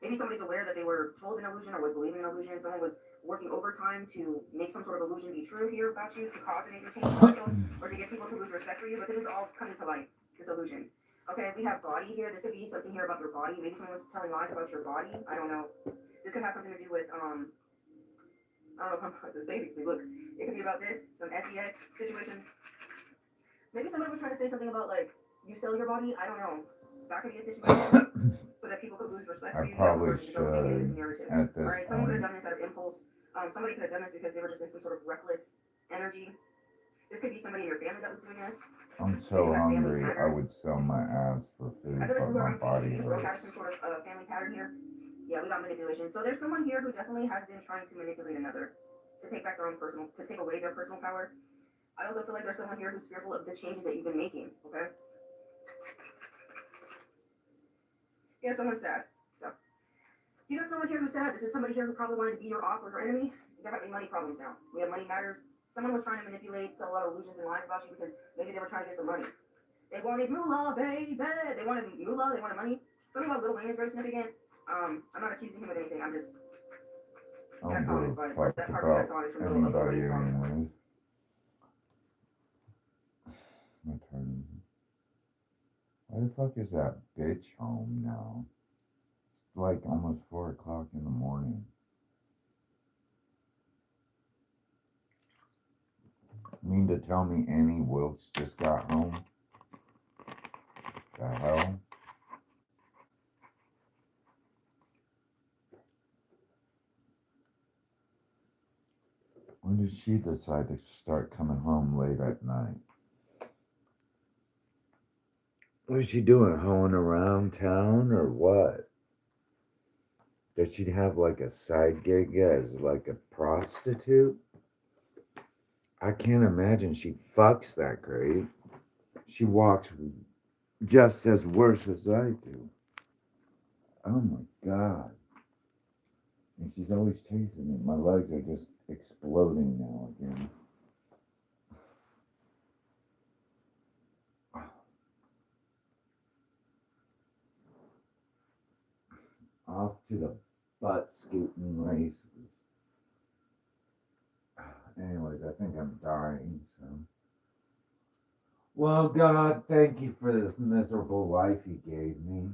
Speaker 6: Maybe somebody's aware that they were told an illusion or was believing an illusion. Someone was working overtime to make some sort of illusion be true here about you, to cause a major change or to get people to lose respect for you. But this is all coming to light, this illusion. Okay, we have body here. This could be something here about your body. Maybe someone was telling lies about your body. I don't know. This could have something to do with, I don't know if I'm about to say these things. Look, it could be about this, some SEX situation. Maybe somebody was trying to say something about, like, you sell your body. I don't know. That could be a situation. So that people could lose respect for you.
Speaker 7: I probably
Speaker 6: This
Speaker 7: should
Speaker 6: narrative.
Speaker 7: at this
Speaker 6: All right, someone could have
Speaker 7: point.
Speaker 6: done this out of impulse. Somebody could have done this because they were just in some sort of reckless energy. This could be somebody in your family that was doing this.
Speaker 7: I'm so hungry, I would sell my ass for food,
Speaker 6: I feel like
Speaker 7: but my body
Speaker 6: we
Speaker 7: hurts.
Speaker 6: have some sort of family pattern here. Yeah, we got manipulation. So there's someone here who definitely has been trying to manipulate another, to take back their own to take away their personal power. I also feel like there's someone here who's fearful of the changes that you've been making. Okay. Yeah, someone's sad. So you got someone here who's sad. This is somebody here who probably wanted to be your op or your enemy. They're having money problems now. We have money matters. Someone was trying to manipulate, sell a lot of illusions and lies about you because maybe they were trying to get some money. They wanted moolah, baby. They wanted moolah. They wanted money. Something about Lil Wayne is very significant. I'm not accusing him of anything. I'm just.
Speaker 7: I don't give a fuck about anybody anyways. My turn. Why the fuck is that bitch home now? It's like almost 4 o'clock in the morning. You mean to tell me Annie Wilkes just got home? The hell? When did she decide to start coming home late at night? What is she doing? Hoeing around town or what? Does she have like a side gig as like a prostitute? I can't imagine she fucks that great. She walks just as worse as I do. Oh my God. And she's always chasing me. My legs are just exploding now again. Off to the butt scooting races. Anyways, I think I'm dying, so. Well, God, thank you for this miserable life you gave me.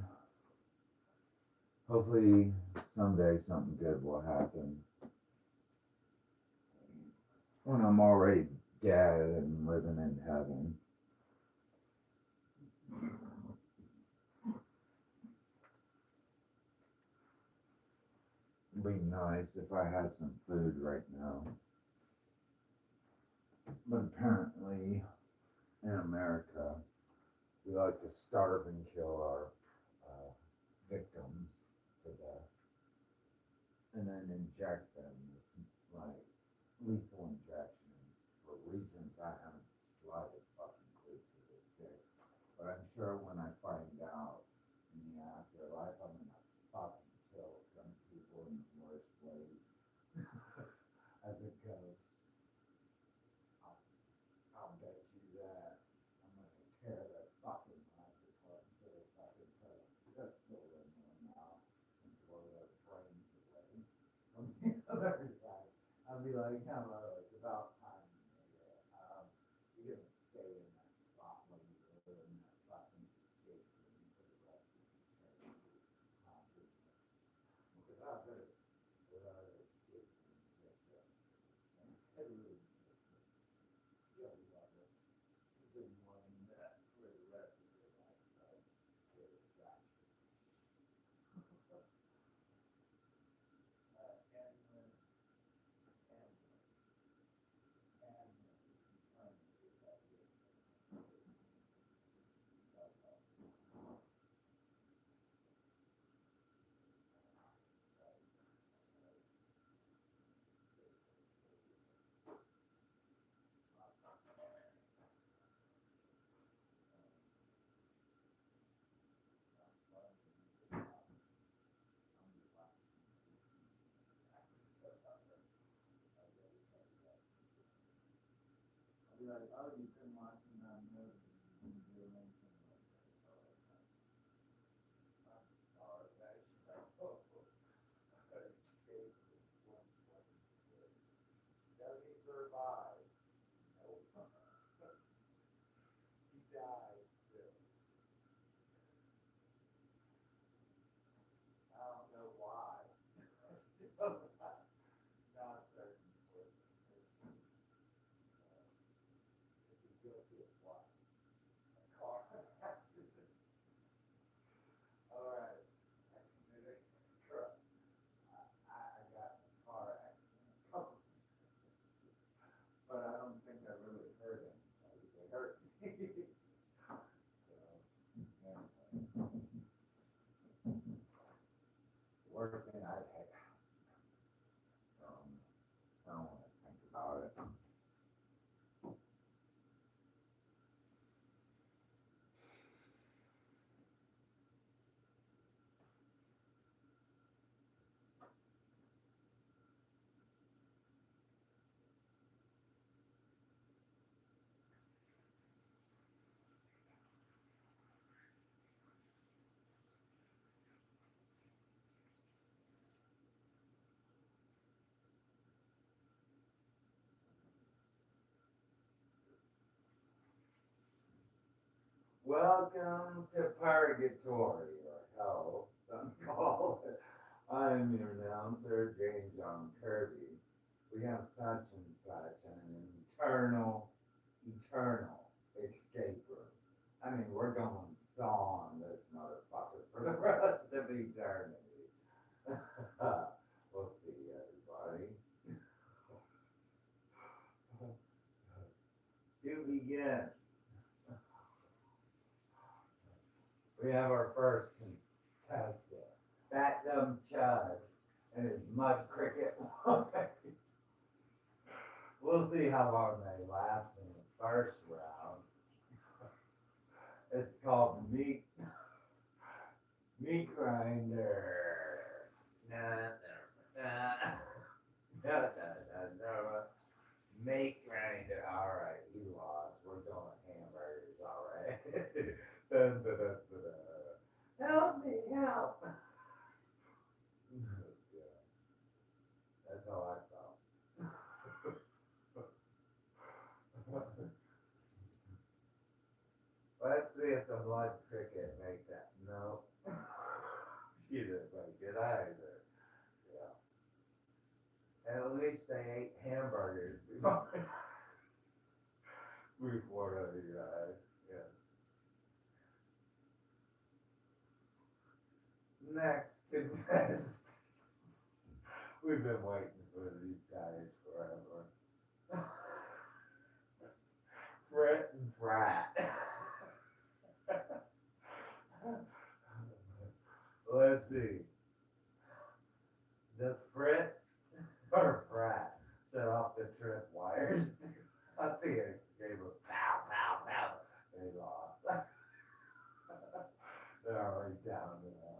Speaker 7: Hopefully, someday something good will happen. When I'm already dead and living in heaven. It'd be nice if I had some food right now. But apparently, in America, we like to starve and kill our victims to death, and then inject them with like lethal injections for reasons I haven't the slightest fucking clue to this day. But I'm sure when I find out in the afterlife, I'm gonna fucking kill some people in the worst ways as it goes. I'll bet you that I'm gonna tear their fucking lives apart until they fucking put a pistol in their mouth and blow their brains away. On the other side, I'll be like, hello, it's about time, nigga. You're gonna stay in that spot when you live in that fucking escape room for the rest of eternity. Because I've heard what other escape rooms get done. And it really you'll love it. You've been wanting that for the rest of your life, right? Get it back. Endless.
Speaker 2: like, oh, you've been watching that movie. You're mentioning like that. I'm sorry, I should have. Does he survive? Nope. He died still. I don't know why. Still not certain for if he's guilty of what? A car accident. All right. I committed a truck. I got in a car accident. But I don't think I really hurt anybody. They hurt me. So, anyway. The worst thing I'd had. I don't want to think about it. Welcome to Purgatory, or hell, some call it. I'm your announcer, James Yong Kerby. We have such and such an eternal escape room. I mean, we're going saw on this motherfucker for the rest of eternity. We'll see, everybody. To begin, we have our first contestant, that dumb chud and his mud cricket. We'll see how long they last in the first round. It's called meat grinder. Meat grinder. All right, he lost. We're going hamburgers. All right. Dun, dun, dun, dun, dun. Help me, help. Yeah. That's how I felt. Let's see if the blood cricket makes that. No. She didn't make it either. Yeah. At least they ate hamburgers before they died. Yeah. Next contestant. We've been waiting for these guys forever. Fret and Frat. Let's see. Does Fret or Frat set off the trip wires? I think it gave a pow, pow, pow. They lost. They're already down and out.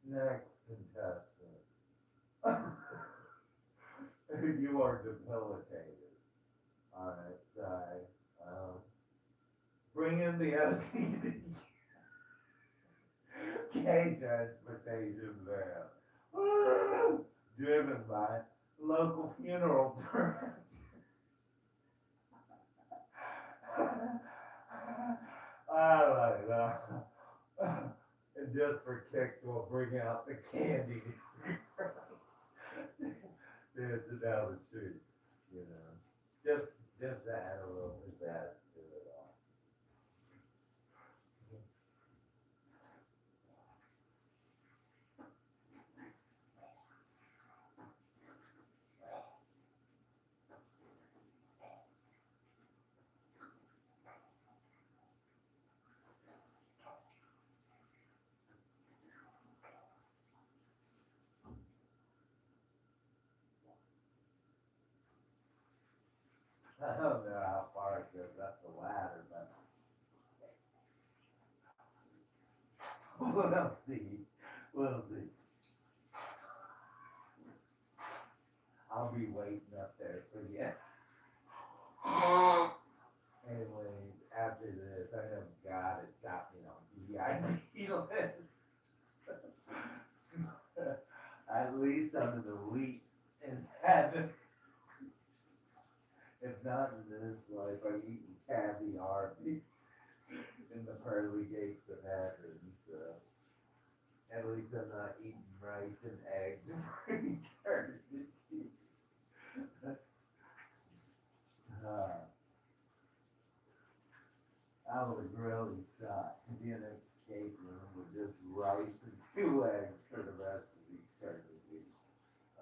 Speaker 2: Next contestant. You are debilitated. Alright, sorry. Bring in the OCC K transportation van. Woo! Driven by local funeral director. I like that. And just for kicks, we'll bring out the candy. Dancing down the street, you know. Just to add a little pizzazz to it all. I don't know how far it goes up the ladder, but we'll see. We'll see. I'll be waiting up there for you. Anyways, after this, I know God has got me on VIP list. At least I'm an elite in heaven. If not in this life, I'm eating caviar in the pearly gates of heaven. So at least I'm not eating rice and eggs for eternity. I would really suck to be in an escape room with just rice and 2 eggs for the rest of eternity.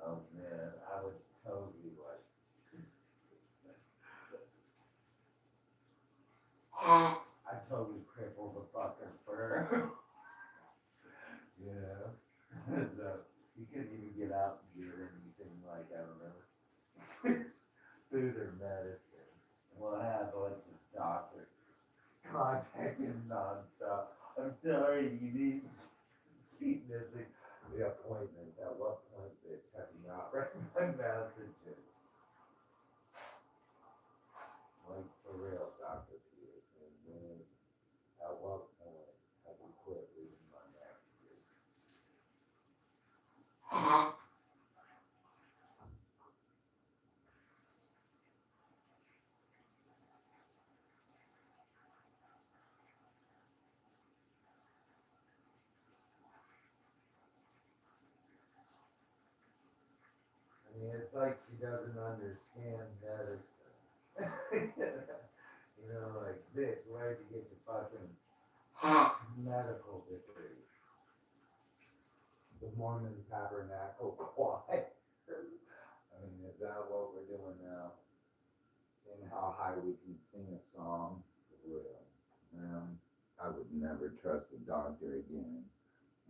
Speaker 2: Oh man, I would totally like. I totally cripple the fucking fur. You know? So you couldn't even get out and get anything like, I don't know, food or medicine. We'll have like the doctor contact him nonstop. I'm sorry, you need keep missing the appointment. At what point, bitch, have you not read my messages? Like, for real, Dr. Peterson, man. At what point have you quit reading my messages? I mean, it's like she doesn't understand medicine. You know, like, bitch, where'd you get your fucking medical degree? The Mormon Tabernacle Choir. I mean, is that what we're doing now? Seeing how high we can sing a song? For real. Man, I would never trust a doctor again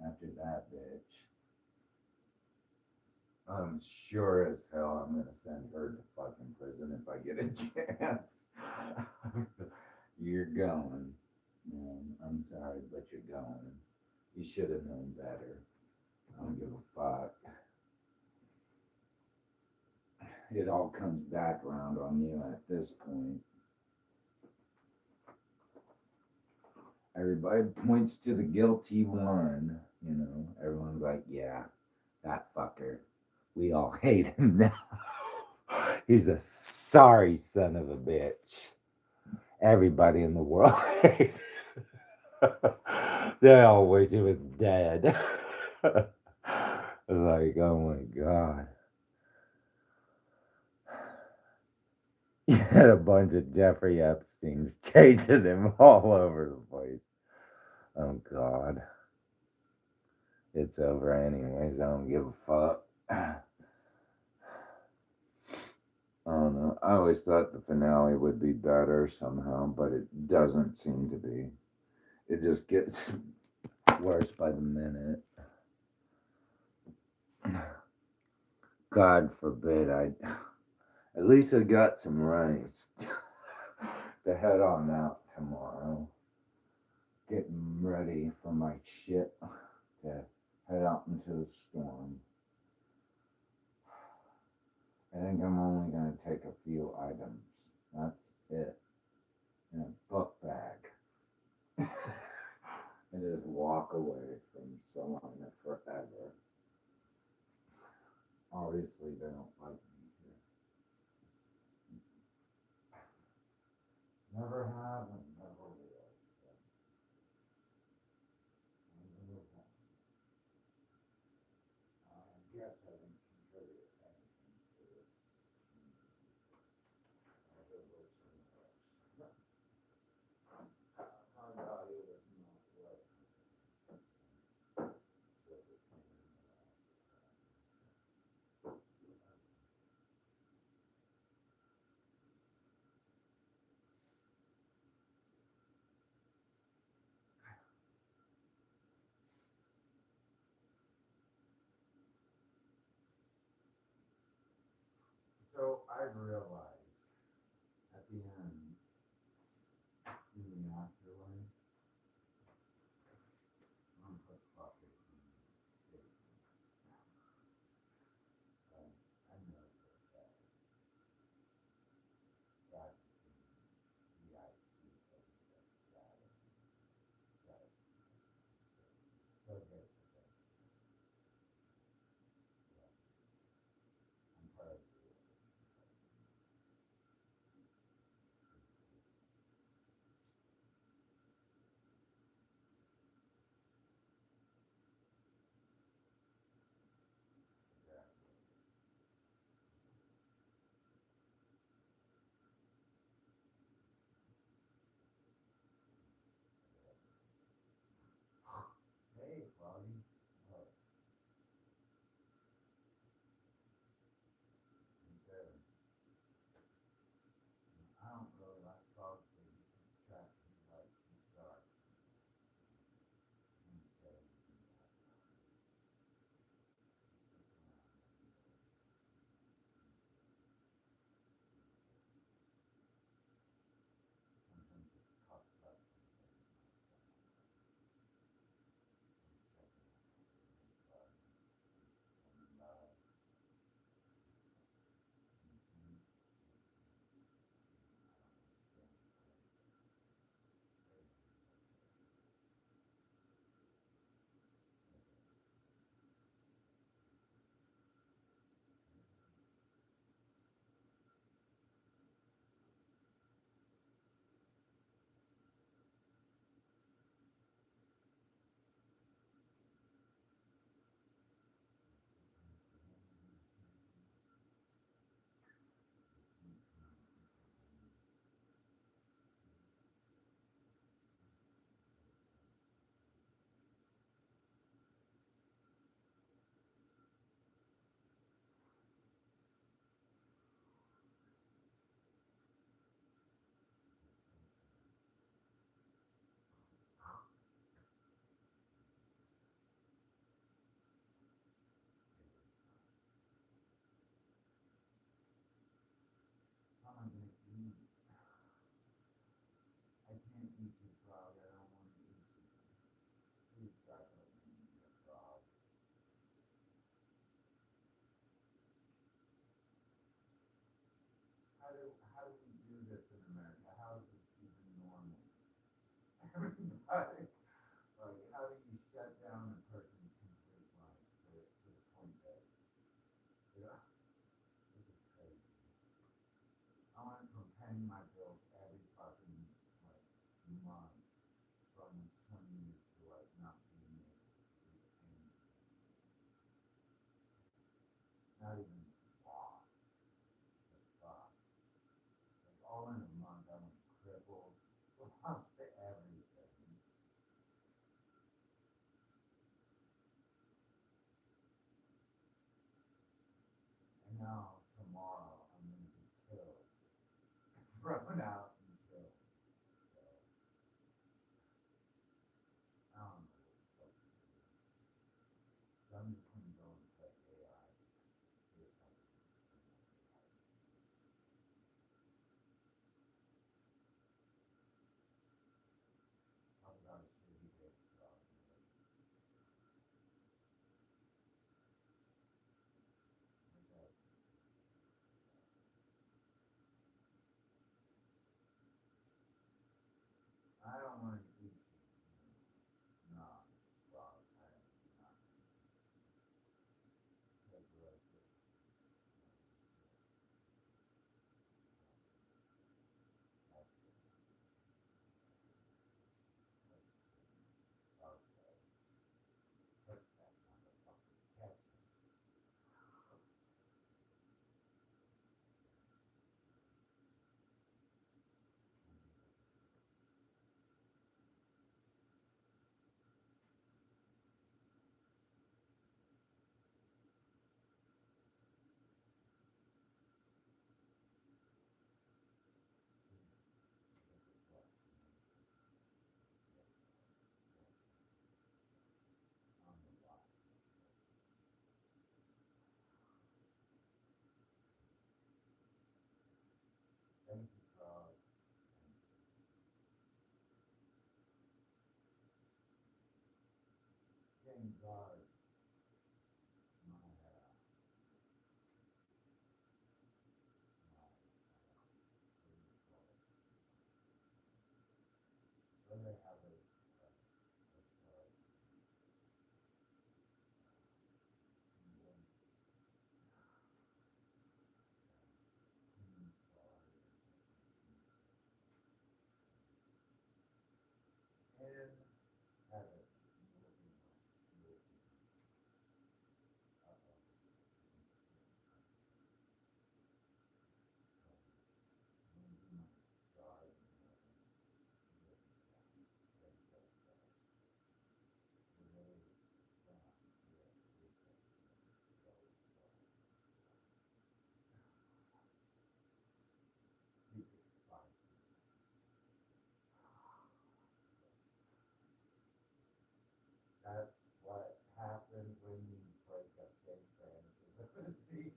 Speaker 2: after that bitch. I'm sure as hell I'm gonna send her to fucking prison if I get a chance. You're going. Man, I'm sorry, but you're going. You should have known better. I don't give a fuck. It all comes back around on you at this point. Everybody points to the guilty one, you know. Everyone's like, yeah, that fucker. We all hate him now. He's a sorry son of a bitch. Everybody in the world hates him. They all wish he was dead. Like, oh my God. You had a bunch of Jeffrey Epsteins chasing him all over the place. Oh God. It's over anyways. I don't give a fuck. I don't know. I always thought the finale would be better somehow, but it doesn't seem to be. It just gets worse by the minute. God forbid at least I got some rice to head on out tomorrow. Getting ready for my ship to head out into the storm. I think I'm only going to take a few items. That's it. In a book bag. And just walk away from Salina forever. Obviously, they don't like me here. Never have and never will. So. Never have. I guess I didn't contribute anything to this. I did listen to this. My value is not what it came in the last time. So I realized at the end, in the afterlife, I'm a fucking statement. I know this. paying my bills every fucking like month from 20 years to like not being able to do anything. Not even walk. The fuck. Like all in a month I went crippled, lost everything. And now tomorrow I'm gonna be killed. Thrown out and killed. So I don't know what the fuck to do. So I'm just gonna go and play AI. See if I can talk about a shitty day for all of you. Like that. I don't want to eat you. No, well, I am not. So gross. Okay. Put that motherfucker ketchup. Thank you, Frog. Thank God. My, what do they have a, and have it. That's what happens when you break up St. Francis of Assisi.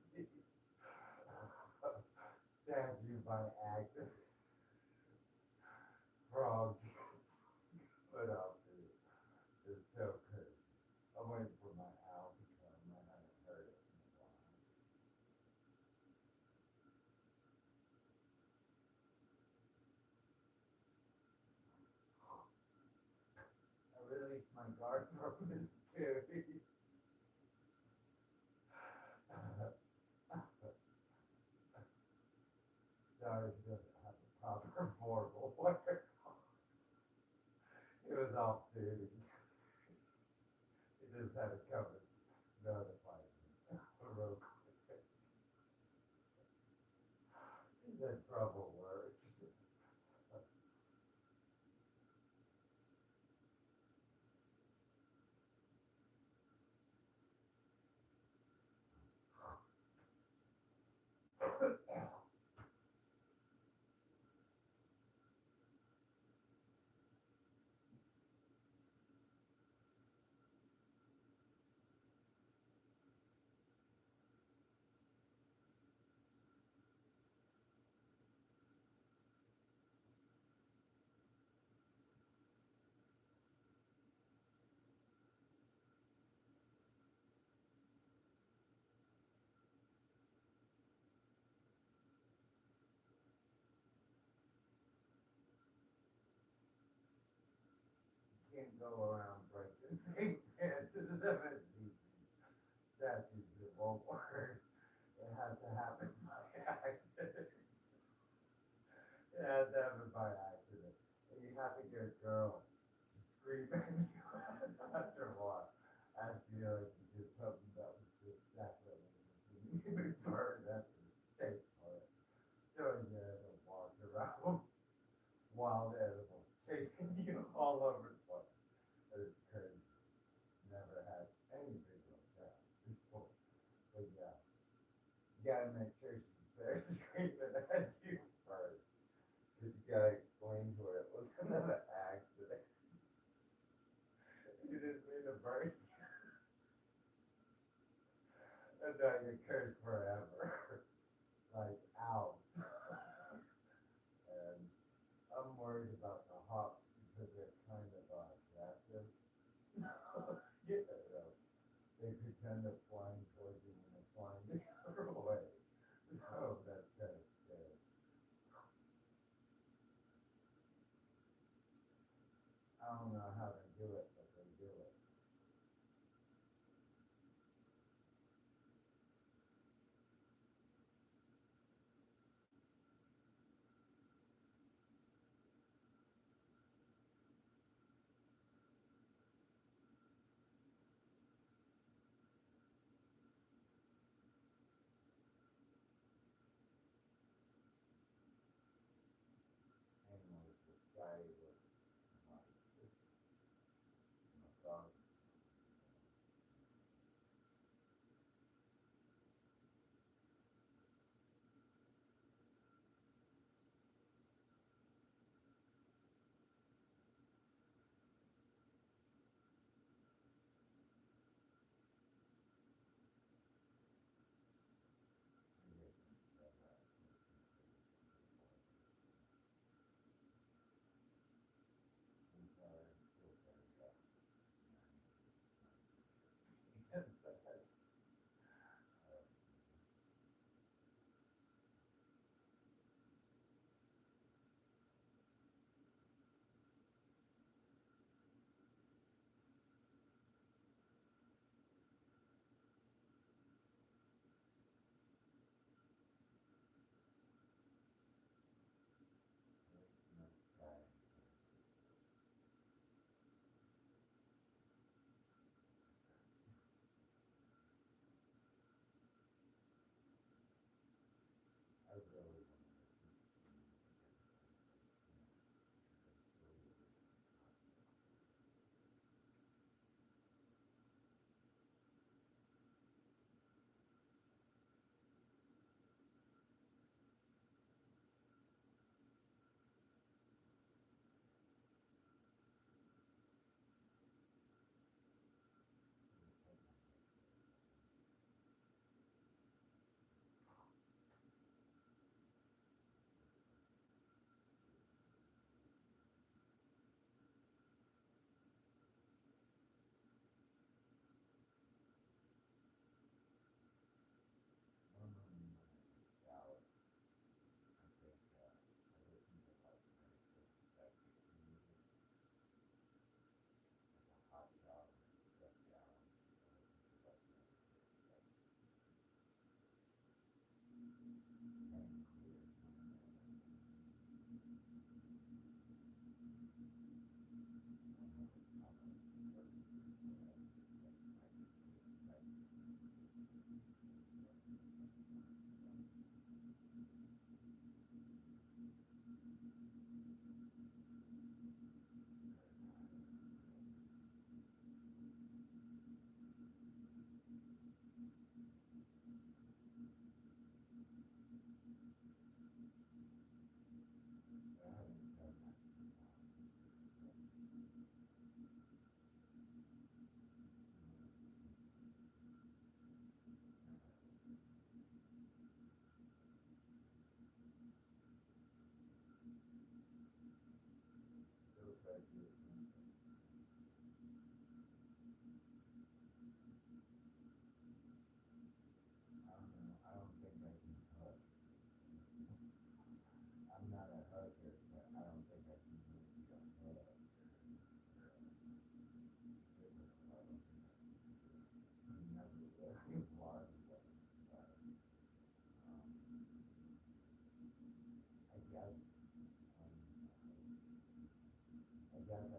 Speaker 2: Stabs you by accident. Frogs put up is so crazy. I'm waiting for my owl to come. I haven't heard it in a while. I released my guard from his series. Sorry, he doesn't have a proper verbal word. It was off duty. He just had to come and notify me real quick. He said trouble words. Can't go around breaking St. Francis of Assisi statues. It won't work. It has to happen by accident. feel like you did something that was just sacrilege and you would burn at the stake for it. So you had to walk around wild animals chasing you all over the place. It's crazy. Never had anything like that before. But yeah, you gotta make sure she's there screaming at you first. Cause you gotta explain to her it was another accident. You didn't mean to burn you. And now you're cursed forever. Like owls. And I'm worried about the hawks because they're kind of aggressive. You know, they pretend they're flying towards you when they're flying the other way. So that's kind of scary. I don't know how they do it, but they do it. Anyways, the sky was nice. My dog. I really guess I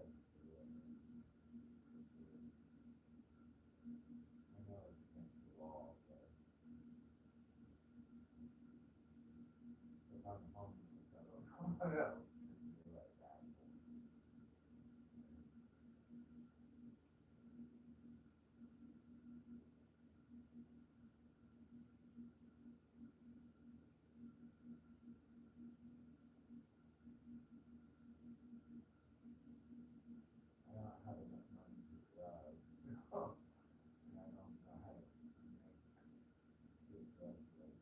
Speaker 2: could do it. I'm hungry, so I don't know. Like that. I don't have enough money to drive, so and I don't know how to make good drugs like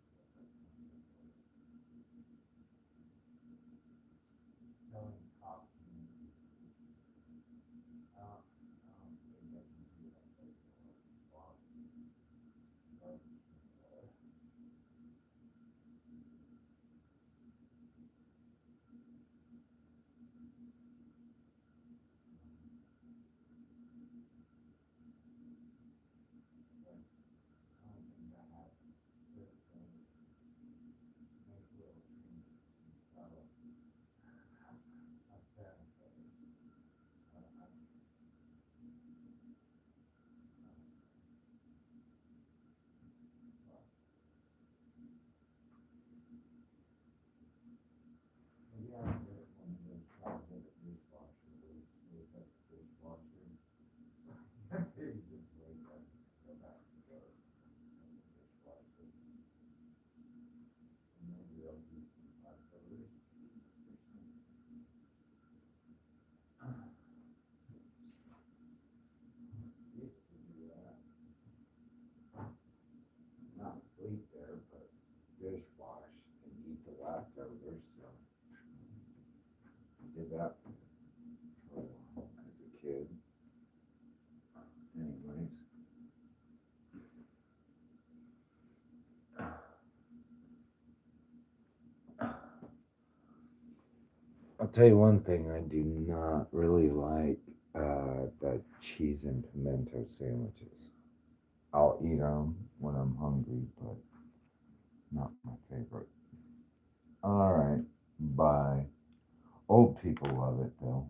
Speaker 2: selling cop communities. I don't think I can do that like boss. But, I don't think I have good things. Make little changes and stuff. I'm sad about it. Maybe I can get one of those closet dishwasher where you sleep at the dishwasher. Maybe just wake up and go back to work at the dishwasher. And maybe they'll do some leftovers. Used to do that. Not sleep there, but dishwash and eat the leftovers, so. I did that for a while as a kid. Anyways. I'll tell you one thing I do not really like, the cheese and pimento sandwiches. I'll eat them when I'm hungry, but it's not my favorite. All right, bye. Old people love it though.